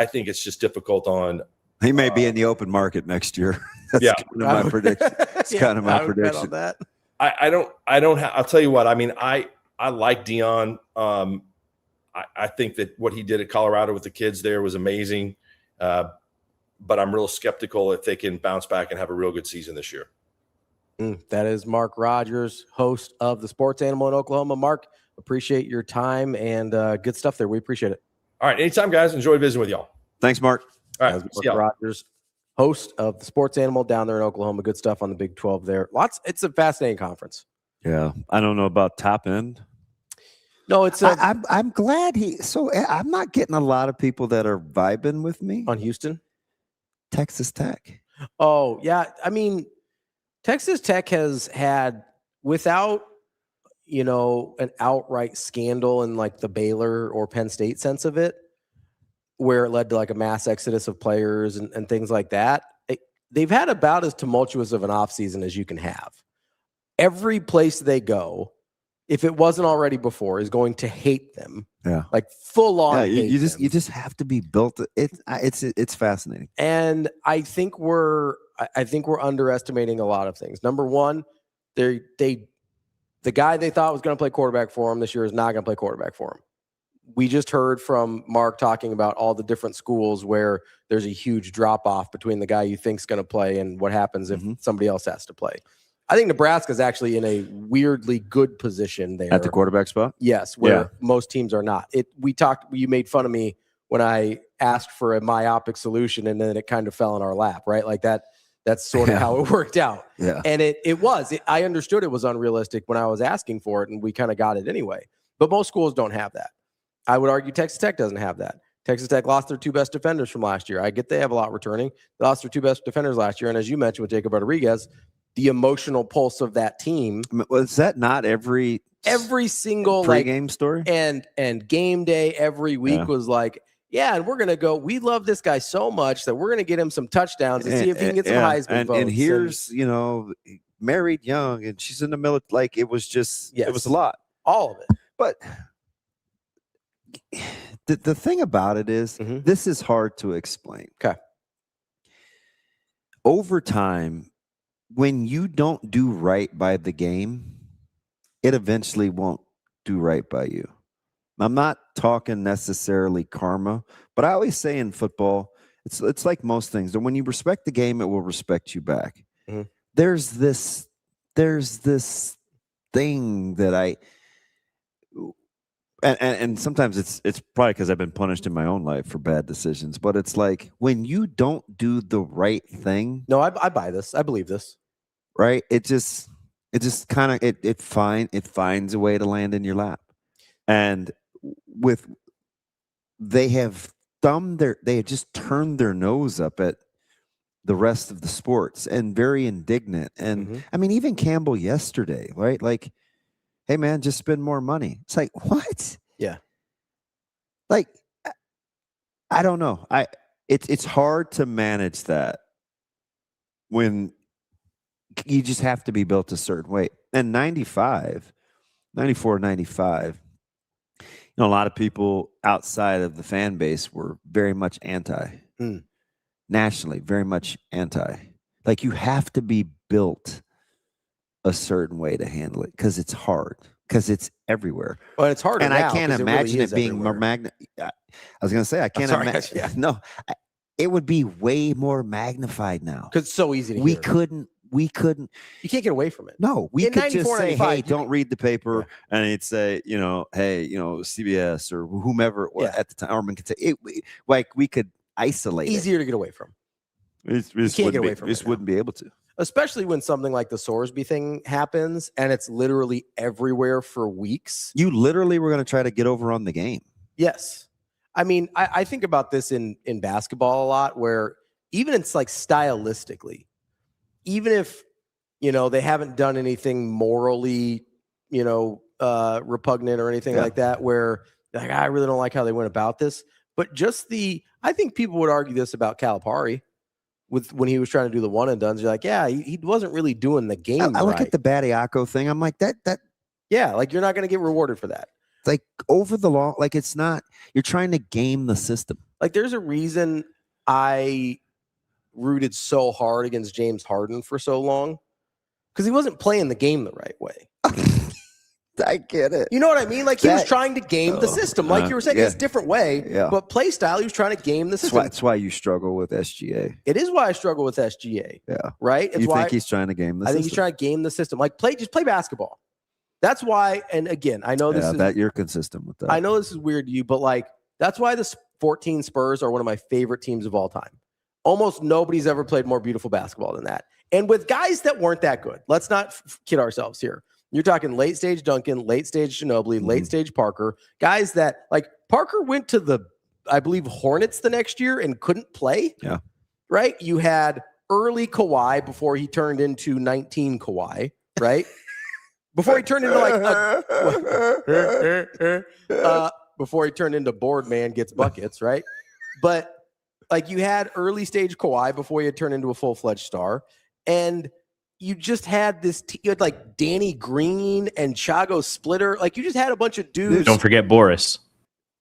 think it's just difficult on. He may be in the open market next year. That's kind of my prediction. It's kind of my prediction. On that. I don't. I'll tell you what. I like Dion. I think that what he did at Colorado with the kids there was amazing. But I'm real skeptical if they can bounce back and have a real good season this year. That is Mark Rodgers, host of the Sports Animal in Oklahoma. Mark, appreciate your time and good stuff there. We appreciate it. All right. Anytime, guys. Enjoy visiting with y'all. Thanks, Mark. All right. Mark Rodgers, host of the Sports Animal down there in Oklahoma. Good stuff on the Big 12 there. It's a fascinating conference. Yeah. I don't know about top end. No, it's I'm glad I'm not getting a lot of people that are vibing with me on Houston. Texas Tech. Oh, yeah. Texas Tech has had, without, an outright scandal in like the Baylor or Penn State sense of it, where it led to like a mass exodus of players and things like that. They've had about as tumultuous of an offseason as you can have. Every place they go, if it wasn't already before, is going to hate them. Yeah. Like full on. Yeah, you just have to be built. It's fascinating. And I think we're underestimating a lot of things. Number one, the guy they thought was going to play quarterback for him this year is not going to play quarterback for him. We just heard from Mark talking about all the different schools where there's a huge drop off between the guy you think's going to play and what happens if somebody else has to play. I think Nebraska is actually in a weirdly good position there. At the quarterback spot? Yes, where most teams are not. You made fun of me when I asked for a myopic solution and then it kind of fell in our lap, right? Like that's sort of how it worked out. Yeah. And it was. I understood it was unrealistic when I was asking for it, and we kind of got it anyway. But most schools don't have that. I would argue Texas Tech doesn't have that. Texas Tech lost their two best defenders from last year. I get they have a lot returning. They lost their two best defenders last year. And as you mentioned with Jacob Rodriguez, the emotional pulse of that team. Was that not every single pregame story and game day every week was like, and we're going to go. We love this guy so much that we're going to get him some touchdowns and see if he can get some Heisman votes. And here's, married young and she's in the military. Like it was just, it was a lot. All of it. But the thing about it is this is hard to explain. Okay. Over time, when you don't do right by the game, it eventually won't do right by you. I'm not talking necessarily karma, but I always say in football, it's like most things that when you respect the game, it will respect you back. There's this thing that and sometimes it's probably because I've been punished in my own life for bad decisions, but it's like when you don't do the right thing. No, I buy this. I believe this. Right? It just kind of it finds a way to land in your lap. And they have just turned their nose up at the rest of the sports and very indignant. And I mean, even Campbell yesterday, right? Like, hey man, just spend more money. It's like, what? Yeah. Like, I don't know. It's hard to manage that when you just have to be built a certain way. And 94, 95, a lot of people outside of the fan base were very much anti. Nationally, very much anti. Like you have to be built a certain way to handle it because it's hard, because it's everywhere. Well, it's hard, and I can't imagine it being more I was going to say I can't imagine. No, it would be way more magnified now because it's so easy to we hear. we couldn't. You can't get away from it. No, we In could just 94, say, 95, hey, don't read the paper. And it'd say, hey, CBS or whomever it was at the time. Orman could say it, we could isolate easier to get away from. You can't get away from it. Just wouldn't be able to. Especially when something like the Sorsby thing happens and it's literally everywhere for weeks. You literally were going to try to get over on the game. Yes. I mean, I think about this in basketball a lot, where even it's like stylistically, even if, they haven't done anything morally, repugnant or anything like that, where like, I really don't like how they went about this. But just I think people would argue this about Calipari. When he was trying to do the one and dones, you're like, yeah, he wasn't really doing the game. I look at the Badiako thing. I'm like, that. Yeah, like you're not going to get rewarded for that. Like over the long, like it's not. You're trying to game the system. Like there's a reason I rooted so hard against James Harden for so long, because he wasn't playing the game the right way. I get it. You know what I mean? Like he was trying to game the system. Like you were saying, it's a different way. Yeah. But play style, he was trying to game the system. That's why you struggle with SGA. It is why I struggle with SGA. Yeah. Right? It's you why think he's trying to game the system? I think he's trying to game the system. Like just play basketball. That's why, and again, I know this is that you're consistent with that. I know this is weird to you, but like that's why the 14 Spurs are one of my favorite teams of all time. Almost nobody's ever played more beautiful basketball than that. And with guys that weren't that good. Let's not kid ourselves here. You're talking late stage Duncan, late stage Ginobili, late stage Parker, guys that like Parker went to the, I believe, Hornets the next year and couldn't play. Yeah. Right. You had early Kawhi before he turned into 19 Kawhi, right? Before he turned into before he turned into board man gets buckets, right? But like you had early stage Kawhi before he had turned into a full-fledged star. And you just had you had like Danny Green and Chago Splitter. Like you just had a bunch of dudes. Don't forget Boris.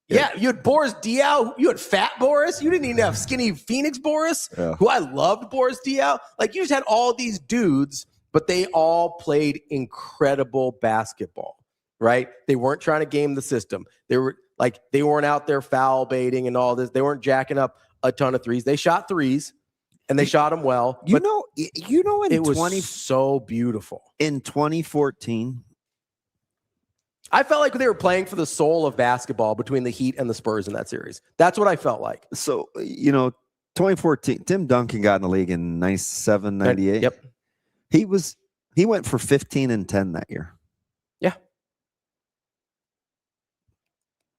Yeah, you had Boris Diaw. You had fat Boris. You didn't even have skinny Phoenix Boris, who I loved Boris Diaw. Like you just had all these dudes, but they all played incredible basketball, right? They weren't trying to game the system. They weren't out there foul baiting and all this. They weren't jacking up a ton of threes. They shot threes. And they shot him well. In it was so beautiful. In 2014, I felt like they were playing for the soul of basketball between the Heat and the Spurs in that series. That's what I felt like. So, 2014, Tim Duncan got in the league in 97, 98. Yep. He went for 15 and 10 that year. Yeah.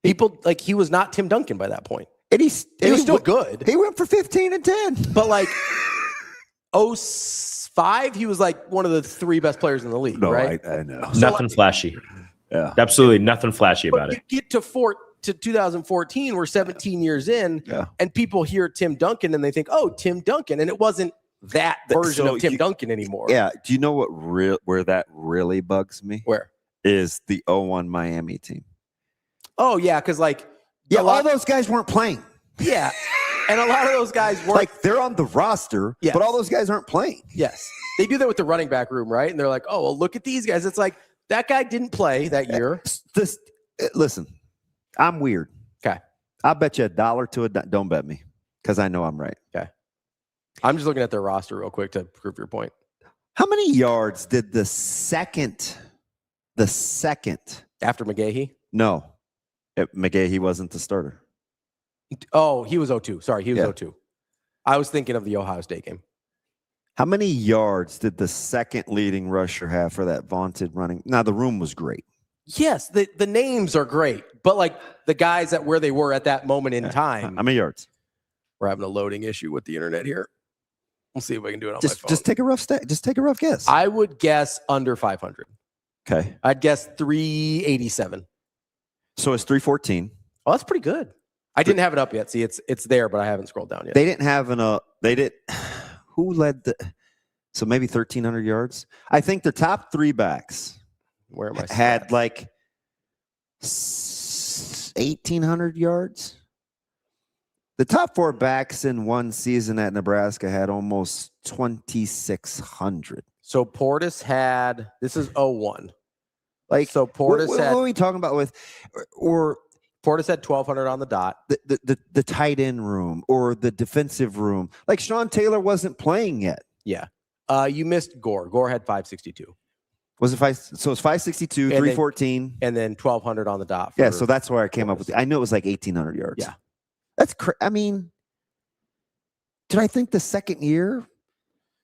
People like he was not Tim Duncan by that point. And he was still good. He went for 15 and 10. But like 05, he was like one of the three best players in the league, right? I know. So nothing flashy. Yeah. Absolutely nothing flashy about it. You get to 2014, we're 17 years in, and people hear Tim Duncan and they think, oh, Tim Duncan. And it wasn't that version of Tim Duncan anymore. Yeah. Do you know where that really bugs me? Where? Is the 01 Miami team. Oh, yeah, because all those guys weren't playing. Yeah. And a lot of those guys weren't. Like, they're on the roster, but all those guys aren't playing. Yes. They do that with the running back room, right? And they're like, oh, well, look at these guys. It's like, that guy didn't play that year. Listen, I'm weird. Okay. I'll bet you $1 to don't bet me, because I know I'm right. Okay. I'm just looking at their roster real quick to prove your point. How many yards did the second after McGahee? No. McGahee wasn't the starter. Oh, he was 02. Sorry, he was 02. I was thinking of the Ohio State game. How many yards did the second leading rusher have for that vaunted running? Now, the room was great. Yes, the names are great, but like the guys at where they were at that moment in time. How many yards? We're having a loading issue with the internet here. We'll see if we can do it on my phone. Just take a rough guess. I would guess under 500. Okay. I'd guess 387. So it's 314. Oh, that's pretty good. I didn't have it up yet. See, it's there, but I haven't scrolled down yet. They didn't have who led so maybe 1,300 yards? I think the top three backs had like 1,800 yards. The top four backs in one season at Nebraska had almost 2,600. So Portis had, this is 01. Like, so Portis what are we talking about with, or Portis had 1,200 on the dot. The tight end room or the defensive room. Like Sean Taylor wasn't playing yet. Yeah. You missed Gore. Gore had 562. Was it 5? So it's 562, 314. And then 1,200 on the dot. Yeah, so that's where I came up with I knew it was like 1,800 yards. Yeah. That's I mean, did I think the second year?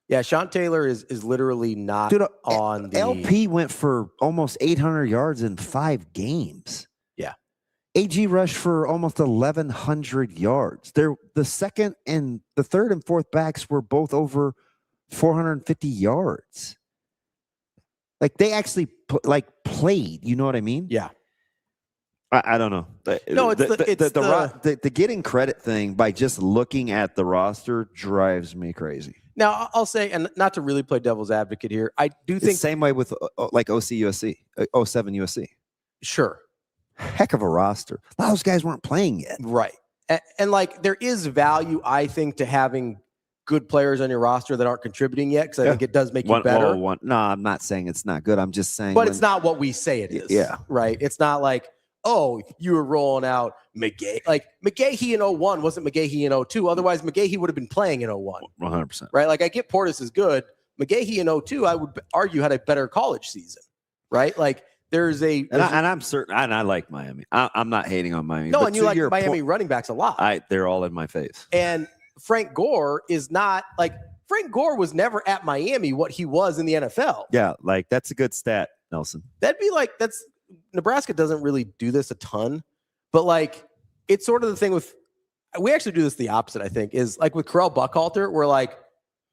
Yeah, Sean Taylor is literally not on the... LP went for almost 800 yards in 5 games. Yeah. AG rushed for almost 1,100 yards. The second and the third and fourth backs were both over 450 yards. Like they actually played, you know what I mean? Yeah. I don't know. No, it's the getting credit thing by just looking at the roster drives me crazy. Now I'll say, and not to really play devil's advocate here, I do think same way with like OC USC, 07 USC. Sure. Heck of a roster. Those guys weren't playing yet. Right. And like there is value, I think, to having good players on your roster that aren't contributing yet, because I think it does make you better. No, I'm not saying it's not good. I'm just saying. But it's not what we say it is. Yeah. Right. It's not like, oh, you were rolling out McGahee. Like McGahee in 01 wasn't McGahee in 02. Otherwise, McGahee would have been playing in 01. 100%. Right. Like I get Portis is good. McGahee in 02, I would argue, had a better college season. Right. Like there's and I'm certain, and I like Miami. I'm not hating on Miami. No, and you like Miami running backs a lot. They're all in my face. And Frank Gore is not like Frank Gore was never at Miami what he was in the NFL. Yeah, like that's a good stat, Nelson. That'd be like Nebraska doesn't really do this a ton, but like it's sort of the thing with we actually do this the opposite, I think, is like with Correll Buckhalter, where like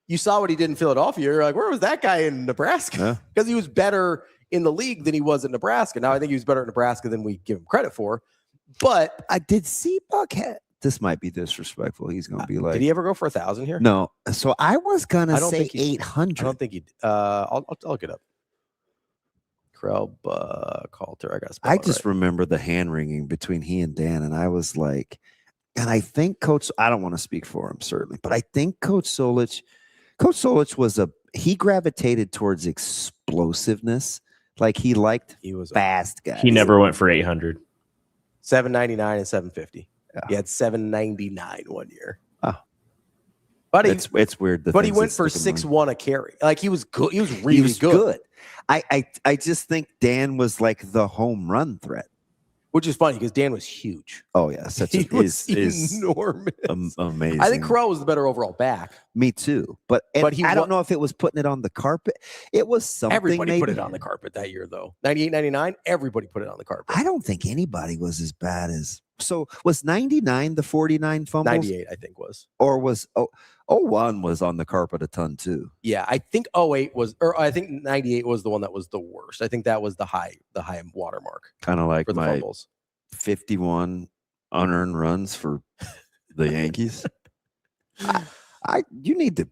you saw what he did in Philadelphia, you're like, where was that guy in Nebraska? Because he was better in the league than he was in Nebraska. Now I think he was better at Nebraska than we give him credit for. But I did see Buckhead. This might be disrespectful. He's going to be like, did he ever go for 1,000 here? No. So I was going to say 800. I don't think he I'll look it up. Correll Buckhalter. I just remember the hand wringing between he and Dan. And I was like, and I think I don't want to speak for him certainly, but I think Coach Solich he gravitated towards explosiveness. Like he was fast guys. He never went for 800. 799 and 750. Yeah. He had 799 one year. Oh, but it's weird. But he went for 6-1 a carry. Like he was good. He was really good. I just think Dan was like the home run threat, which is funny because Dan was huge. Oh yeah, he was enormous. Amazing. I think Correll was the better overall back. Me too. But I don't know if it was putting it on the carpet. It was something. Everybody put it on the carpet that year, though. 98, 99. Everybody put it on the carpet. I don't think anybody was as bad as. So was 99 the 49 fumbles? 98, I think was. Or was 01 was on the carpet a ton too. Yeah, I think 08 was, or I think 98 was the one that was the worst. I think that was the high watermark. Kind of like for the my fumbles. 51 unearned runs for the Yankees. You need to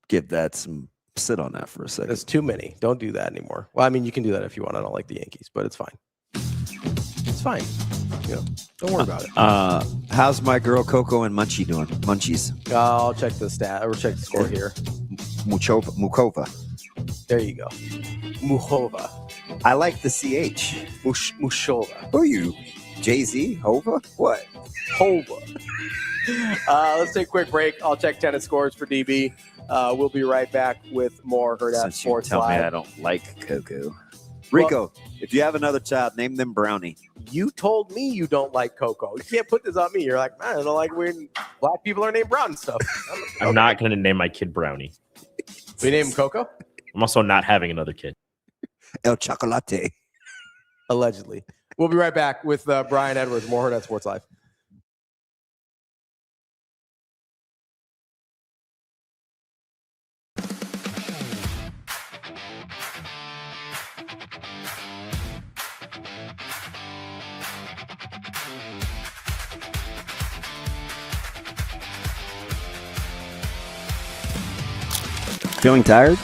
give that some sit on that for a second. There's too many. Don't do that anymore. Well, I mean, you can do that if you want. I don't like the Yankees, but it's fine. It's fine. Don't worry about it. How's my girl Coco and Munchie doing? Munchies. I'll check the stat or check the score here. Mukova. There you go. Muhova. I like the CH. Mushova. Who are you? Jay-Z? Hova? What? Hova. Let's take a quick break. I'll check tennis scores for DB. We'll be right back with more Hurrdat Sports Tell Live. me I don't like Coco. Rico, if you have another child, name them Brownie. You told me you don't like Coco. You can't put this on me. You're like, man, I don't like when black people are named Brown and stuff. I'm not going to name my kid Brownie. We name him Coco? I'm also not having another kid. El Chocolate. Allegedly. We'll be right back with Brian Edwards, more Hurrdat Sports Live. Feeling tired?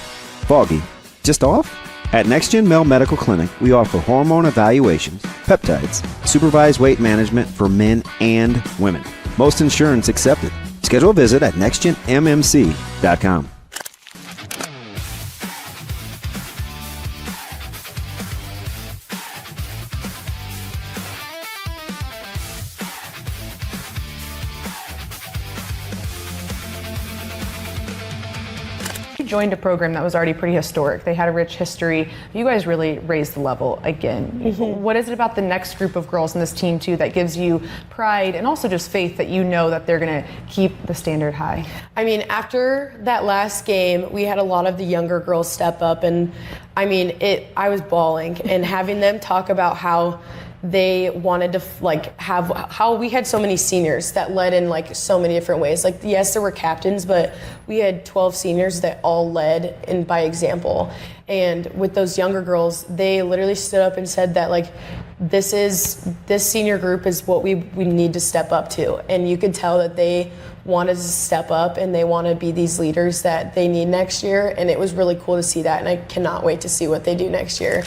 Foggy? Just off? At NextGen Male Medical Clinic, we offer hormone evaluations, peptides, supervised weight management for men and women. Most insurance accepted. Schedule a visit at nextgenmmc.com. joined a program that was already pretty historic. They had a rich history. You guys really raised the level again. What is it about the next group of girls in this team too that gives you pride and also just faith that you know that they're going to keep the standard high? I mean, after that last game, we had a lot of the younger girls step up, and I mean, I was bawling, and having them talk about how they wanted to have how we had so many seniors that led in so many different ways. Yes, there were captains, but we had 12 seniors that all led in by example. And with those younger girls, they literally stood up and said that this senior group is what we need to step up to. And you could tell that they wanted to step up and they want to be these leaders that they need next year. And it was really cool to see that. And I cannot wait to see what they do next year.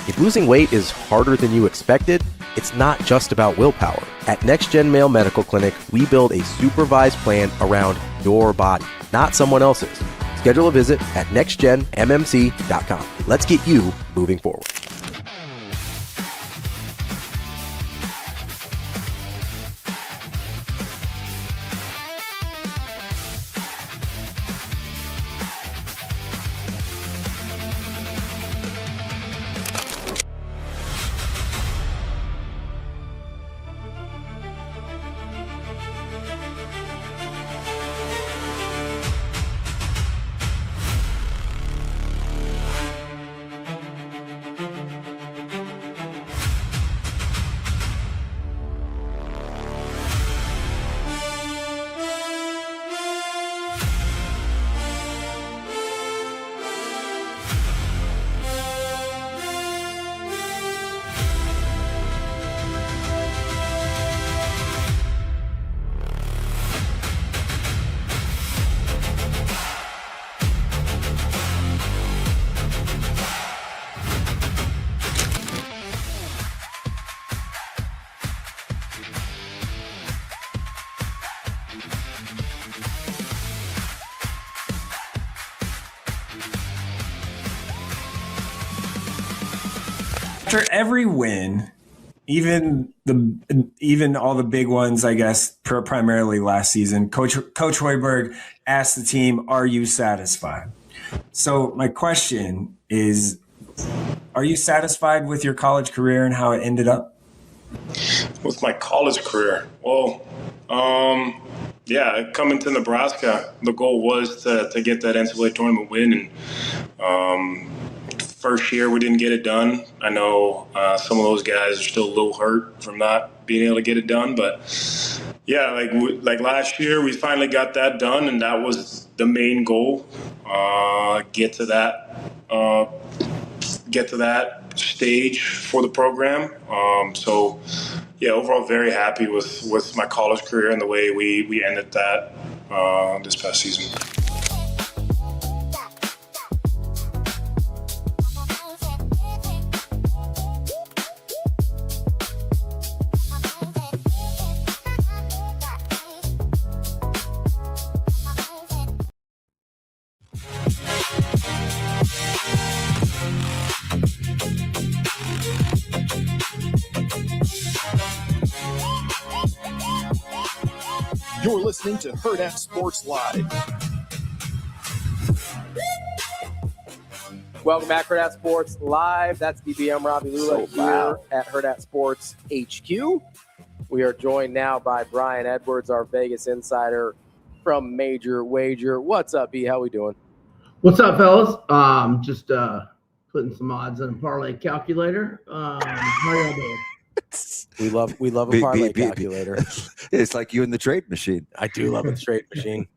If losing weight is harder than you expected, it's not just about willpower. At Next Gen Male Medical Clinic, we build a supervised plan around your body, not someone else's. Schedule a visit at nextgenmmc.com. Let's get you moving forward. After every win, even all the big ones, I guess, primarily last season, Coach Hoiberg asked the team, "Are you satisfied?" So my question is, are you satisfied with your college career and how it ended up? With my college career, well, yeah, coming to Nebraska, the goal was to get that NCAA tournament win, and first year we didn't get it done. I know some of those guys are still a little hurt from not being able to get it done, but yeah, like last year we finally got that done, and that was the main goal. Get to that stage for the program. So yeah, overall very happy with my college career and the way we ended that this past season. You're listening to Hurrdat Sports Live. Welcome back, Hurrdat Sports Live. That's DBM Ravi Lulla here at Hurrdat Sports HQ. We are joined now by Brian Edwards, our Vegas insider from Major Wager. What's up, B? How we doing? What's up, fellas? Just putting some odds in a parlay calculator. How y'all doing? We love a parlay calculator. It's like you in the trade machine. I do love a trade machine.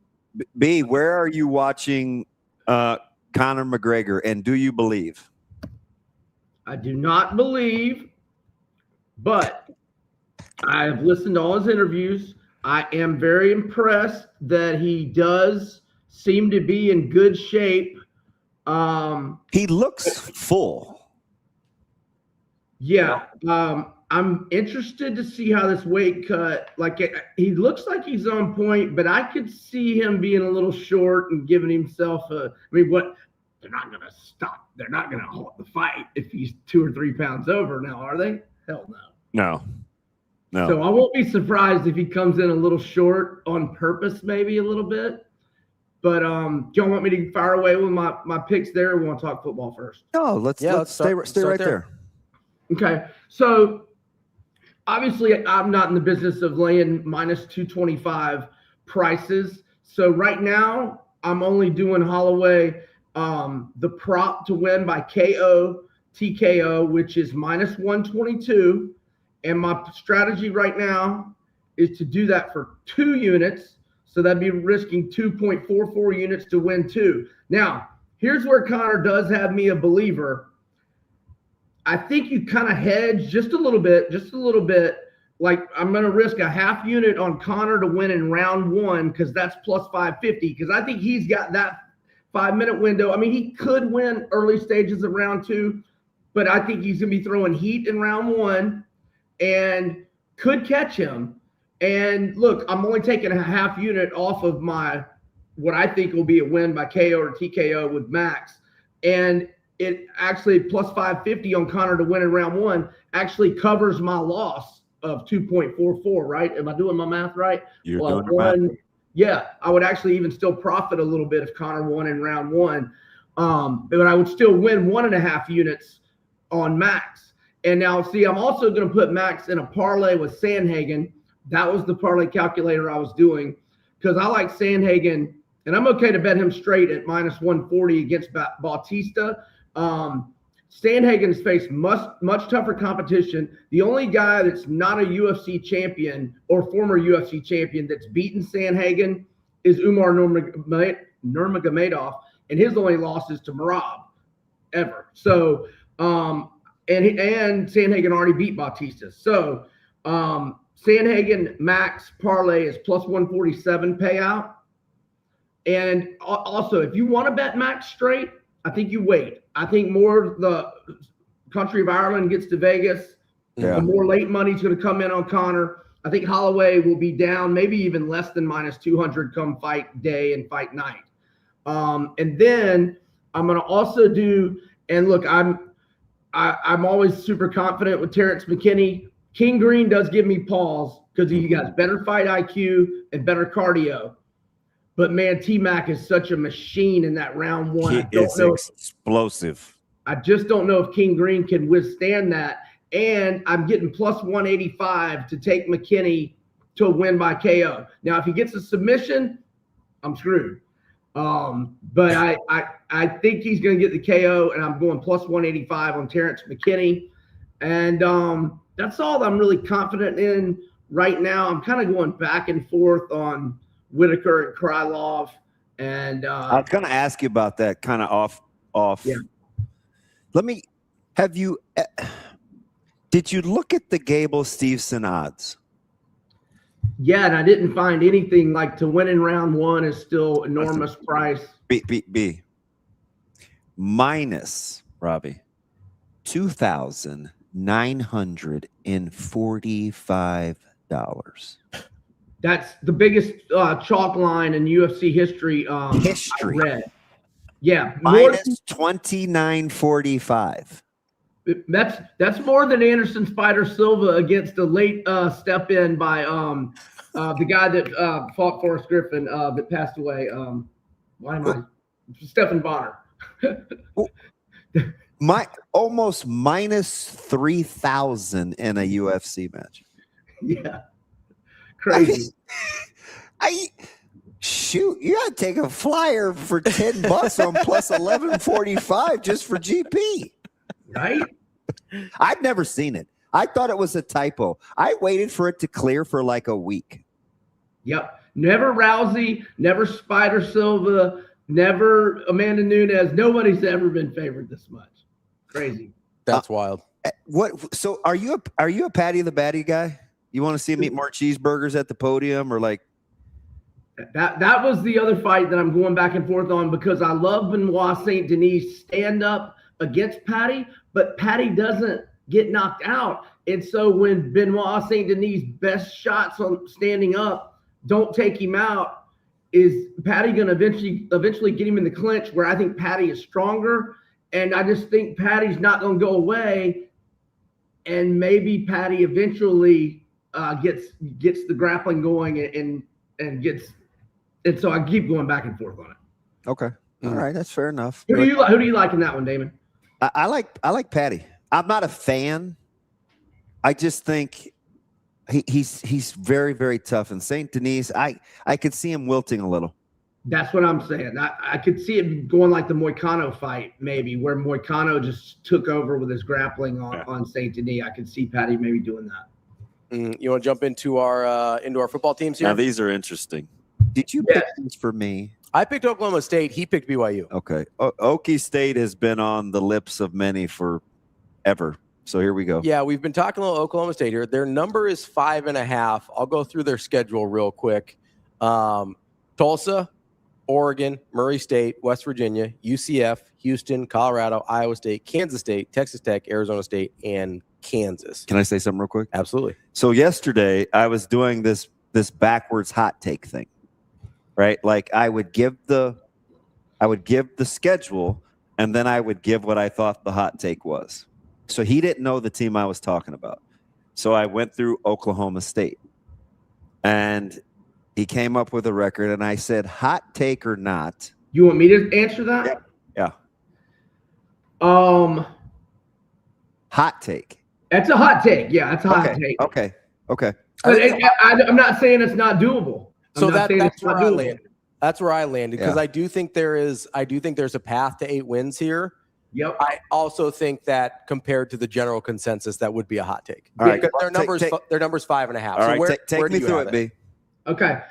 B, where are you watching Conor McGregor, and do you believe? I do not believe, but I've listened to all his interviews. I am very impressed that he does seem to be in good shape. He looks full. Yeah. I'm interested to see how this weight cut, he looks like he's on point, but I could see him being a little short and giving himself they're not going to stop. They're not going to halt the fight if he's 2 or 3 pounds over now, are they? Hell no. No. So I won't be surprised if he comes in a little short on purpose, maybe a little bit. But do y'all want me to fire away with my picks there, or we want to talk football first? No, let's stay right there. Okay. So obviously I'm not in the business of laying minus 225 prices. So right now I'm only doing Holloway, the prop to win by KO, TKO, which is minus 122. And my strategy right now is to do that for 2 units. So that'd be risking 2.44 units to win 2. Now, here's where Conor does have me a believer. I think you kind of hedge just a little bit. Like I'm going to risk a half unit on Conor to win in round 1 because that's plus 550, because I think he's got that 5-minute window. I mean, he could win early stages of round 2, but I think he's going to be throwing heat in round 1 and could catch him. And look, I'm only taking a half unit off of what I think will be a win by KO or TKO with Max. And it actually plus 550 on Conor to win in round 1 actually covers my loss of 2.44, right? Am I doing my math right? You're doing your math. Yeah, I would actually even still profit a little bit if Conor won in round 1. But I would still win 1.5 units on Max. And now, see, I'm also going to put Max in a parlay with Sandhagen. That was the parlay calculator I was doing because I like Sandhagen, and I'm okay to bet him straight at minus 140 against Bautista. Sandhagen's faced much tougher competition. The only guy that's not a UFC champion or former UFC champion that's beaten Sandhagen is Umar Nurmagomedov, and his only loss is to Merab ever. So, and Sandhagen already beat Bautista. So, Sandhagen Max parlay is plus 147 payout. And also, if you want to bet Max straight, I think you wait. I think more the country of Ireland gets to Vegas, the more late money's going to come in on Conor. I think Holloway will be down, maybe even less than minus 200 come fight day and fight night. And then I'm going to also do, and look, I'm always super confident with Terrence McKinney. King Green does give me pause because he has better fight IQ and better cardio. But, man, T-Mac is such a machine in that round 1. He is explosive. I just don't know if King Green can withstand that. And I'm getting plus 185 to take McKinney to a win by KO. Now, if he gets a submission, I'm screwed. But I think he's going to get the KO, and I'm going plus 185 on Terrence McKinney. And that's all that I'm really confident in right now. I'm kind of going back and forth on Whitaker and Krylov. And I was going to ask you about that kind of off. Yeah. Did you look at the Gable Stevenson odds? Yeah, and I didn't find anything like to win in round 1 is still enormous price. B. Minus, Ravi, $2,945. That's the biggest chalk line in UFC history. I read. Yeah, minus 29.45. That's more than Anderson Spider Silva against a late step in by the guy that fought Forrest Griffin that passed away. Stephen Bonner. Almost minus 3,000 in a UFC match. Yeah, crazy. Shoot, you gotta take a flyer for $10 on plus 1145 just for GP. Right? I've never seen it. I thought it was a typo. I waited for it to clear for like a week. Yep. Never Rousey, never Spider Silva, never Amanda Nunes. Nobody's ever been favored this much. Crazy. That's wild. What? So are you a Patty the Batty guy? You want to see him eat more cheeseburgers at the podium, or like? That was the other fight that I'm going back and forth on, because I love Benoit St. Denis stand up against Patty, but Patty doesn't get knocked out. And so when Benoit St. Denis' best shots on standing up don't take him out, is Patty going to eventually get him in the clinch, where I think Patty is stronger? And I just think Patty's not going to go away, and maybe Patty eventually gets the grappling going and gets. And so I keep going back and forth on it. Okay, all right, that's fair enough. Who do you like in that one, Damon? I like Patty. I'm not a fan. I just think he's very, very tough. And St. Denis, I could see him wilting a little. That's what I'm saying. I could see it going like the Moicano fight, maybe, where Moicano just took over with his grappling on St. Denis. I could see Patty maybe doing that. You want to jump into our football teams here? Now these are interesting. Did you pick these for me? I picked Oklahoma State. He picked BYU. Okay. Okie State has been on the lips of many forever. So here we go. Yeah, we've been talking about Oklahoma State here. Their number is 5.5. I'll go through their schedule real quick. Tulsa, Oregon, Murray State, West Virginia, UCF, Houston, Colorado, Iowa State, Kansas State, Texas Tech, Arizona State, and Kansas. Can I say something real quick? Absolutely. So yesterday I was doing this backwards hot take thing. Right? Like I would give the schedule, and then I would give what I thought the hot take was. So he didn't know the team I was talking about. So I went through Oklahoma State, and he came up with a record, and I said, hot take or not. You want me to answer that? Yeah. Hot take. That's a hot take. Yeah, that's a hot take. Okay. But I'm not saying it's not doable. So that's where I land. That's where I landed, because I do think there's a path to 8 wins here. Yep. I also think that compared to the general consensus, that would be a hot take. All right. Their number's 5.5. All right. So take me through it, B. Okay.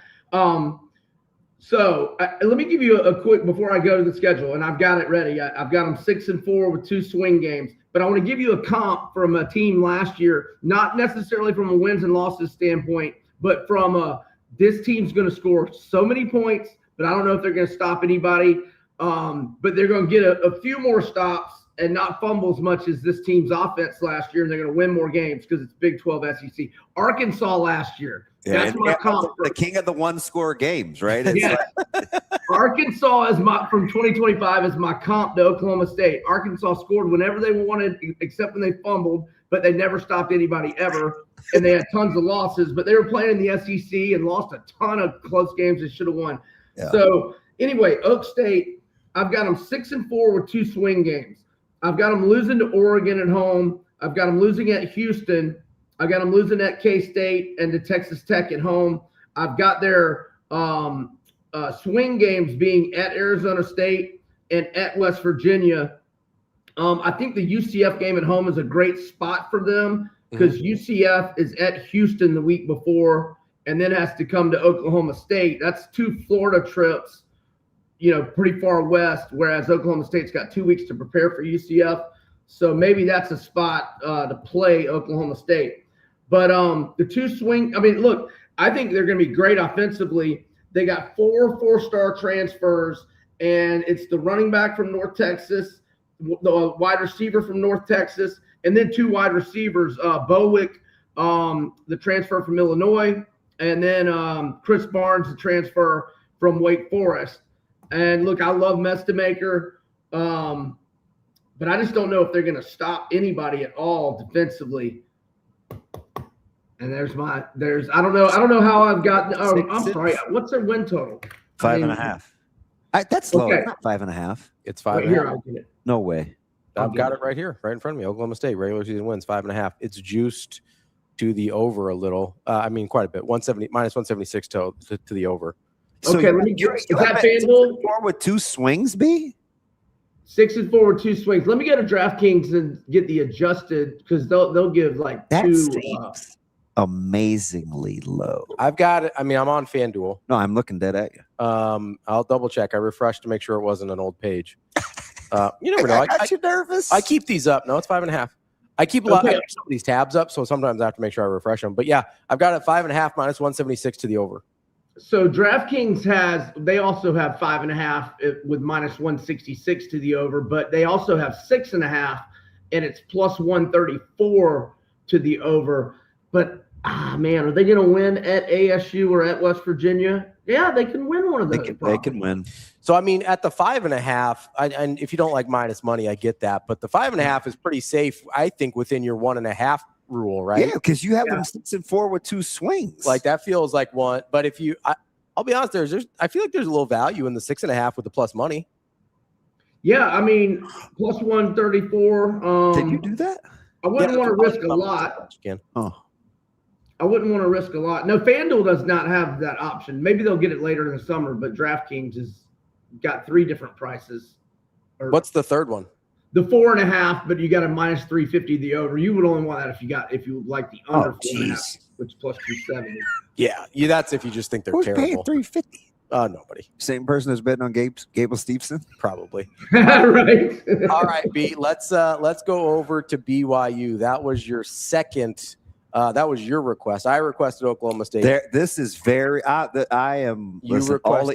So let me give you a quick, before I go to the schedule, and I've got it ready. I've got them 6-4 with 2 swing games. But I want to give you a comp from a team last year, not necessarily from a wins and losses standpoint, but from this team's going to score so many points, but I don't know if they're going to stop anybody. But they're going to get a few more stops and not fumble as much as this team's offense last year, and they're going to win more games because it's Big 12 SEC. Arkansas last year. Yeah, that's my comp. The king of the one-score games, right? Arkansas is from 2025 is my comp to Oklahoma State. Arkansas scored whenever they wanted, except when they fumbled, but they never stopped anybody ever. And they had tons of losses, but they were playing in the SEC and lost a ton of close games they should have won. Yeah. So anyway, Oak State, I've got them 6-4 with 2 swing games. I've got them losing to Oregon at home. I've got them losing at Houston. I got them losing at K-State and to Texas Tech at home. I've got their swing games being at Arizona State and at West Virginia. I think the UCF game at home is a great spot for them, because UCF is at Houston the week before and then has to come to Oklahoma State. That's 2 Florida trips, pretty far west, whereas Oklahoma State's got 2 weeks to prepare for UCF. So maybe that's a spot to play Oklahoma State. But the 2 swing, look, I think they're going to be great offensively. They got 4 4-star transfers, and it's the running back from North Texas, the wide receiver from North Texas, and then 2 wide receivers, Bowick, the transfer from Illinois, and then Chris Barnes, the transfer from Wake Forest. And look, I love Mestamaker. but I just don't know if they're going to stop anybody at all defensively. And I don't know how I've gotten. I'm sorry. What's their win total? 5.5. That's low. Okay. Not 5.5. It's 5.5. Here, I'll get it. No way. I've got it right here, right in front of me. Oklahoma State regular season wins 5.5. It's juiced to the over a little. Quite a bit. Minus 176 to the over. So okay, let me get. Is that FanDuel? 4 with 2 swings, B? 6 and 4 with 2 swings. Let me go to DraftKings and get the adjusted because they'll give like that 2. Seems amazingly low. I've got it. I'm on FanDuel. No, I'm looking dead at you. I'll double check. I refreshed to make sure it wasn't an old page. You never know. I got you nervous. I keep these up. No, it's 5.5. I keep some of these tabs up, so sometimes I have to make sure I refresh them. But yeah, I've got it 5.5 minus 176 to the over. So DraftKings they also have 5.5 with minus 166 to the over, but they also have 6.5 and it's plus 134 to the over. But man, are they going to win at ASU or at West Virginia? Yeah, they can win one of those. They can win. So at the 5.5, and if you don't like minus money, I get that, but the 5.5 is pretty safe, I think, within your 1.5 rule, right? Yeah, because you have them 6 and 4 with 2 swings. Like that feels like one. But if I'll be honest, I feel like there's a little value in the 6.5 with the plus money. Yeah, plus 134. Did you do that? I wouldn't want to risk a lot. I wouldn't want to risk a lot. No, FanDuel does not have that option. Maybe they'll get it later in the summer, but DraftKings has got 3 different prices. What's the third one? The 4.5, but you got a minus 350 the over. You would only want that if you like the under 4.5, which is plus 270. Yeah, that's if you just think they're Who's terrible. paying 350? Nobody. Same person who's betting on Gable Steveson? Probably. Right. All right, B. Let's go over to BYU. That was your second. That was your request. I requested Oklahoma State. This is very. I am.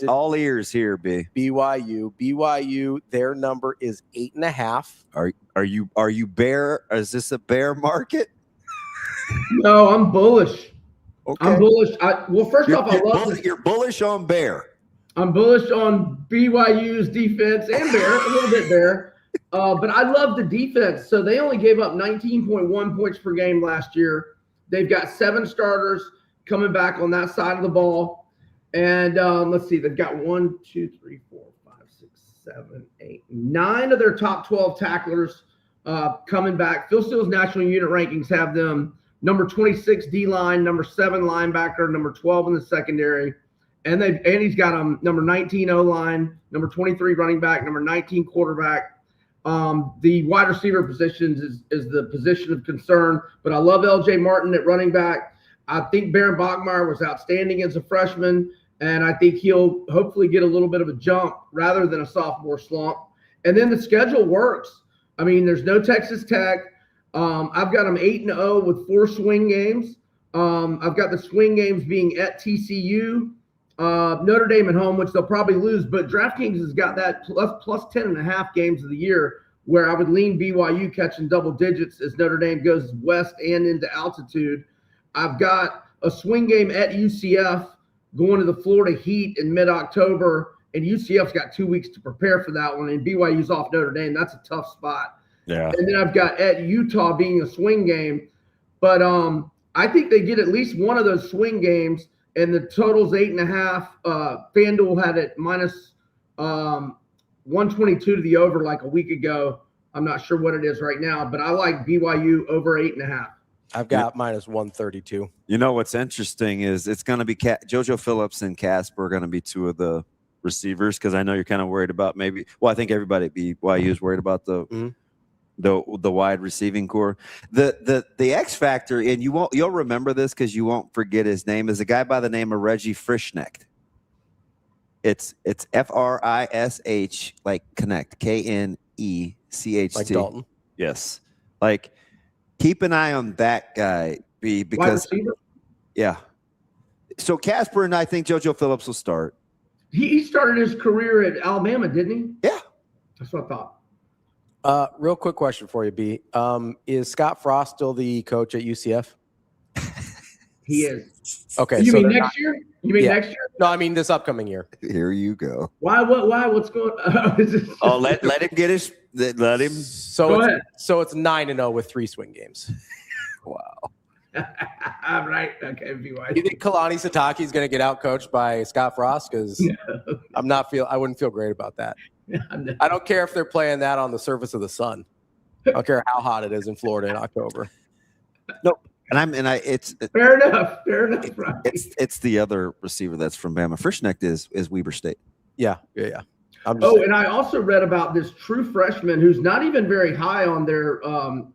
All ears here, B. BYU. Their number is 8.5. Are you bear? Is this a bear market? No, I'm bullish. Okay. I'm bullish. First off, I love this. You're bullish on bear. I'm bullish on BYU's defense and bear, a little bit bear. But I love the defense. So they only gave up 19.1 points per game last year. They've got 7 starters coming back on that side of the ball. And let's see, they've got 1, 2, 3, 4, 5, 6, 7, 8, 9 of their top 12 tacklers coming back. Phil Steele's national unit rankings have them number 26 D-line, number 7 linebacker, number 12 in the secondary. And he's got them number 19 O-line, number 23 running back, number 19 quarterback. The wide receiver positions is the position of concern, but I love LJ Martin at running back. I think Baron Bachmeier was outstanding as a freshman, and I think he'll hopefully get a little bit of a jump rather than a sophomore slump. And then the schedule works. There's no Texas Tech. I've got them 8-0 with 4 swing games. I've got the swing games being at TCU, Notre Dame at home, which they'll probably lose, but DraftKings has got that plus 10.5 games of the year where I would lean BYU catching double digits as Notre Dame goes west and into altitude. I've got a swing game at UCF going to the Florida Heat in mid-October, and UCF's got 2 weeks to prepare for that one, and BYU's off Notre Dame. That's a tough spot. Yeah. And then I've got at Utah being a swing game, but I think they get at least one of those swing games. And the total's 8.5. FanDuel had it minus 122 to the over like a week ago. I'm not sure what it is right now, but I like BYU over 8.5. I've got minus 132. You know what's interesting is it's going to be JoJo Phillips and Casper are going to be 2 of the receivers because I know you're kind of worried about maybe. Well, I think everybody at BYU is worried about the wide receiving core. The X factor, and you'll remember this because you won't forget his name, is a guy by the name of Reggie Frischknecht. It's Frish like connect KNECHT. Like Dalton. Yes. Like keep an eye on that guy because yeah. So Casper and I think JoJo Phillips will start. He started his career at Alabama, didn't he? Yeah. That's what I thought. Real quick question for you, B. Is Scott Frost still the coach at UCF? He is. Okay. You so mean they're next year? You mean next year? No, I mean this upcoming year. Here you go. Why? What's going on? Oh, let him get his. Let him. So it's 9-0 with 3 swing games. Wow. I'm right. Okay, BYU. You think Kalani Sitake is going to get out coached by Scott Frost? Because I wouldn't feel great about that. I don't care if they're playing that on the surface of the sun. I don't care how hot it is in Florida in October. Nope. It's fair enough. Right. It's the other receiver that's from Bama. Frischnecht is Weber State. Yeah. And I also read about this true freshman who's not even very high on their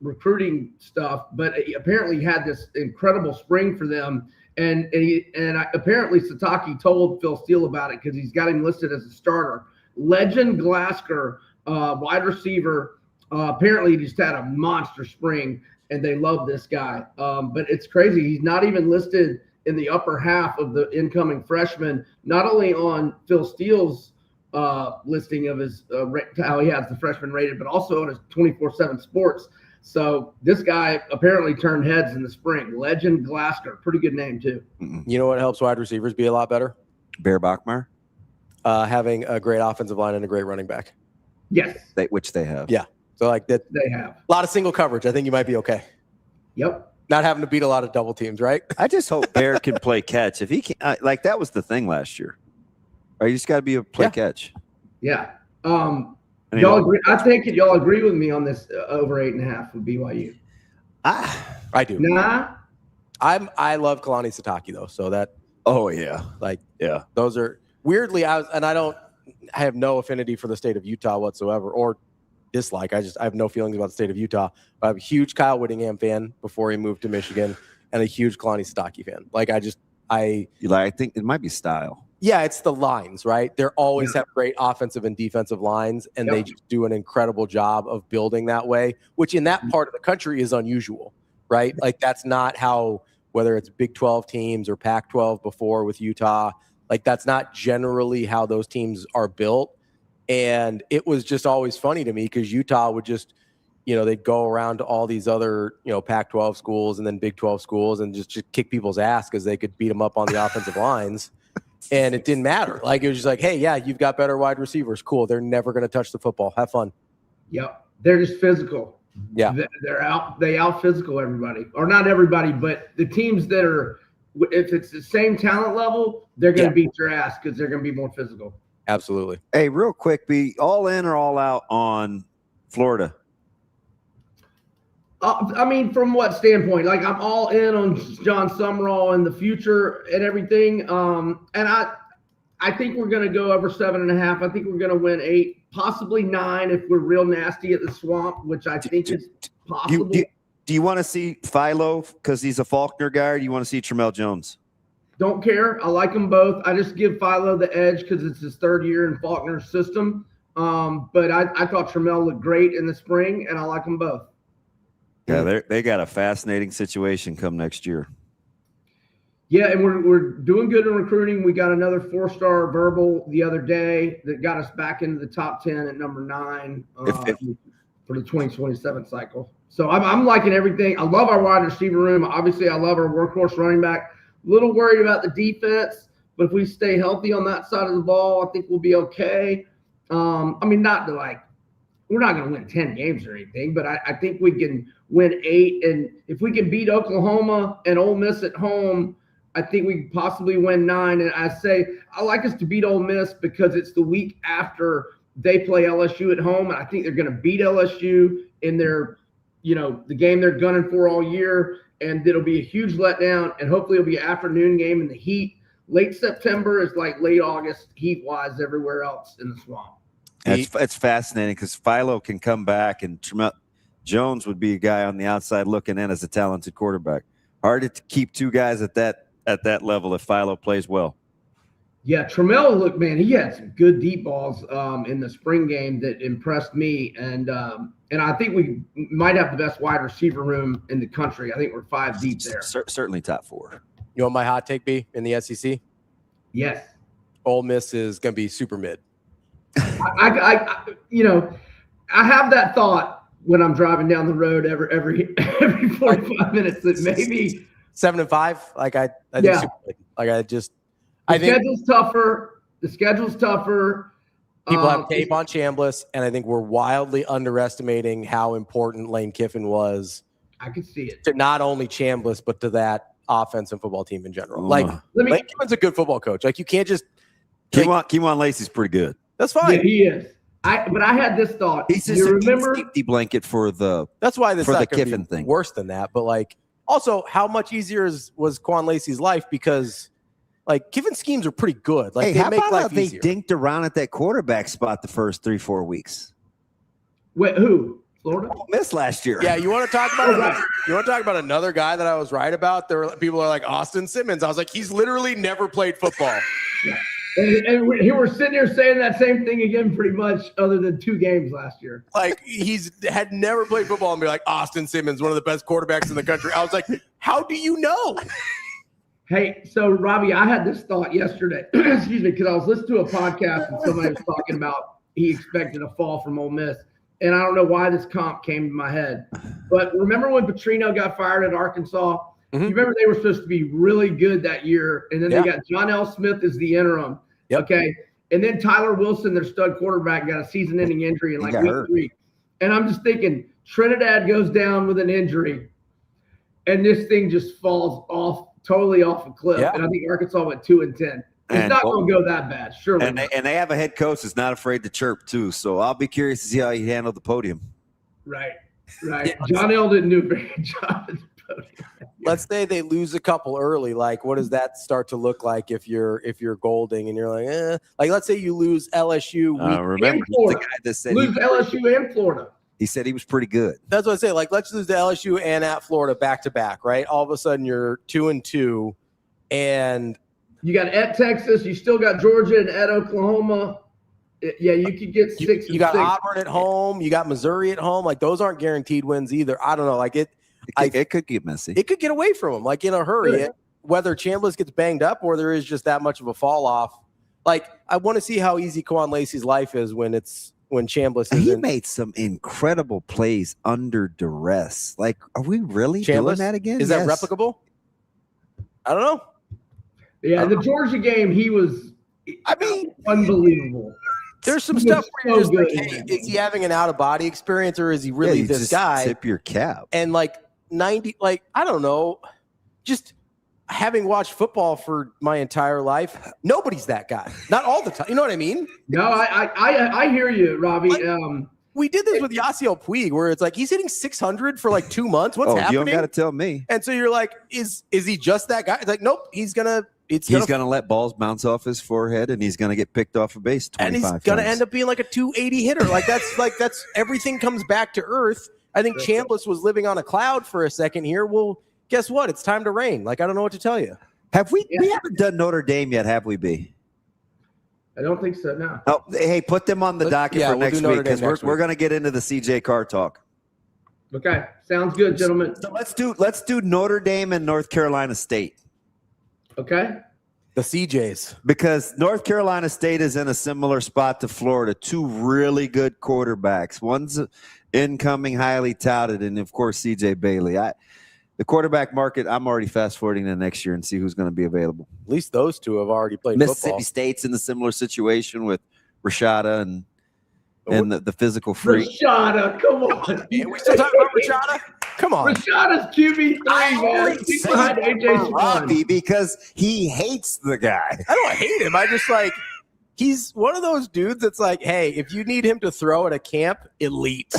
recruiting stuff, but apparently had this incredible spring for them. Apparently Sitake told Phil Steele about it because he's got him listed as a starter. Legend Glasgow, wide receiver. Apparently he just had a monster spring, and they love this guy. But it's crazy. He's not even listed in the upper half of the incoming freshmen, not only on Phil Steele's listing of his how he has the freshman rated, but also on his 24/7 Sports. So this guy apparently turned heads in the spring. Legend Glasgow, pretty good name too. You know what helps wide receivers be a lot better? Bear Bachmeier. Having a great offensive line and a great running back. Yes, which they have. Yeah, so like that they have a lot of single coverage. I think you might be okay. Yep. Not having to beat a lot of double teams, right? I just hope Bear can play catch. If he can, that was the thing last year. Or you just got to be a play catch. Yeah. Y'all agree? I think y'all agree with me on this over 8.5 with BYU. I do. Nah. I love Kalani Sitake though, so that. Oh yeah. Those are weirdly. I have no affinity for the state of Utah whatsoever, or dislike. I have no feelings about the state of Utah. But I'm a huge Kyle Whittingham fan before he moved to Michigan, and a huge Kalani Sitake fan. I think it might be style. Yeah, it's the lines, right? They always have great offensive and defensive lines, and they just do an incredible job of building that way, which in that part of the country is unusual, right? Like that's not how, whether it's Big 12 teams or Pac-12 before with Utah, like that's not generally how those teams are built. And it was just always funny to me because Utah would just, they'd go around to all these other, Pac-12 schools and then Big 12 schools and just kick people's ass because they could beat them up on the offensive lines. And it didn't matter. Like, it was just like, hey, yeah, you've got better wide receivers. Cool. They're never going to touch the football. Have fun. Yep. They're just physical. Yeah. They out physical everybody. Or not everybody, but the teams that are, if it's the same talent level, they're going to beat your ass because they're going to be more physical. Absolutely. Hey, real quick, be all in or all out on Florida? From what standpoint? Like, I'm all in on John Summerall and the future and everything. And I think we're going to go over 7.5. I think we're going to win 8, possibly 9 if we're real nasty at the Swamp, which I think is possible. Do you want to see Philo because he's a Faulkner guy, or do you want to see Tramel Jones? Don't care. I like them both. I just give Philo the edge because it's his 3rd year in Faulkner's system. But I thought Tramel looked great in the spring, and I like them both. Yeah, they got a fascinating situation come next year. Yeah, and we're doing good in recruiting. We got another 4-star verbal the other day that got us back into the top 10 at number 9 for the 2027 cycle. So I'm liking everything. I love our wide receiver room. Obviously, I love our workhorse running back. A little worried about the defense, but if we stay healthy on that side of the ball, I think we'll be okay. Not to we're not going to win 10 games or anything, but I think we can win 8. And if we can beat Oklahoma and Ole Miss at home, I think we could possibly win 9. And I like us to beat Ole Miss because it's the week after they play LSU at home. And I think they're going to beat LSU in their, the game they're gunning for all year. And it'll be a huge letdown. And hopefully it'll be an afternoon game in the heat. Late September is like late August heat-wise everywhere else in the Swamp. It's fascinating because Philo can come back, and Jones would be a guy on the outside looking in as a talented quarterback. Hard to keep 2 guys at that level if Philo plays well. Yeah, Tramel, look, man, he had some good deep balls in the spring game that impressed me, and I think we might have the best wide receiver room in the country. I think we're 5 deep there. Certainly top 4. You want my hot take be in the SEC? Yes. Ole Miss is going to be super mid. I have that thought when I'm driving down the road every 45 minutes that 7-5. Like I think Yeah. I think schedule's tougher. The schedule's tougher. people have tape on Chambliss, and I think we're wildly underestimating how important Lane Kiffin was. I could see it to not only Chambliss but to that offense and football team in general. Lane Kiffin's a good football coach. Like you can't just. Kewan Lacey's pretty good. That's fine. Yeah, he is. But I had this thought. He's just a safety blanket for the. That's why this for the Kiffin thing worse than that. But like, also, how much easier was Quan Lacey's life because, like, Kiffin's schemes are pretty good. Like, hey, they make life they easier. dinked around at that quarterback spot the first 3-4 weeks? Wait, who? Florida? Missed last year. Yeah, you want to talk about another guy that I was right about? People are like Austin Simmons. I was like, he's literally never played football. Yeah. And we're sitting here saying that same thing again, pretty much, other than 2 games last year. Like had never played football and be like Austin Simmons, one of the best quarterbacks in the country. I was like, how do you know? Hey, so Ravi, I had this thought yesterday. Excuse me, because I was listening to a podcast and somebody was talking about he expected a fall from Ole Miss, and I don't know why this comp came to my head. But remember when Petrino got fired at Arkansas? Mm-hmm. You remember they were supposed to be really good that year, and then they got John L. Smith as the interim. Yep. Okay, and then Tyler Wilson, their stud quarterback, got a season-ending injury in like week 3. And I'm just thinking, Trinidad goes down with an injury, and this thing just falls totally off a cliff. Yeah. And I think Arkansas went 2-10. It's not going to go that bad, surely. And they have a head coach that's not afraid to chirp too. So I'll be curious to see how he handled the podium. Right. John L. didn't do a very good job at the podium. Let's say they lose a couple early. Like, what does that start to look like if you're Golding and you're like, like let's say you lose LSU. Remember the guy that said lose LSU and Florida. He said he was pretty good. That's what I say. Like, let's lose to LSU and at Florida back to back, right? All of a sudden you're 2-2, and you got at Texas. You still got Georgia and at Oklahoma. Yeah, you could get 6. You got Auburn at home. You got Missouri at home. Like those aren't guaranteed wins either. I don't know. Like it could get messy. It could get away from them, like in a hurry. Whether Chambliss gets banged up or there is just that much of a fall off. Like I want to see how easy Quan Lacey's life is when Chambliss is. He made some incredible plays under duress. Like, are we really doing that again? Is that replicable? I don't know. Yeah, the Georgia game, he was. Unbelievable. There's some stuff where you're just like, hey, is he having an out-of-body experience or is he really this just guy? Tip your cap. And like 90, like, I don't know, just having watched football for my entire life, nobody's that guy. Not all the time. You know what I mean? No, I hear you, Ravi. Like, we did this with Yasiel Puig where it's like he's hitting 600 for like 2 months. What's happening? You don't got to tell me. And so you're like, is he just that guy? It's like, nope, he's gonna let balls bounce off his forehead, and he's gonna get picked off a base 25 times. And he's gonna end up being like a 280 hitter. That's everything comes back to earth. I think Chambliss was living on a cloud for a second here. Well, guess what? It's time to rain. Like I don't know what to tell you. Have we? We haven't done Notre Dame yet, have we? B. I don't think so. No. Oh, hey, put them on the docket for next week because we're gonna get into the CJ Carr talk. Okay, sounds good, gentlemen. So let's do Notre Dame and North Carolina State. Okay. The CJs. Because North Carolina State is in a similar spot to Florida. 2 really good quarterbacks. One's incoming, highly touted, and of course CJ Bailey. The quarterback market, I'm already fast forwarding to next year and see who's going to be available. At least those 2 have already played Mississippi football. State's in a similar situation with Rashada and the physical freak. Rashada, come on. We still talking about Rashada? Come on. Rashada's QB3, man. He's behind AJ Ravi because he hates the guy. I don't hate him. I just like he's one of those dudes that's like, hey, if you need him to throw at a camp, elite.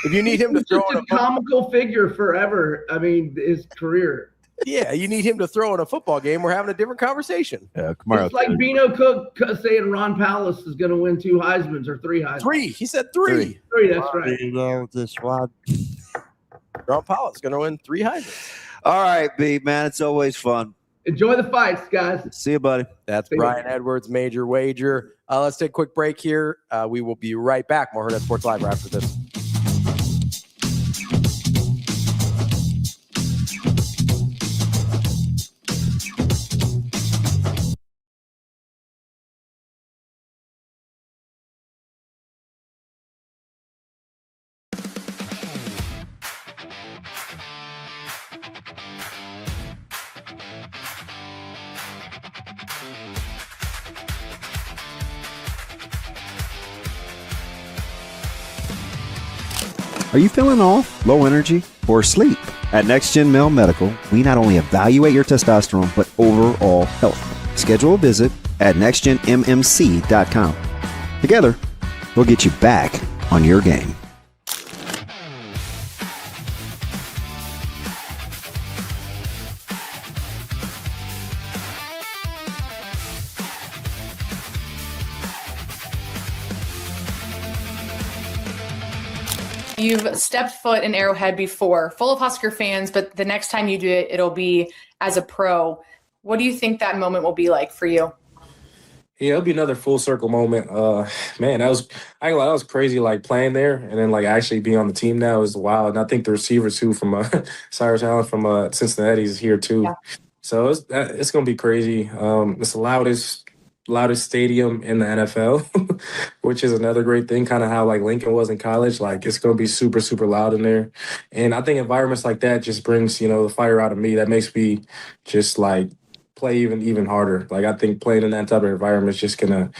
If you need him to throw in a comical figure forever, I mean, his career. Yeah, you need him to throw in a football game. We're having a different conversation. Yeah, tomorrow. It's like Bino Cook saying Ron Pallis is going to win 2 Heismans or 3 Heismans. 3. He said 3. 3, that's right. Ron Pallis is going to win 3 Heismans. All right, B, man. It's always fun. Enjoy the fights, guys. See you, buddy. That's Brian Edwards, Major Wager. Let's take a quick break here. We will be right back. More Hurrdat Sports Live right after this. Are you feeling off, low energy, or asleep? At NextGen Male Medical, we not only evaluate your testosterone, but overall health. Schedule a visit at nextgenmmc.com. Together, we'll get you back on your game. You've stepped foot in Arrowhead before, full of Husker fans, but the next time you do it, it'll be as a pro. What do you think that moment will be like for you? Yeah, it'll be another full circle moment. Man, that was I ain't gonna lie, that was crazy. Like playing there and then like actually being on the team now is wild. And I think the receiver too from Cyrus Allen from Cincinnati is here too. Yeah. So it's gonna be crazy. It's the loudest stadium in the NFL, which is another great thing. Kind of how like Lincoln was in college. Like it's gonna be super super loud in there. And I think environments like that just brings the fire out of me. That makes me just like play even harder. Like I think playing in that type of environment is just gonna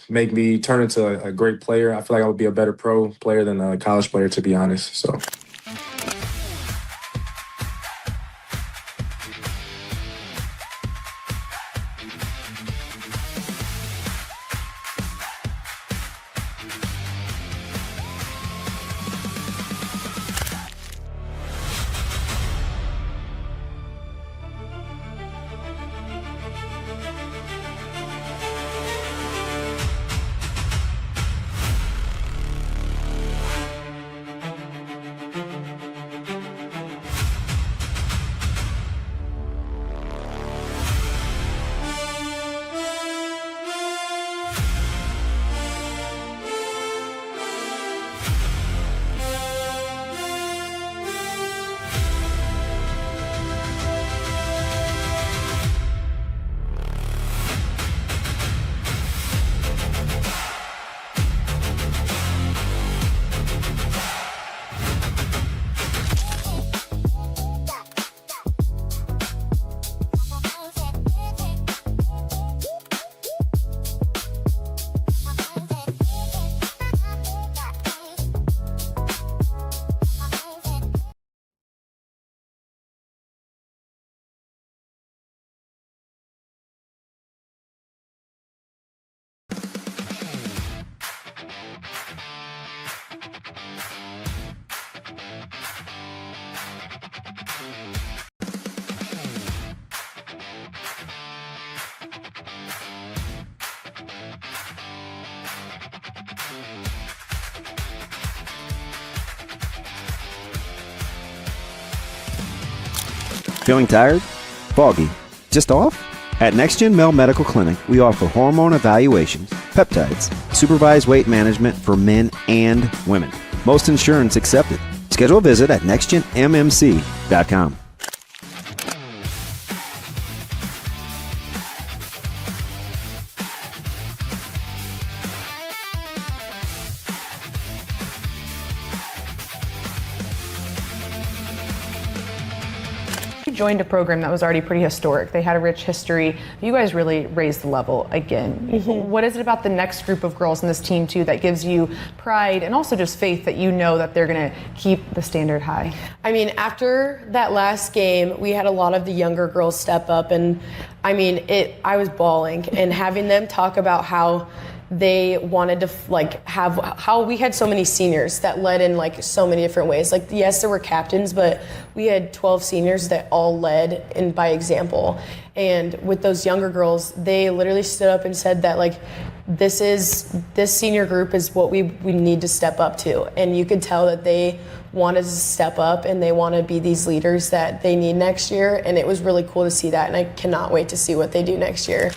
make me turn into a great player. I feel like I would be a better pro player than a college player, to be honest. So. Feeling tired? Foggy? Just off? At NextGen Male Medical Clinic, we offer hormone evaluations, peptides, supervised weight management for men and women. Most insurance accepted. Schedule a visit at nextgenmmc.com. Joined a program that was already pretty historic. They had a rich history. You guys really raised the level again. What is it about the next group of girls in this team too that gives you pride and also just faith that you know that they're going to keep the standard high? I mean, after that last game, we had a lot of the younger girls step up, and I mean, I was bawling, and having them talk about how they wanted to have how we had so many seniors that led in so many different ways. Yes, there were captains, but we had 12 seniors that all led in by example. And with those younger girls, they literally stood up and said that this senior group is what we need to step up to. And you could tell that they wanted to step up and they want to be these leaders that they need next year. And it was really cool to see that. And I cannot wait to see what they do next year.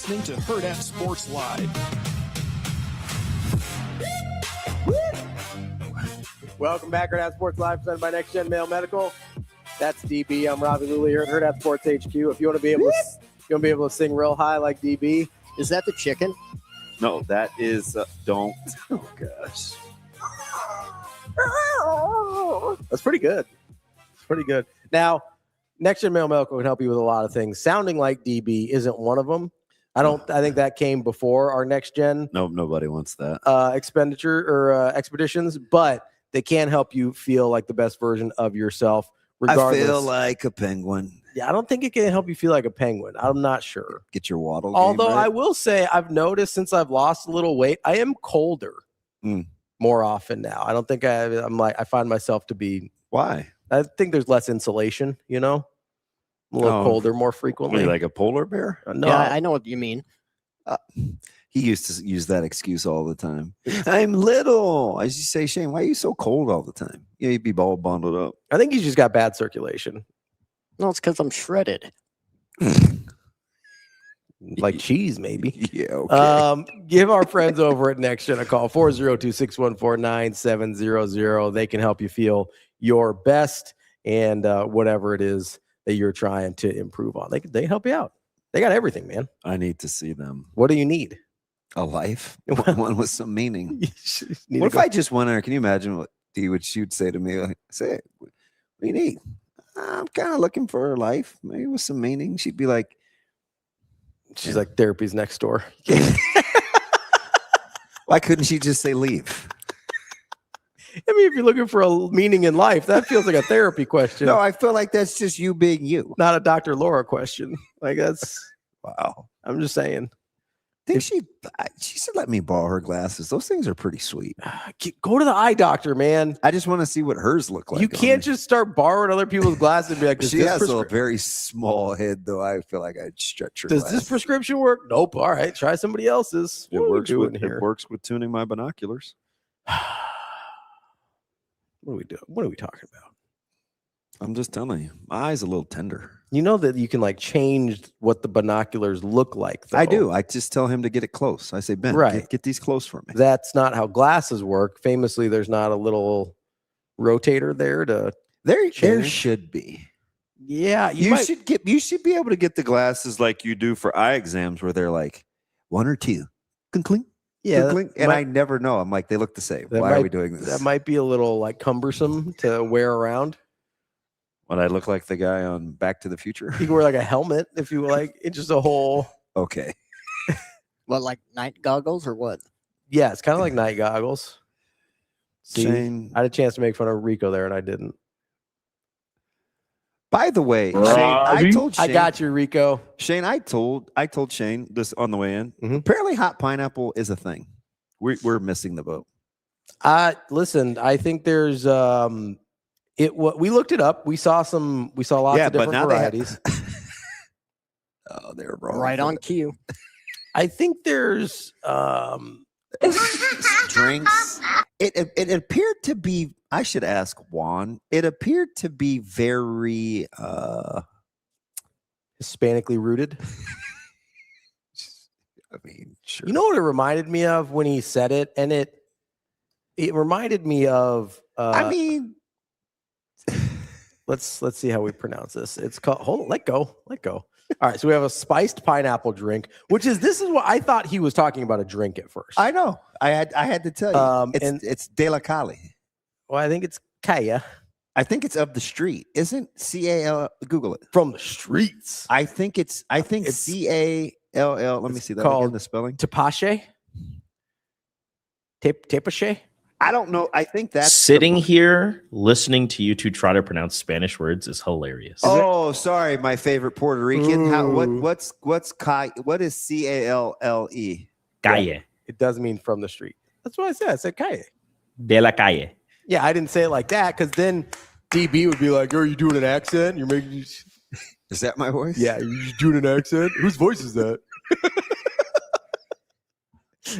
listening to Hurrdat Sports Live. Welcome back, Hurrdat Sports Live, presented by Next Gen Male Medical. That's DB. I'm Ravi Lulla here at Hurrdat Sports HQ. If you want to be able to sing real high like DB, is that the chicken? No, that is don't. Oh gosh, that's pretty good. It's pretty good. Now, Next Gen Male Medical can help you with a lot of things. Sounding like DB isn't one of them. I think that came before our Next Gen. No, nobody wants that. Expenditure or expeditions, but they can help you feel like the best version of yourself. Regardless. I feel like a penguin. Yeah, I don't think it can help you feel like a penguin. I'm not sure. Get your waddle. Although game right. I will say I've noticed since I've lost a little weight, I am colder more often now. I don't think I find myself to be. Why? I think there's less insulation, I'm a little colder more frequently. Like a polar bear? No. Yeah, I know what you mean. He used to use that excuse all the time. I'm little. I used to say, Shane, why are you so cold all the time? Yeah, you'd be all bundled up. I think he's just got bad circulation. No, it's because I'm shredded. Like cheese, maybe. Yeah, okay. Give our friends over at Next Gen a call, 402-614-9700. They can help you feel your best and whatever it is that you're trying to improve on. They can help you out. They got everything, man. I need to see them. What do you need? A life, one with some meaning. What if I just went there? Can you imagine what she'd say to me? Like, say, what do you need? I'm kind of looking for a life, maybe with some meaning. She'd be like, she's like, therapy's next door. Why couldn't she just say leave? I mean, if you're looking for a meaning in life, that feels like a therapy question. No, I feel like that's just you being you. Not a Dr. Laura question. Like that's wow. I'm just saying. I think she should let me borrow her glasses. Those things are pretty sweet. Go to the eye doctor, man. I just want to see what hers look like. You can't just start borrowing other people's glasses and be like, she has a very small head, though. I feel like I'd stretch her. Does glasses. this prescription work? Nope. All right, try somebody else's. It works with tuning my binoculars. What are we doing? What are we talking about? I'm just telling you, my eye's a little tender. You know that you can like change what the binoculars look like, though. I do. I just tell him to get it close. I say, Ben, get these close for me. That's not how glasses work. Famously, there's not a little rotator there to there should be. Yeah, you should be able to get the glasses like you do for eye exams where they're like 1 or 2. Clink. Yeah, and I never know. I'm like, they look the same. Why are we doing this? That might be a little like cumbersome to wear around. When I look like the guy on Back to the Future, you can wear like a helmet if you like. It's just a whole. Okay. What, like night goggles or what? Yeah, it's kind of like night goggles. See, Shane, I had a chance to make fun of Rico there, and I didn't. By the way, Shane, I told Shane, I got you, Rico. Shane, I told Shane this on the way in. Apparently, hot pineapple is a thing. We're missing the boat. Listen, I think there's we looked it up. We saw lots of different varieties. Oh, they're wrong. Right on cue. I think there's drinks. It appeared to be. I should ask Juan. It appeared to be very Hispanically rooted. I mean, sure. You know what it reminded me of when he said it, and it reminded me of. I mean, let's see how we pronounce this. It's called. Hold on, let go. All right, so we have a spiced pineapple drink, this is what I thought he was talking about, a drink at first. I know. I had to tell you. It's De La Calle. Well, I think it's Kaya. I think it's of the street. Isn't CAL? Google it. From the streets. I think it's CALL. Let me see that again. The spelling. Tepache. Tepache. I don't know. I think that's sitting here listening to you two try to pronounce Spanish words is hilarious. Oh, sorry, my favorite Puerto Rican. What is CALLE? Calle. Yeah, it does mean from the street. That's what I said. I said calle. De la calle. Yeah, I didn't say it like that because then DB would be like, "Are you doing an accent? You're making." Is that my voice? Yeah, you're doing an accent. Whose voice is that?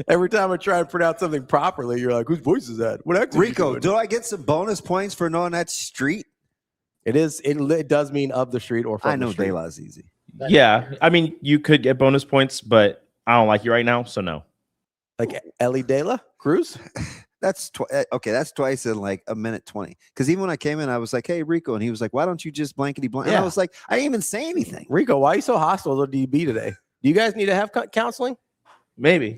Every time I try and pronounce something properly, you're like, "Whose voice is that?" What accent? Rico, do I get some bonus points for knowing that street? It is. It does mean of the street or from. I know the street. De La's easy. Yeah, I mean, you could get bonus points, but I don't like you right now, so no. Like Ellie Dela Cruz? That's okay. That's twice in like a minute 20. Because even when I came in, I was like, "Hey, Rico," and he was like, "Why don't you just blankety blank?" And I was like, "I didn't even say anything." Rico, why are you so hostile to DB today? Do you guys need to have counseling? Maybe.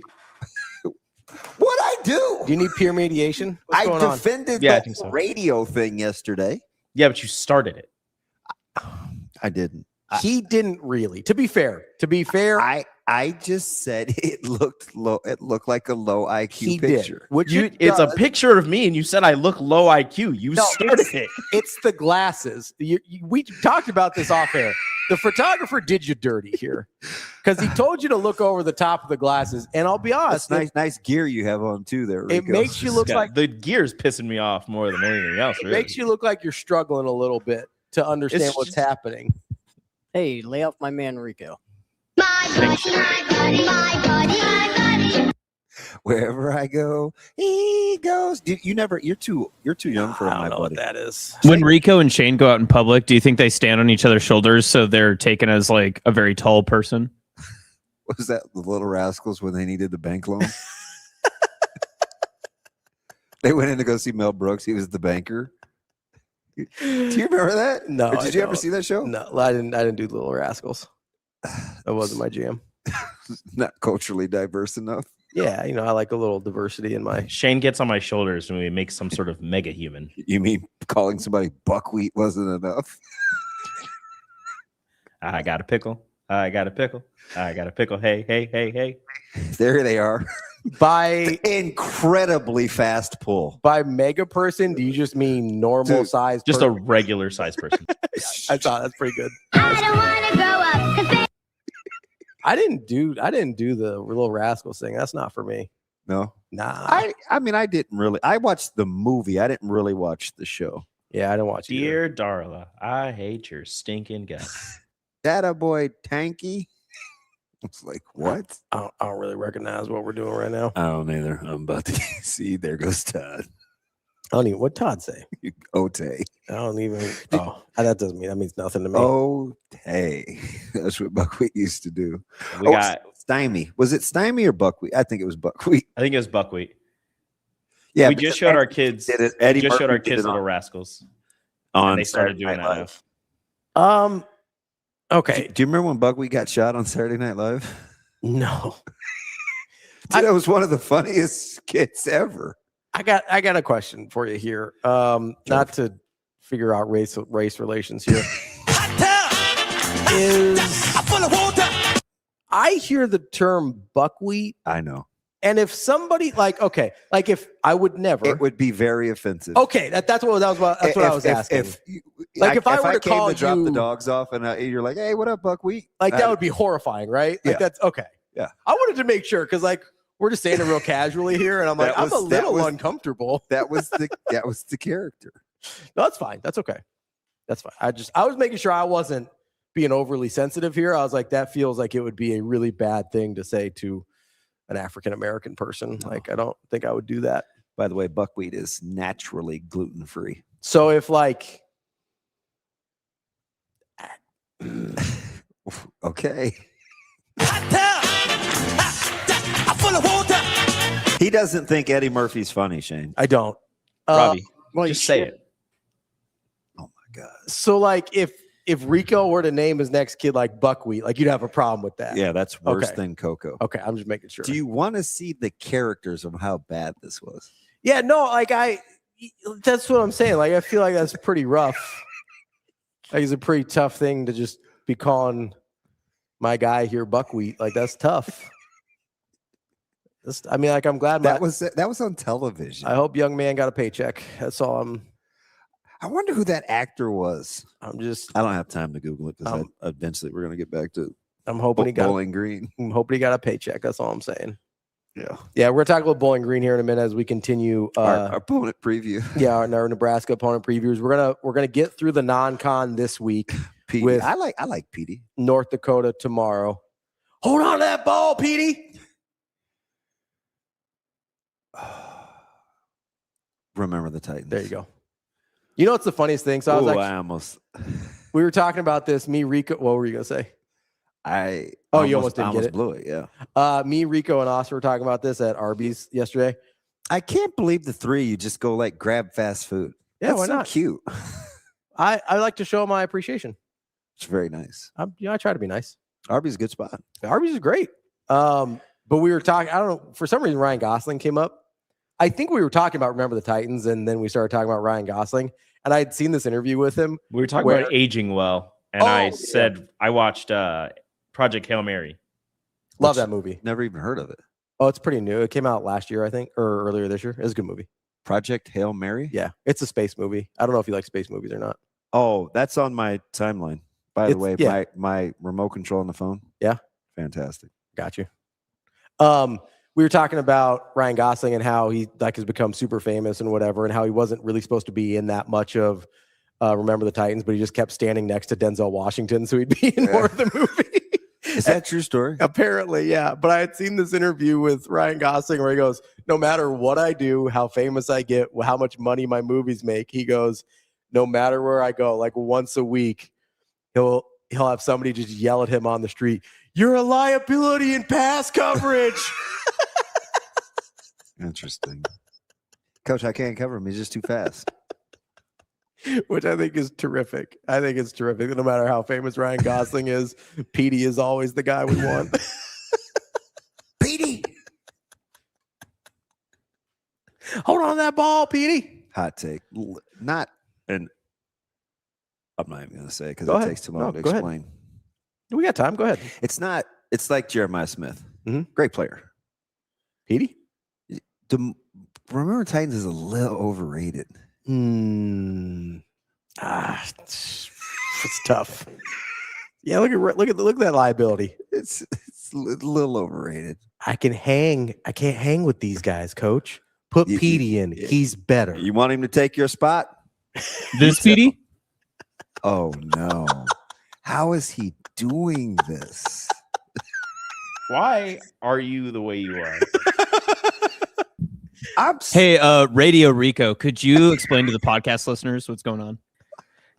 What'd I do? Do you need peer mediation? What's going on? defended Yeah, I the think so. radio thing yesterday. Yeah, but you started it. I didn't. He didn't really. To be fair, I just said it looked low. It looked like a low IQ he picture. did. Which It's a picture of me, and you said I look low IQ. You started it. It's the glasses. We talked about this off air. The photographer did you dirty here because he told you to look over the top of the glasses. And I'll be honest, That's nice gear you have on too. There, Rico. it makes you look like the gear's pissing me off more than anything else. it Really. makes you look like you're struggling a little bit to understand It's what's just- happening. Hey, lay off my man Rico. Wherever I go, he goes. You're too young for I don't my know buddy. what that is. When Rico and Shane go out in public, do you think they stand on each other's shoulders so they're taken as like a very tall person? Was that the Little Rascals when they needed the bank loan? They went in to go see Mel Brooks. He was the banker. Do you remember that? No. Or did you ever see that show? No, I didn't do Little Rascals. That wasn't my jam. Not culturally diverse enough. Yeah, I like a little diversity in my. Shane gets on my shoulders when we make some sort of mega human. You mean calling somebody buckwheat wasn't enough? I got a pickle. I got a pickle. I got a pickle. Hey, hey, hey, hey. There they are. By incredibly fast pull. By mega person, do you just mean normal size? Just a regular size person. I thought that's pretty good. I don't want to grow up. I didn't do the Little Rascals thing. That's not for me. No. Nah. I mean, I didn't really. I watched the movie. I didn't really watch the show. Yeah, I didn't watch it. Dear Darla, I hate your stinking guts. Data boy Tanky. It's like, what? I don't really recognize what we're doing right now. I don't either. I'm about to see. There goes Todd. I don't even. What Todd say? Ote. I don't even. Oh, that doesn't mean that means nothing to me. Ote. That's what buckwheat used to do. We got stymie. Was it stymie or buckwheat? I think it was buckwheat. I think it was buckwheat. Yeah, we just showed our kids. Did it. Eddie just showed our Murphy did kids it Little on- Rascals. on they started Saturday doing Night that. Live. Now. Okay. Do you remember when Buckwheat got shot on Saturday Night Live? No. Dude, that was one of the funniest skits ever. I got a question for you here. Not to figure out race relations here. I hear the term buckwheat, I know. and if somebody if I would never, It would be very offensive. okay, that's what I was asking. If I were to came call to drop the you- dogs off and you're like, "Hey, what up, Buckwheat?" that would be horrifying, right? Like Yeah. that's okay. Yeah. I wanted to make sure because we're just saying it real casually here, and I'm like, I'm a little uncomfortable. That was the character. No, that's fine. That's okay. That's fine. I was making sure I wasn't being overly sensitive here. I was like, that feels like it would be a really bad thing to say to an African American person. Like, I don't think I would do that. By the way, buckwheat is naturally gluten free. So if Okay. He doesn't think Eddie Murphy's funny, Shane. I don't. Robbie, well, just say it. Oh my God. So if Rico were to name his next kid like Buckwheat, you'd have a problem with that. Yeah, that's worse Okay. than Coco. Okay, I'm just making sure. Do you want to see the characters of how bad this was? Yeah, no, that's what I'm saying. I feel like that's pretty rough. It's a pretty tough thing to just be calling my guy here Buckwheat. That's tough. I'm glad That was on television. I hope young man got a paycheck. That's all I wonder who that actor was. I don't have time to Google it because eventually we're going to get back to I'm hoping he got Bowling Green. I'm hoping he got a paycheck. That's all I'm saying. Yeah. Yeah, we're talking about Bowling Green here in a minute as we continue Our opponent preview. yeah, our Nebraska opponent previews. We're gonna get through the non-con this week Petey. with I like Petey. North Dakota tomorrow. Hold on to that ball, Petey. Remember the Titans. There you go. You know what's the funniest thing? So I was I almost. we were talking about this. Me, Rico. What were you gonna say? I you almost didn't get it. Blew it. Yeah. Me, Rico, and Austin were talking about this at Arby's yesterday. I can't believe the three you just go like grab fast food. Yeah, That's why so not? Cute. I like to show my appreciation. It's very nice. I try to be nice. Arby's a good spot. Arby's is great. But we were talking. I don't know. For some reason, Ryan Gosling came up. I think we were talking about Remember the Titans, and then we started talking about Ryan Gosling. And I had seen this interview with him. We were talking about aging well, and I said I watched Project Hail Mary. Love that movie. Never even heard of it. Oh, it's pretty new. It came out last year, I think, or earlier this year. It was a good movie. Project Hail Mary? Yeah, it's a space movie. I don't know if you like space movies or not. Oh, that's on my timeline. By the way, my remote control on the phone. Yeah. Fantastic. Got you. We were talking about Ryan Gosling and how he has become super famous and whatever, and how he wasn't really supposed to be in that much of Remember the Titans, but he just kept standing next to Denzel Washington, so he'd be in more of the movie. Is that a true story? Apparently, yeah. But I had seen this interview with Ryan Gosling where he goes, no matter what I do, how famous I get, how much money my movies make, he goes, no matter where I go, like once a week, he'll have somebody just yell at him on the street, "You're a liability in pass coverage." Interesting. Coach, I can't cover him. He's just too fast. Which I think is terrific. I think it's terrific. No matter how famous Ryan Gosling is, Petey is always the guy we want. Petey! Hold on to that ball, Petey. Hot take. I'm not even going to say because Go it ahead. takes too long to Go ahead. explain. We got time. Go ahead. It's like Jeremiah Smith. Mhm. Great player. Petey? Remember Titans is a little overrated. It's tough. Yeah, look at that liability. It's a little overrated. I can't hang with these guys, Coach. Put Petey in. He's better. You want him to take your spot? This Petey? Oh no. How is he doing this? Why are you the way you are? Hey, Radio Rico, could you explain to the podcast listeners what's going on?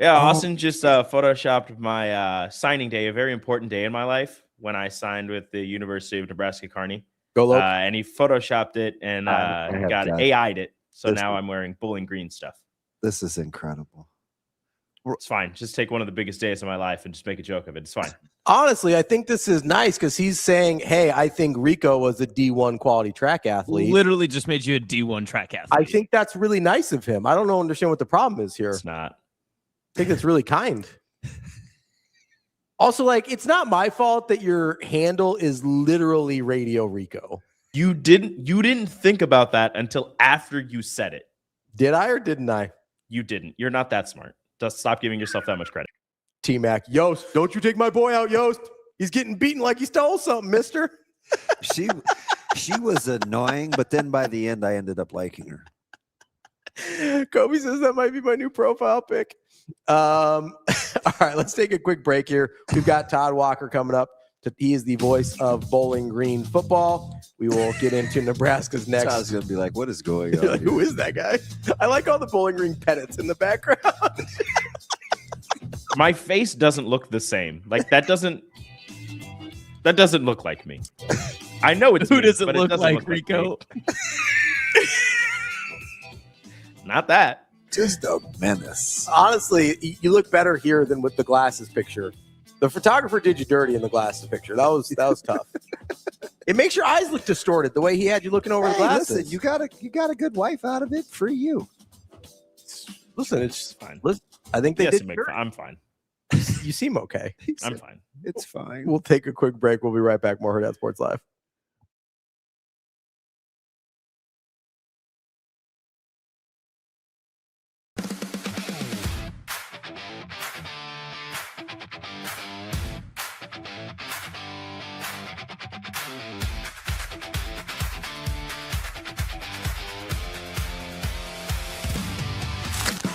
Yeah, Austin just photoshopped my signing day, a very important day in my life, when I signed with the University of Nebraska Kearney. Go low. And he photoshopped it and got AI'd it. So now I'm wearing Bowling Green stuff. This is incredible. It's fine. Just take one of the biggest days of my life and just make a joke of it. It's fine. Honestly, I think this is nice because he's saying, hey, I think Rico was a D1 quality track athlete. Literally just made you a D1 track athlete. I think that's really nice of him. I don't understand what the problem is here. It's not. I think it's really kind. Also, it's not my fault that your handle is literally Radio Rico. You didn't think about that until after you said it. Did I or didn't I? You didn't. You're not that smart. Just stop giving yourself that much credit. T-Mac, Yost, don't you take my boy out, Yost. He's getting beaten like he stole something, mister. She was annoying, but then by the end, I ended up liking her. Kobe says that might be my new profile pic. All right, let's take a quick break here. We've got Todd Walker coming up. He is the voice of Bowling Green football. We will get into Nebraska's next. I was going to be like, what is going on? Like, who is that guy? I like all the Bowling Green pennants in the background. My face doesn't look the same. Like that doesn't look like me. I know it's who me, doesn't but look it doesn't like look Rico. Like Not that. Just a menace. Honestly, you look better here than with the glasses picture. The photographer did you dirty in the glasses picture. That was tough. It makes your eyes look distorted the way he had you looking over the glasses. Listen, you got a good wife out of it. Free you. Listen, it's fine. Listen, I think they Yes, did. I'm fine. You seem okay. I'm fine. It's fine. We'll take a quick break. We'll be right back. More Hurrdat Sports Live.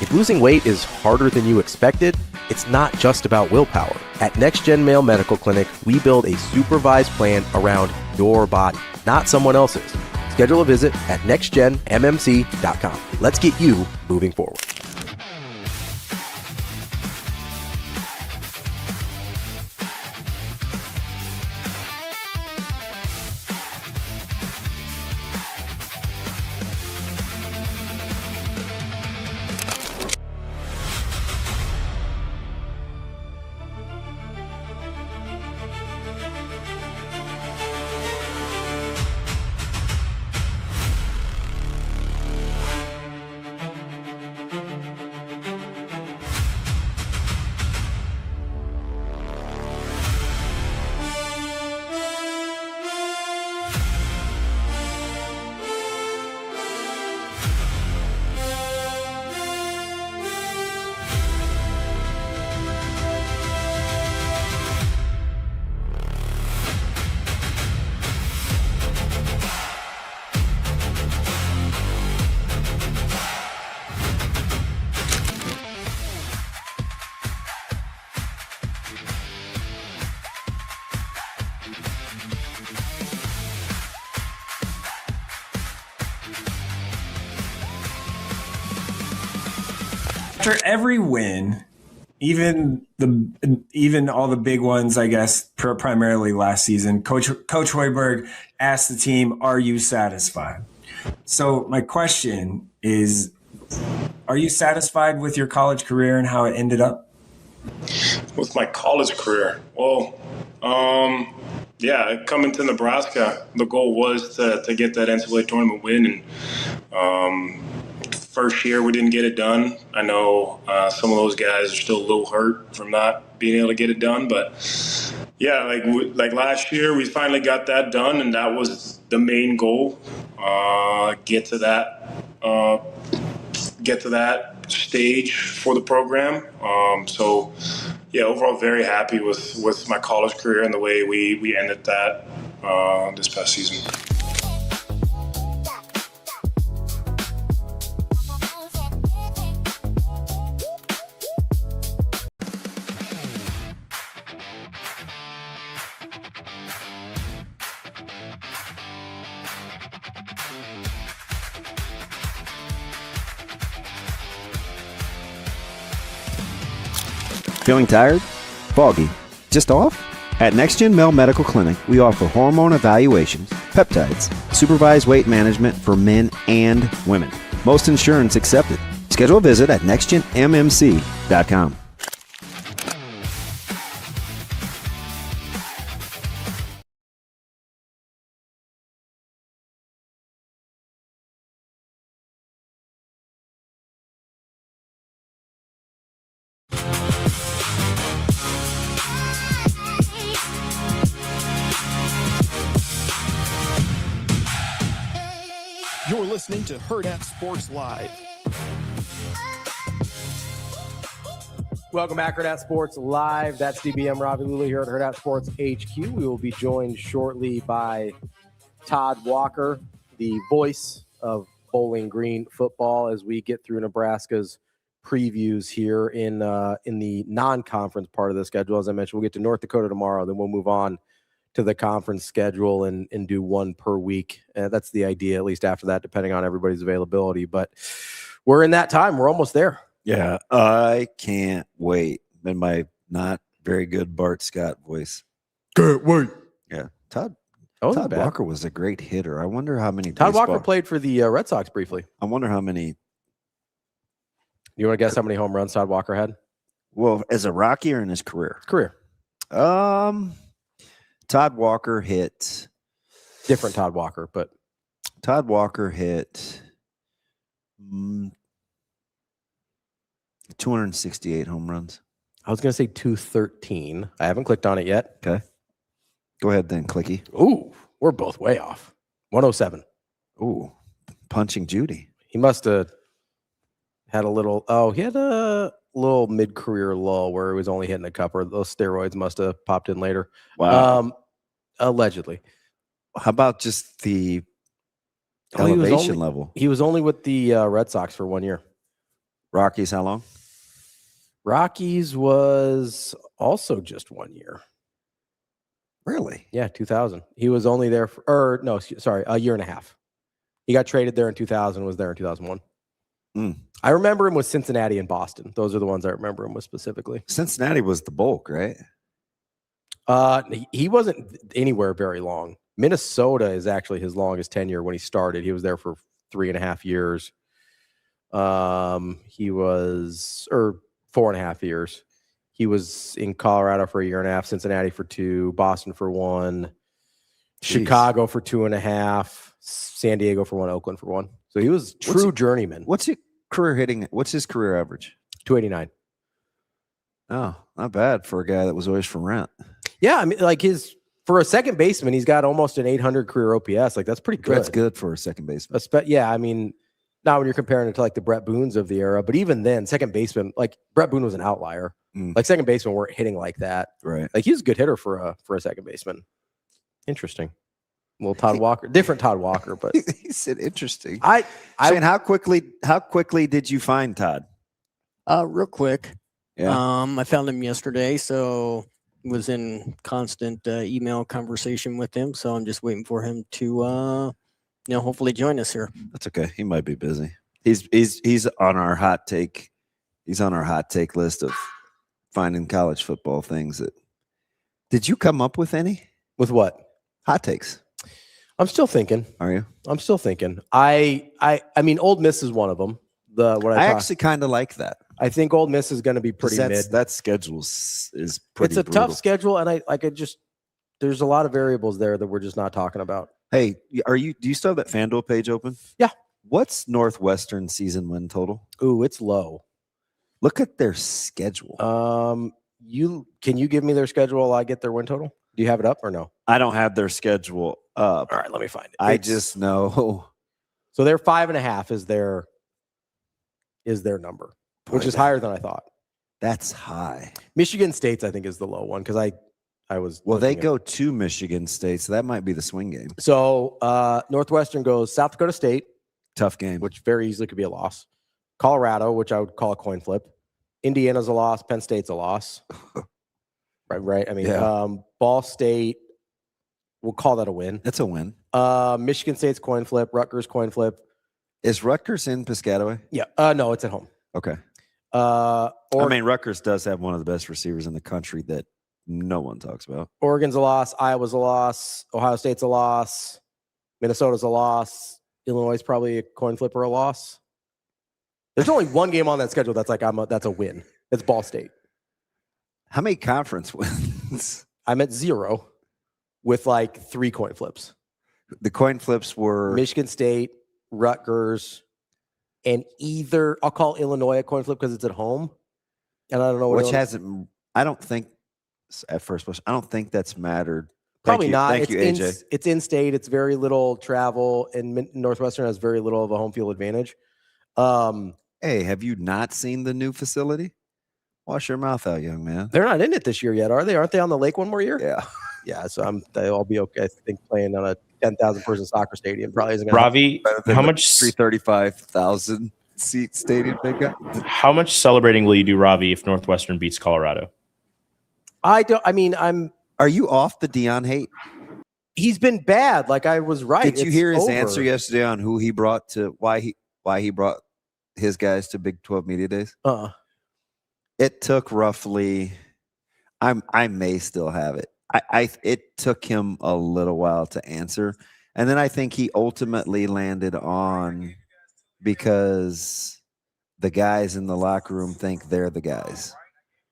If losing weight is harder than you expected, it's not just about willpower. At Next Gen Male Medical Clinic, we build a supervised plan around your body, not someone else's. Schedule a visit at nextgenmmc.com. Let's get you moving forward. After every win, even all the big ones, I guess, primarily last season, Coach Hoiberg asked the team, "Are you satisfied?" So my question is, are you satisfied with your college career and how it ended up? With my college career, well, yeah, coming to Nebraska, the goal was to get that NCAA tournament win, and first year we didn't get it done. I know some of those guys are still a little hurt from not being able to get it done, but yeah, like last year we finally got that done, and that was the main goal. Get to that stage for the program. So yeah, overall very happy with my college career and the way we ended that this past season. Feeling tired? Foggy? Just off? At NextGen Male Medical Clinic, we offer hormone evaluations, peptides, supervised weight management for men and women. Most insurance accepted. Schedule a visit at nextgenmmc.com. You're listening to Hurrdat Sports Live. Welcome back, Hurrdat Sports Live. That's DBM Ravi, Lulla here at Hurrdat Sports HQ. We will be joined shortly by Todd Walker, the voice of Bowling Green football, as we get through Nebraska's previews here in the non-conference part of the schedule. As I mentioned, we'll get to North Dakota tomorrow, then we'll move on to the conference schedule and do one per week. That's the idea, at least after that, depending on everybody's availability. But we're in that time. We're almost there. Yeah, I can't wait. In my not very good Bart Scott voice. Can't wait. Yeah, Todd bad. Walker was a great hitter. I wonder how many. Todd Walker played for the Red Sox briefly. I wonder how many. You want to guess how many home runs Todd Walker had? Well, as a Rocky or in his career? Career. Todd Walker hit. Different Todd Walker, but Todd Walker hit 268 home runs. I was going to say 213. I haven't clicked on it yet. Okay. Go ahead then, Clicky. Ooh, we're both way off. 107. Ooh, punching Judy. He must have had a little, he had a little mid-career lull where he was only hitting a couple. Those steroids must have popped in later. Wow. Allegedly. How about just the elevation level? He was only with the Red Sox for 1 year. Rockies, how long? Rockies was also just 1 year. Really? Yeah, 2000. He was only there for, a year and a half. He got traded there in 2000, was there in 2001. I remember him with Cincinnati and Boston. Those are the ones I remember him with specifically. Cincinnati was the bulk, right? He wasn't anywhere very long. Minnesota is actually his longest tenure when he started. He was there for 3.5 years. He was, or 4.5 years. He was in Colorado for 1.5 years, Cincinnati for 2, Boston for 1, Chicago for 2.5, San Diego for 1, Oakland for 1. So he was true journeyman. What's his career hitting? What's his career average? 289. Oh, not bad for a guy that was always for rent. Yeah, I mean, like for a second baseman, he's got almost an 800 career OPS. Like that's pretty good. That's good for a second baseman. Yeah, I mean, not when you're comparing it to like the Brett Boones of the era, but even then, second baseman, like Brett Boone was an outlier. Like second baseman weren't hitting like that. Right. Like he was a good hitter for a second baseman. Interesting. Well, Todd Walker, different Todd Walker, but he said interesting. Shane, how quickly did you find Todd? Real quick. Yeah. I found him yesterday, so was in constant email conversation with him. So I'm just waiting for him to, hopefully join us here. That's okay. He might be busy. He's on our hot take He's on our hot take list of finding college football things that. Did you come up with any? With what? Hot takes. I'm still thinking. Are you? I'm still thinking. I mean, Ole Miss is one of them. I actually kind of like that. I think Ole Miss is going to be pretty mid. That schedule is pretty. It's a brutal. tough schedule, and there's a lot of variables there that we're just not talking about. Hey, do you still have that FanDuel page open? Yeah. What's Northwestern season win total? Ooh, it's low. Look at their schedule. Can you give me their schedule while I get their win total? Do you have it up or no? I don't have their schedule up. All right, let me find it. I just know. So their 5.5 is their number, which is higher than I thought. That's high. Michigan State's, I think, is the low one because I was. Well, they go to Michigan State, so that might be the swing game. So Northwestern goes South Dakota State. Tough game. Which very easily could be a loss. Colorado, which I would call a coin flip. Indiana's a loss. Penn State's a loss. Right. I mean, Ball State, we'll call that a win. That's a win. Michigan State's coin flip. Rutgers coin flip. Is Rutgers in Piscataway? Yeah. No, it's at home. Okay. Rutgers does have one of the best receivers in the country that no one talks about. Oregon's a loss. Iowa's a loss. Ohio State's a loss. Minnesota's a loss. Illinois is probably a coin flip or a loss. There's only one game on that schedule that's that's a win. It's Ball State. How many conference wins? I'm at 0 with 3 coin flips. The coin flips were Michigan State, Rutgers, and I'll call Illinois a coin flip because it's at home. And I don't know what I don't think at first blush, I don't think that's mattered. Probably not. Thank you, AJ. It's in state. It's very little travel, and Northwestern has very little of a home field advantage. Hey, have you not seen the new facility? Wash your mouth out, young man. They're not in it this year yet, are they? Aren't they on the lake one more year? Yeah. Yeah, so they'll be okay. I think playing on a 10,000 person soccer stadium probably isn't going to Ravi, how much 335,000 seat stadium they got? How much celebrating will you do, Ravi, if Northwestern beats Colorado? Are you off the Deion hate? He's been bad. I was right. Did you hear his answer yesterday on who he brought to why he brought his guys to Big 12 Media Days? It took roughly. I may still have it. It took him a little while to answer, and then I think he ultimately landed on because the guys in the locker room think they're the guys.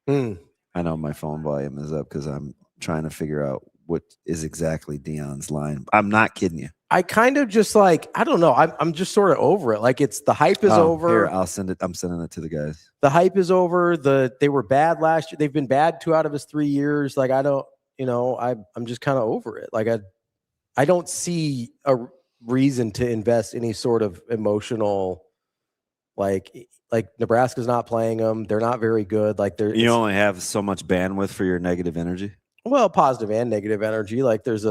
I know my phone volume is up because I'm trying to figure out what is exactly Deion's line. I'm not kidding you. I kind of just I don't know. I'm just sort of over it. It's the hype is over. Here, I'll send it. I'm sending it to the guys. The hype is over. They were bad last year. They've been bad 2 out of his 3 years. I don't, I'm just kind of over it. I don't see a reason to invest any sort of emotional, like Nebraska's not playing them. They're not very good. You only have so much bandwidth for your negative energy. Well, positive and negative energy. There's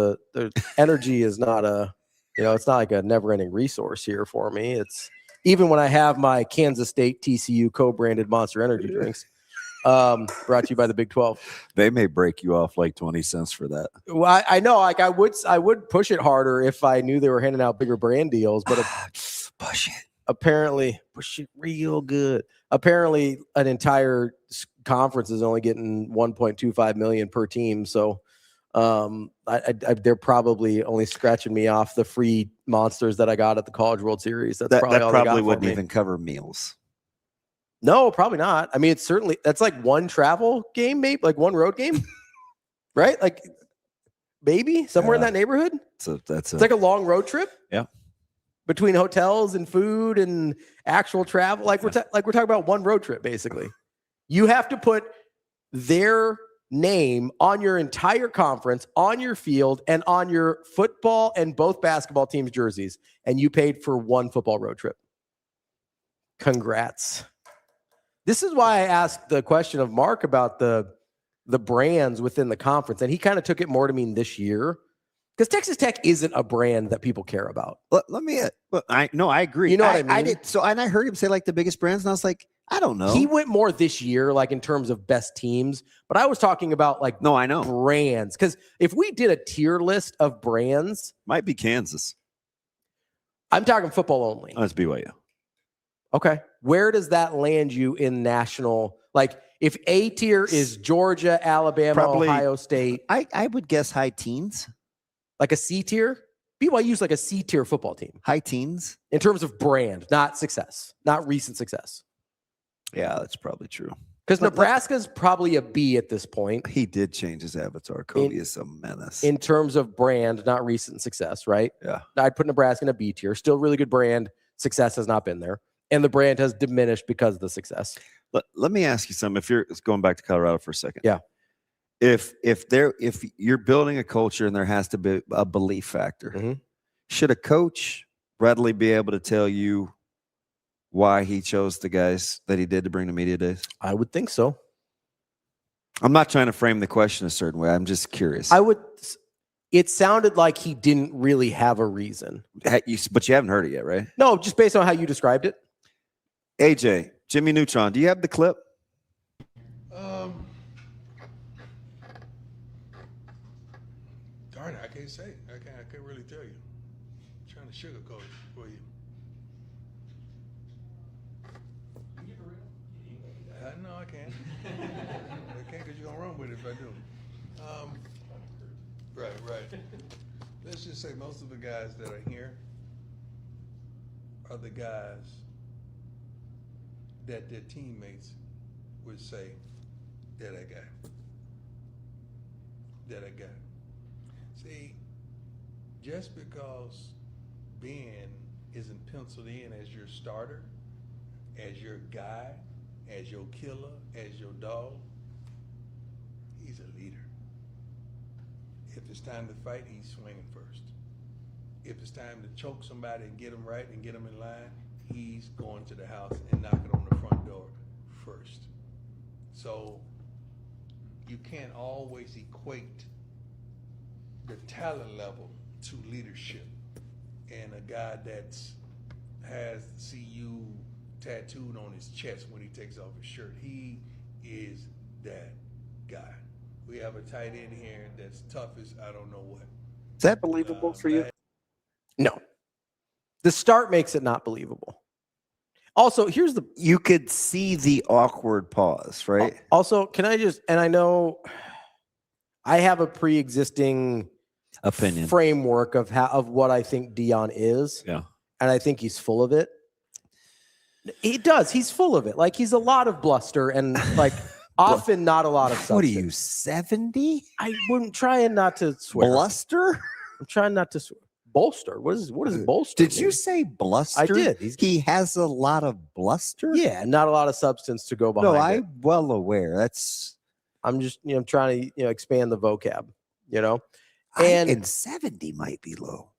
energy is not a, it's not like a never ending resource here for me. It's even when I have my Kansas State TCU co-branded Monster Energy drinks, brought to you by the Big 12. They may break you off 20 cents for that. Well, I know, I would push it harder if I knew they were handing out bigger brand deals, but push it. Apparently, push it real good. Apparently, an entire conference is only getting $1.25 million per team, so they're probably only scratching me off the free monsters that I got at the College World Series. That probably wouldn't even cover meals. No, probably not. I mean, it's certainly that's one travel game, maybe one road game, right? Maybe somewhere in that neighborhood. So it's like a long road trip. Yeah. Between hotels and food and actual travel, we're talking about one road trip basically. You have to put their name on your entire conference, on your field, and on your football and both basketball teams' jerseys, and you paid for one football road trip. Congrats. This is why I asked the question of Mark about the brands within the conference, and he kind of took it more to mean this year. Because Texas Tech isn't a brand that people care about. I agree. You know what I mean? I did. So, and I heard him say the biggest brands, and I was like, I don't know. He went more this year, in terms of best teams. But I was talking about no, I know brands. Because if we did a tier list of brands, might be Kansas. I'm talking football only. Oh, it's BYU. Okay. where does that land you in national? Like, if A tier is Georgia, Alabama, Probably, Ohio State, I would guess high teens. like a C tier. BYU's like a C tier football team. High teens in terms of brand, not success, not recent success. Yeah, that's probably true. Because Nebraska's probably a B at this point. He did change his avatar. Kobe is a menace. In terms of brand, not recent success, right? Yeah. I'd put Nebraska in a B tier. Still really good brand. Success has not been there. And the brand has diminished because of the success. Let me ask you something. If you're going back to Colorado for a second. Yeah. If you're building a culture and there has to be a belief factor, should a coach readily be able to tell you why he chose the guys that he did to bring to media days? I would think so. I'm not trying to frame the question a certain way. I'm just curious. It sounded like he didn't really have a reason. But you haven't heard it yet, right? No, just based on how you described it. AJ, Jimmy Neutron, do you have the clip? Darn it, I can't say. I can't really tell you. I'm trying to sugarcoat it for you. No, I can't. I can't because you're going to run with it if I do. Right. Let's just say most of the guys that are here are the guys that their teammates would say, they're that guy. They're that guy. See, just because Ben isn't penciled in as your starter, as your guy, as your killer, as your dog, he's a leader. If it's time to fight, he's swinging first. If it's time to choke somebody and get them right and get them in line, he's going to the house and knocking on the front door first. So you can't always equate the talent level to leadership. And a guy that has CU tattooed on his chest when he takes off his shirt, he is that guy. We have a tight end here that's tough as I don't know what. Is that believable for you? No. The start makes it not believable. Also, you could see the awkward pause, right? Also, can I just, and I know I have a pre-existing opinion framework of what I think Dion is. Yeah. And I think he's full of it. He does. He's full of it. Like, he's a lot of bluster and like often not a lot of substance. What are you, 70? I'm trying not to swear. Bluster? I'm trying not to swear. Bolster. What is bolster? Did you say bluster? I did. He has a lot of bluster? Yeah, not a lot of substance to go behind. No, I'm well aware. I'm just, I'm trying to, expand the vocab, And 70 might be low.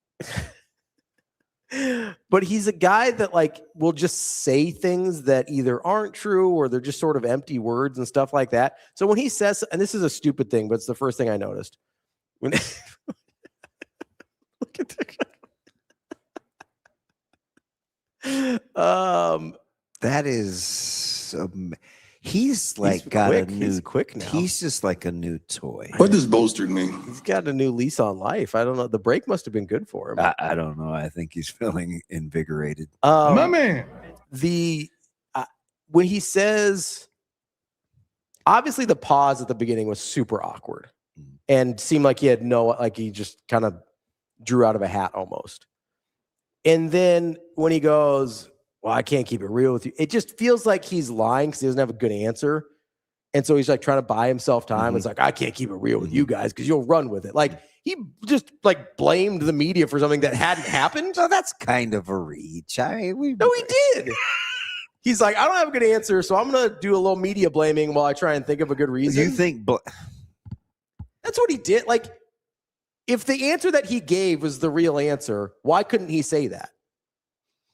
But he's a guy that will just say things that either aren't true or they're just sort of empty words and stuff like that. So when he says, and this is a stupid thing, but it's the first thing I noticed. When look at that is he's quick now. He's just like a new toy. What does bolstered mean? He's got a new lease on life. I don't know. The break must have been good for him. I don't know. I think he's feeling invigorated. My man. When he says, obviously the pause at the beginning was super awkward and seemed like he had he just kind of drew out of a hat almost. And then when he goes, well, I can't keep it real with you, it just feels like he's lying because he doesn't have a good answer. And so he's trying to buy himself time. It's I can't keep it real with you guys because you'll run with it. He just blamed the media for something that hadn't happened. No, that's kind of a reach. No, he did. He's I don't have a good answer, so I'm going to do a little media blaming while I try and think of a good reason. You think that's what he did? If the answer that he gave was the real answer, why couldn't he say that?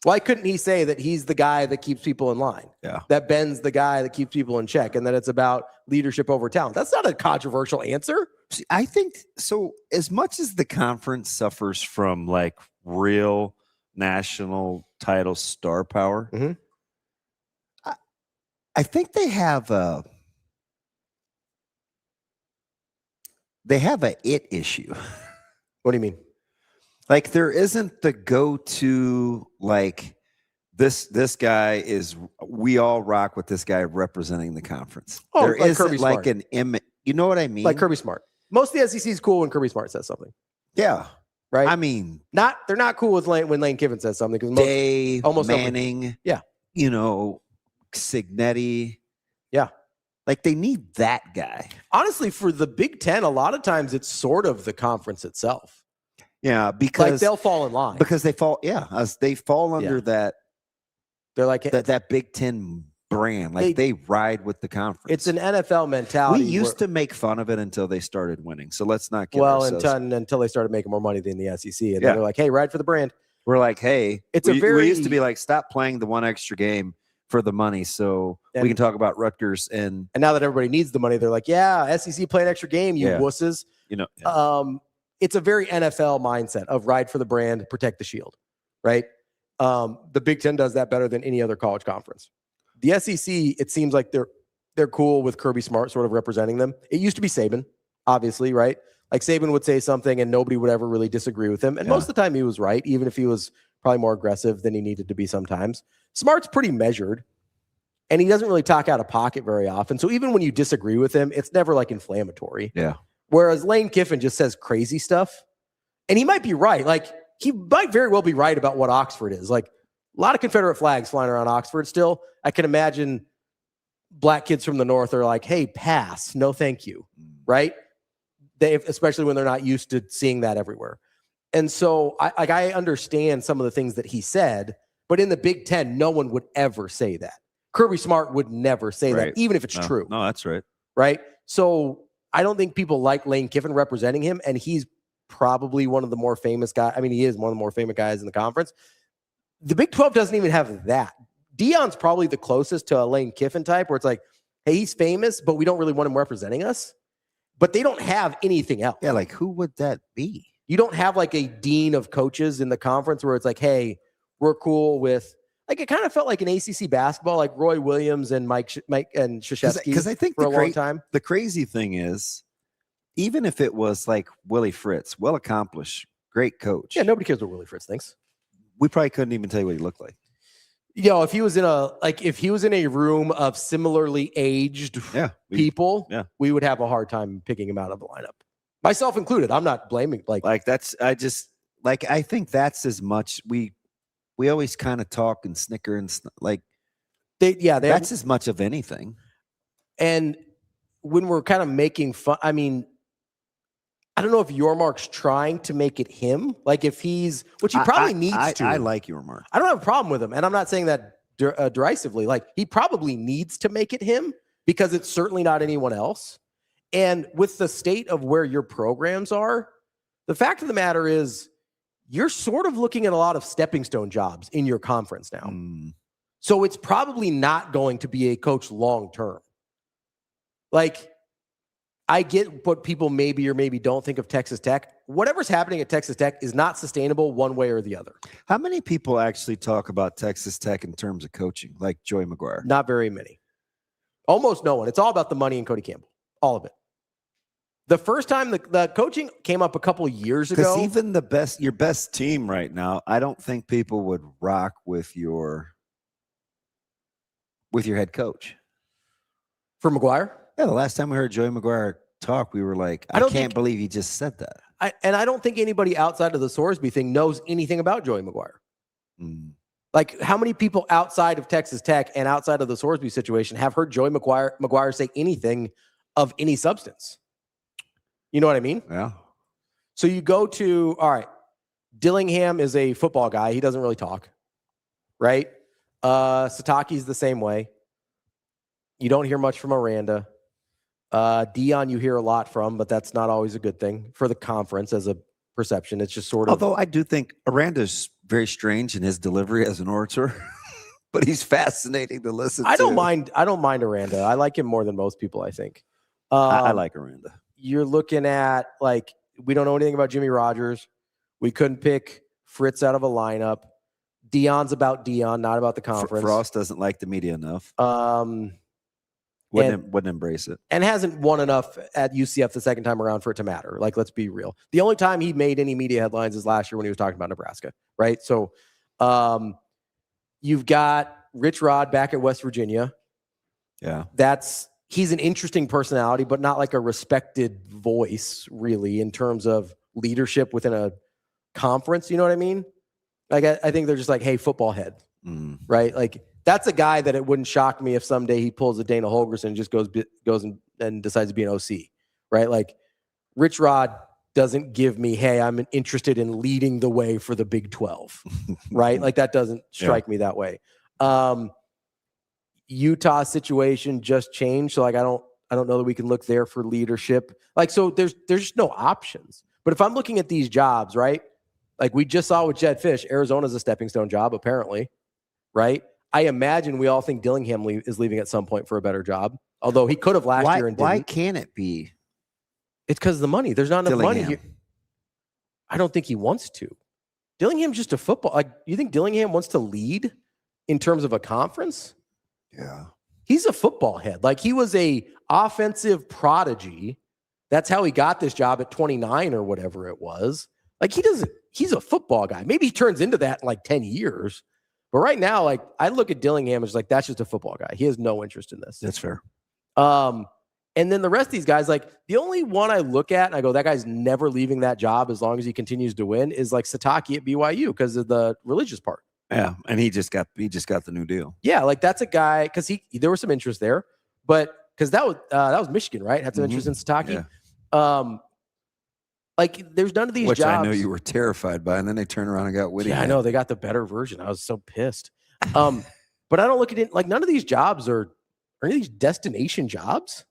Why couldn't he say that he's the guy that keeps people in line? Yeah. That Ben's the guy that keeps people in check and that it's about leadership over talent. That's not a controversial answer. See, I think so. As much as the conference suffers from real national title star power, I think they have a it issue. What do you mean? There isn't the go-to This guy is. We all rock with this guy representing the conference. Oh, there like isn't Kirby like Smart. an image. You know what I mean? Like Kirby Smart. Most of the SEC is cool when Kirby Smart says something. Yeah. Right. I mean, they're not cool with when Lane Kiffin says something because Dave, almost Manning. Nobody, yeah. You know, Signetti. Yeah. Like they need that guy. Honestly, for the Big Ten, a lot of times it's sort of the conference itself. Yeah, because like they'll fall in line because they fall. Yeah, as they fall under that. They're like that Big Ten brand. Like they ride with the conference. It's an NFL mentality. We used to make fun of it until they started winning. So let's not get until they started making more money than the SEC, and they're like, "Hey, ride for the brand." We're like, "Hey, we used to be like, stop playing the one extra game for the money, so we can talk about Rutgers." And now that everybody needs the money, they're like, "Yeah, SEC play an extra game, you wusses." You know, it's a very NFL mindset of ride for the brand, protect the shield, right? The Big Ten does that better than any other college conference. The SEC, it seems like they're cool with Kirby Smart sort of representing them. It used to be Saban, obviously, right? Like Saban would say something and nobody would ever really disagree with him. And most of the time he was right, even if he was probably more aggressive than he needed to be sometimes. Smart's pretty measured, and he doesn't really talk out of pocket very often. So even when you disagree with him, it's never like inflammatory. Yeah. Whereas Lane Kiffin just says crazy stuff, and he might be right. Like he might very well be right about what Oxford is. Like a lot of Confederate flags flying around Oxford still. I can imagine black kids from the North are like, "Hey, pass, no thank you," right? Especially when they're not used to seeing that everywhere. And so I understand some of the things that he said, but in the Big Ten, no one would ever say that. Kirby Smart would never say that, even if it's true. No, that's right. Right? So I don't think people like Lane Kiffin representing him, and he's probably one of the more famous guys. I mean, he is one of the more famous guys in the conference. The Big 12 doesn't even have that. Deion's probably the closest to a Lane Kiffin type where it's like, hey, he's famous, but we don't really want him representing us. But they don't have anything else. Yeah, like who would that be? You don't have like a dean of coaches in the conference where it's like, hey, we're cool with, like, it kind of felt like an ACC basketball, like Roy Williams and Mike and Krzyzewski. Because I think for a long time. The crazy thing is, even if it was like Willie Fritz, well accomplished, great coach. Yeah, nobody cares what Willie Fritz thinks. We probably couldn't even tell you what he looked like. If he was in a room of similarly aged people, we would have a hard time picking him out of the lineup. Myself included. I'm not blaming I think that's as much we always kind of talk and snicker and that's as much of anything. And when we're kind of making fun, I mean, I don't know if Yormark's trying to make it him. Like if he's, which he probably needs to. I like Yormark. I don't have a problem with him. And I'm not saying that derisively. Like he probably needs to make it him because it's certainly not anyone else. And with the state of where your programs are, the fact of the matter is you're sort of looking at a lot of stepping stone jobs in your conference now. So it's probably not going to be a coach long-term. Like, I get what people maybe or maybe don't think of Texas Tech. Whatever's happening at Texas Tech is not sustainable one way or the other. How many people actually talk about Texas Tech in terms of coaching, like Joey McGuire? Not very many. Almost no one. It's all about the money and Cody Campbell. All of it. The first time the coaching came up a couple years ago. Because even your best team right now, I don't think people would rock with your head coach. For McGuire? Yeah, the last time we heard Joey McGuire talk, we were like, I can't believe he just said that. I don't think anybody outside of the Sorsby thing knows anything about Joey McGuire. Like, how many people outside of Texas Tech and outside of the Sorsby situation have heard Joey McGuire say anything of any substance? You know what I mean? Yeah. So you go to, all right, Dillingham is a football guy. He doesn't really talk, right? Sataki's the same way. You don't hear much from Aranda. Deion you hear a lot from, but that's not always a good thing for the conference as a perception. It's just sort of. Although I do think Aranda's very strange in his delivery as an orator, but he's fascinating to listen to. I don't mind Aranda. I like him more than most people, I think. I like Aranda. You're looking at, like, we don't know anything about Jimmy Rodgers. We couldn't pick Fritz out of a lineup. Deion's about Deion, not about the conference. Frost doesn't like the media enough. Wouldn't embrace it. And hasn't won enough at UCF the second time around for it to matter. Like, let's be real. The only time he made any media headlines is last year when he was talking about Nebraska, right? So You've got Rich Rod back at West Virginia. Yeah. He's an interesting personality, but not like a respected voice, really, in terms of leadership within a conference. You know what I mean? Like, I think they're just like, hey, football head, right? Like, that's a guy that it wouldn't shock me if someday he pulls a Dana Holgorsen and just goes and decides to be an OC, right? Like, Rich Rod doesn't give me, hey, I'm interested in leading the way for the Big 12, right? Like, that doesn't strike me that way. Utah situation just changed, so like I don't know that we can look there for leadership. Like, so there's just no options. But if I'm looking at these jobs, right? Like we just saw with Jed Fish, Arizona's a stepping stone job, apparently, right? I imagine we all think Dillingham is leaving at some point for a better job, although he could have last year and didn't. Why can't it be? It's because of the money. There's not enough money here. I don't think he wants to. Dillingham's just a football. Like, you think Dillingham wants to lead in terms of a conference? Yeah. He's a football head. Like, he was a offensive prodigy. That's how he got this job at 29 or whatever it was. Like, he's a football guy. Maybe he turns into that in like 10 years. But right now, like, I look at Dillingham as like, that's just a football guy. He has no interest in this. That's fair. And then the rest of these guys, like, the only one I look at and I go, that guy's never leaving that job as long as he continues to win, is like Sataki at BYU because of the religious part. Yeah, and he just got the new deal. Yeah, like that's a guy, because there was some interest there, but because that was Michigan, right? Had some interest in Sataki. Yeah. Like, there's none of these Which jobs. I know you were terrified by, and then they turned around and got Whitty. Yeah, I know, they got the better version. I was so pissed. But I don't look at it like none of these jobs are any of these destination jobs.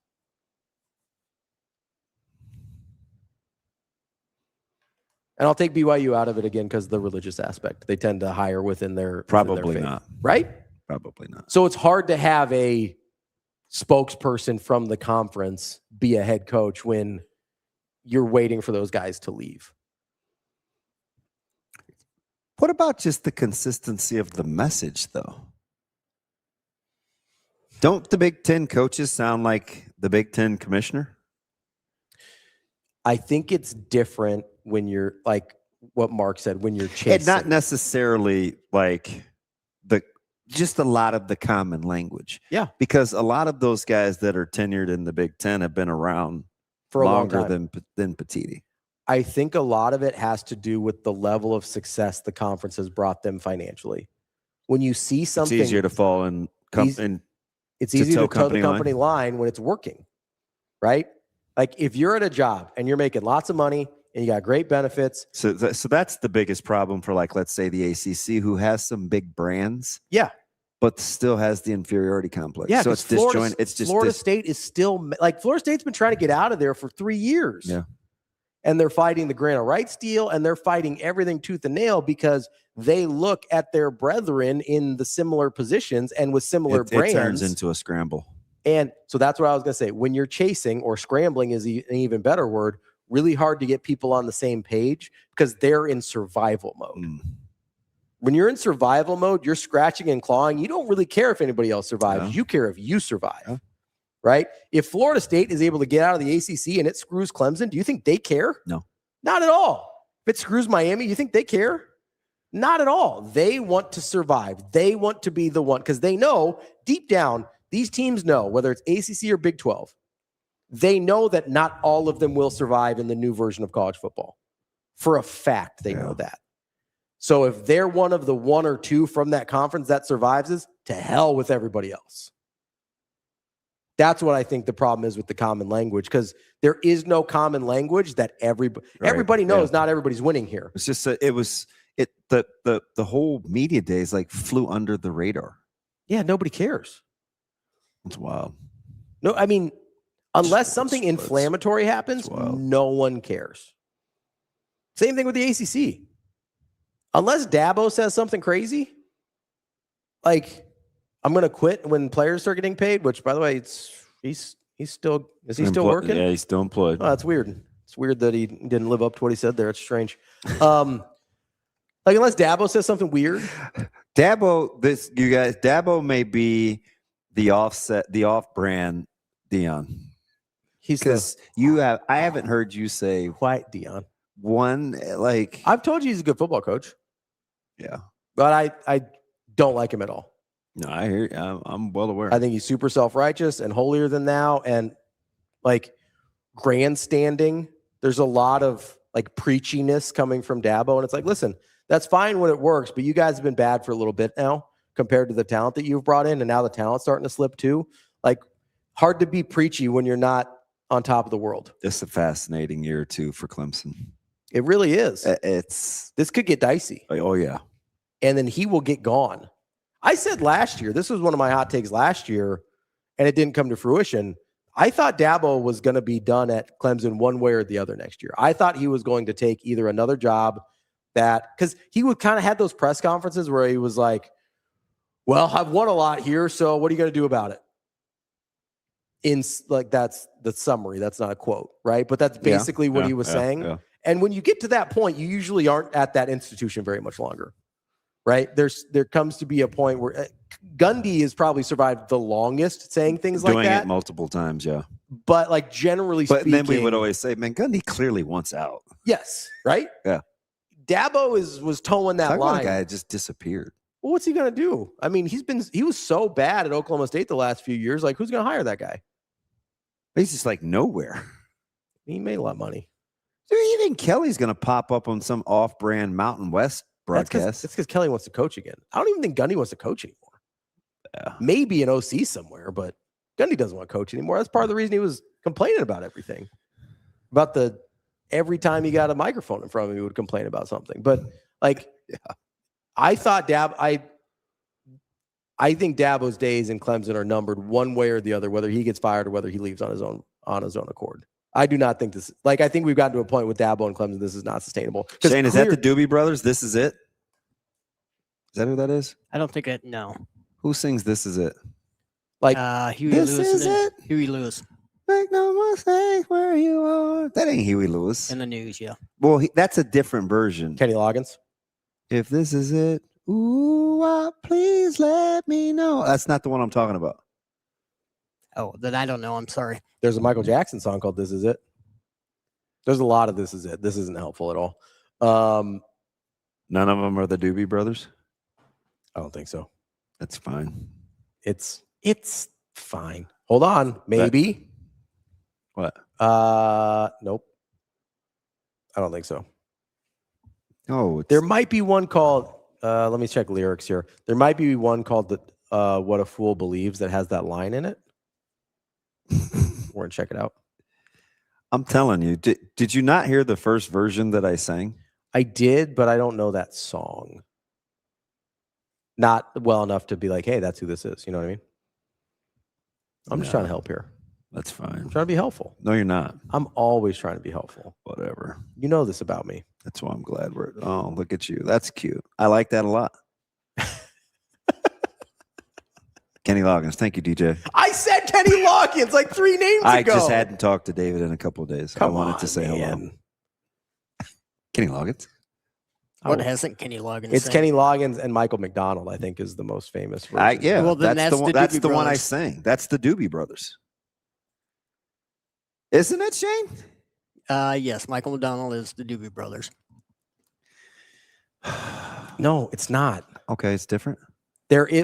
And I'll take BYU out of it again because of the religious aspect. They tend to hire within their faith, not, right? Probably not. So it's hard to have a spokesperson from the conference be a head coach when you're waiting for those guys to leave. What about just the consistency of the message, though? Don't the Big Ten coaches sound like the Big Ten commissioner? I think it's different when you're like what Mark said, when you're chasing. And not necessarily like just a lot of the common language. Yeah. Because a lot of those guys that are tenured in the Big Ten have been around for a longer long time than Petiti. I think a lot of it has to do with the level of success the conference has brought them financially. When you see something, it's easier to fall in. It's easier to toe the company line when it's working, right? Like, if you're at a job and you're making lots of money and you got great benefits. So that's the biggest problem for, like, let's say the ACC, who has some big brands. Yeah. But still has the inferiority complex. Yeah. So it's disjointed. It's just Florida State is still like, Florida State's been trying to get out of there for 3 years. Yeah. And they're fighting the grant of rights deal, and they're fighting everything tooth and nail because they look at their brethren in the similar positions and with similar brands. It turns into a scramble. And so that's what I was going to say. When you're chasing, or scrambling is an even better word, really hard to get people on the same page because they're in survival mode. When you're in survival mode, you're scratching and clawing. You don't really care if anybody else survives. Yeah. You care if you survive, right? If Florida State is able to get out of the ACC and it screws Clemson, do you think they care? No. Not at all. If it screws Miami, you think they care? Not at all. They want to survive. They want to be the one because they know deep down, these teams know, whether it's ACC or Big 12, they know that not all of them will survive in the new version of college football. For a fact, they know that. So if they're one of the one or two from that conference that survives, to hell with everybody else. That's what I think the problem is with the common language, because there is no common language that everybody knows. Not everybody's winning here. It's just the whole media days like flew under the radar. Yeah, nobody cares. It's wild. No, I mean, unless something inflammatory happens, no one cares. Same thing with the ACC. Unless Dabo says something crazy, like, I'm going to quit when players start getting paid, which, by the way, he's still working? Yeah, he's still employed. Oh, that's weird. It's weird that he didn't live up to what he said there. It's strange. Like, unless Dabo says something weird. Dabo may be the off-brand Dion. Because I haven't heard you say quiet Dion. One, like, I've told you he's a good football coach. Yeah. But I Don't like him at all. No, I hear you. I'm well aware. I think he's super self-righteous and holier than thou, and like grandstanding. There's a lot of like preachiness coming from Dabo, and it's like, listen, that's fine when it works, but you guys have been bad for a little bit now compared to the talent that you've brought in, and now the talent's starting to slip too. Like, hard to be preachy when you're not on top of the world. This is a fascinating year or two for Clemson. It really is. This could get dicey. Oh yeah. And then he will get gone. I said last year, this was one of my hot takes last year, and it didn't come to fruition. I thought Dabo was going to be done at Clemson one way or the other next year. I thought he was going to take either another job because he would kind of had those press conferences where he was like, well, I've won a lot here, so what are you going to do about it? That's the summary. That's not a quote, right? But that's basically what he was saying. Yeah. And when you get to that point, you usually aren't at that institution very much longer, right? There comes to be a point where Gundy has probably survived the longest saying things like that. Doing it multiple times, yeah. But like generally speaking. But then we would always say, man, Gundy clearly wants out. Yes, right? Yeah. Dabo was towing that line. That guy just disappeared. Well, what's he going to do? I mean, he was so bad at Oklahoma State the last few years. Like, who's going to hire that guy? He's just like nowhere. He made a lot of money. Do you think Kelly's going to pop up on some off-brand Mountain West broadcast? It's because Kelly wants to coach again. I don't even think Gundy wants to coach anymore. Yeah. Maybe an OC somewhere, but Gundy doesn't want to coach anymore. That's part of the reason he was complaining about everything. About every time he got a microphone in front of him, he would complain about something. But like, I thought I think Dabo's days in Clemson are numbered one way or the other, whether he gets fired or whether he leaves on his own accord. I do not think this. Like, I think we've gotten to a point with Dabo and Clemson. This is not sustainable. Shane, is that the Doobie Brothers? This is it. Is that who that is? I don't think no. Who sings "This Is It"? Like Huey This Lewis. is it. Huey Lewis. Make no mistake where you are. That ain't Huey Lewis. In the news, yeah. Well, that's a different version. Kenny Loggins. If this is it, ooh, please let me know. That's not the one I'm talking about. Oh, then I don't know. I'm sorry. There's a Michael Jackson song called "This Is It." There's a lot of "This Is It." This isn't helpful at all. None of them are the Doobie Brothers. I don't think so. That's fine. It's fine. Hold on, maybe. What? Nope. I don't think so. Oh, there might be one called. Let me check lyrics here. There might be one called "What a Fool Believes" that has that line in it. We're gonna check it out. I'm telling you, did you not hear the first version that I sang? I did, but I don't know that song. Not well enough to be like, hey, that's who this is. You know what I mean? I'm just trying to help here. That's fine. I'm trying to be helpful. No, you're not. I'm always trying to be helpful. Whatever. You know this about me. That's why I'm glad we're. Oh, look at you. That's cute. I like that a lot. Kenny Loggins. Thank you, DJ. I said Kenny Loggins like 3 names ago. I just hadn't talked to David in a couple of days. I wanted to say hello. Kenny Loggins. What hasn't Kenny Loggins? It's Kenny Loggins and Michael McDonald, I think, is the most famous version. Yeah, well, then that's the one. That's the one I Brothers. sang. That's the Doobie Brothers, isn't it, Shane? Yes, Michael McDonald is the Doobie Brothers. No, it's not. Okay, it's different.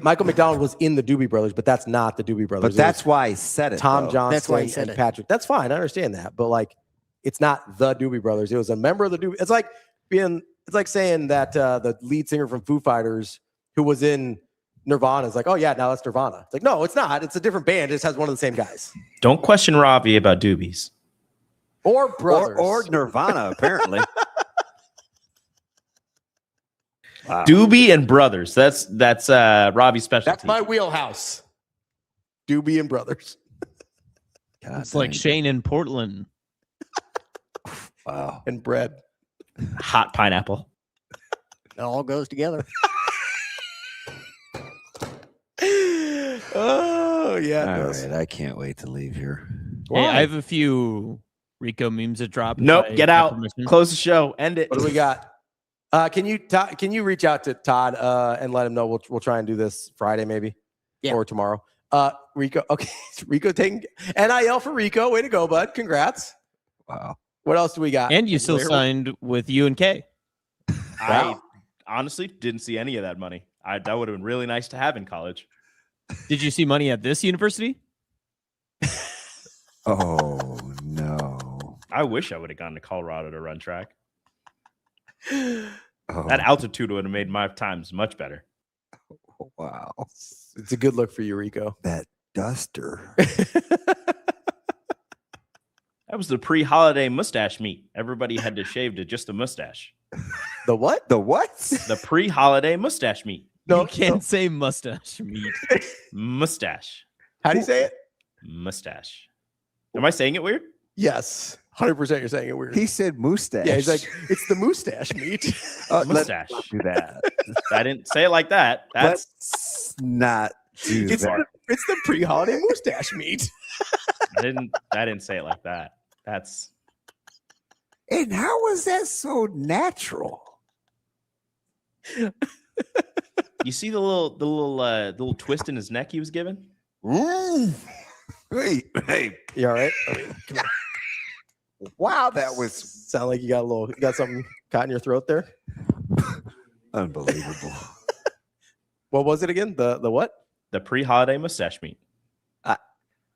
Michael McDonald was in the Doobie Brothers, but that's not the Doobie Brothers. But that's why I said it. Tom though. Johnston That's why he said and it. Patrick. That's fine. I understand that. But like, it's not the Doobie Brothers. It was a member of the Doobie. It's like saying that the lead singer from Foo Fighters who was in Nirvana is like, oh yeah, now that's Nirvana. It's like, no, it's not. It's a different band. It just has one of the same guys. Don't question Ravi about doobies. Or brothers. Or Nirvana, apparently. Wow. Doobie and Brothers. That's Ravi's specialty. That's my wheelhouse. Doobie and Brothers. God It's like dang. Shane in Portland. Wow. And bread. Hot pineapple. It all goes together. Oh yeah. All right, I can't wait to leave here. Hey, I have a few Rico memes to drop. if Nope. I Get have out. permission. Close the show. End it. What do we got? Can you reach out to Todd and let him know we'll try and do this Friday maybe? Yeah. Or tomorrow. Rico. Okay. Rico taking NIL for Rico. Way to go, bud. Congrats. Wow. What else do we got? And you still signed with UNK. I honestly didn't see any of that money. That would have been really nice to have in college. Did you see money at this university? Oh no! I wish I would have gone to Colorado to run track. Oh, That altitude would have made my times much better. wow. It's a good look for you, Rico. That duster. That was the pre-holiday mustache meet. Everybody had to shave to just the mustache. The what? The what? The pre-holiday mustache meet. You can't say mustache meat. Mustache. How do you say it? Mustache. Am I saying it weird? Yes. 100% you're saying it weird. He said mustache. Yeah, he's like, it's the mustache meat. Mustache. Let's do that. I didn't say it like that. That's Let's not do It's that. it's the pre-holiday mustache meat. I didn't say it like that. That's And how was that so natural? you see the little twist in his neck he was given? Hey, You all right? I mean, come on. wow, that was Sound like you got something caught in your throat there. unbelievable. What was it again? The what? The pre-holiday mustache meet.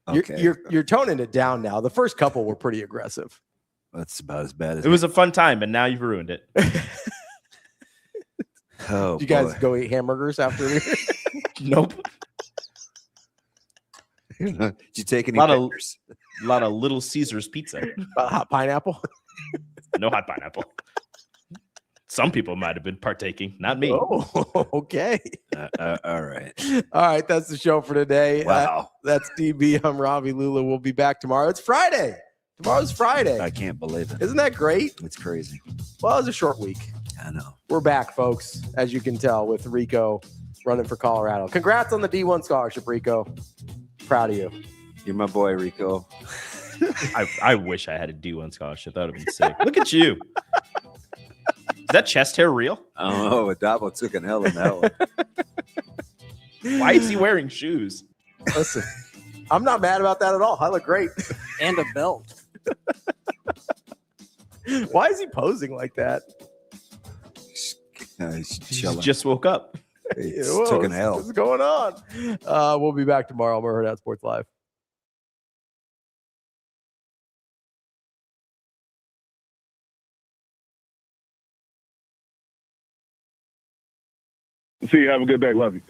Okay. You're toning it down now. The first couple were pretty aggressive. That's about as bad as It was a fun time, but now you've ruined it. Oh, Did you guys boy. go eat hamburgers after? Nope. Did you take any A pictures? lot of Little Caesars pizza. Hot pineapple? No hot pineapple. Some people might have been partaking, not me. Oh, okay. All right. All right, that's the show for today. Wow. That's DB. I'm Ravi. Lulla. We'll be back tomorrow. It's Friday. Tomorrow's Friday. I can't believe it. Isn't that great? It's crazy. Well, it was a short week. I know. We're back, folks, as you can tell, with Rico running for Colorado. Congrats on the D1 scholarship, Rico. Proud of you. You're my boy, Rico. I wish I had a D1 scholarship. That would have been sick. Look at you. Is that chest hair real? Oh, Adabo took an L in that one. Why is he wearing shoes? Listen, I'm not mad about that at all. I look great. And a belt. Why is he posing like that? He's He chilling. just woke up. He Whoa, took an L. What's going on? We'll be back tomorrow. I'm Hurrdat Sports Live. See you. Have a good day. Love you.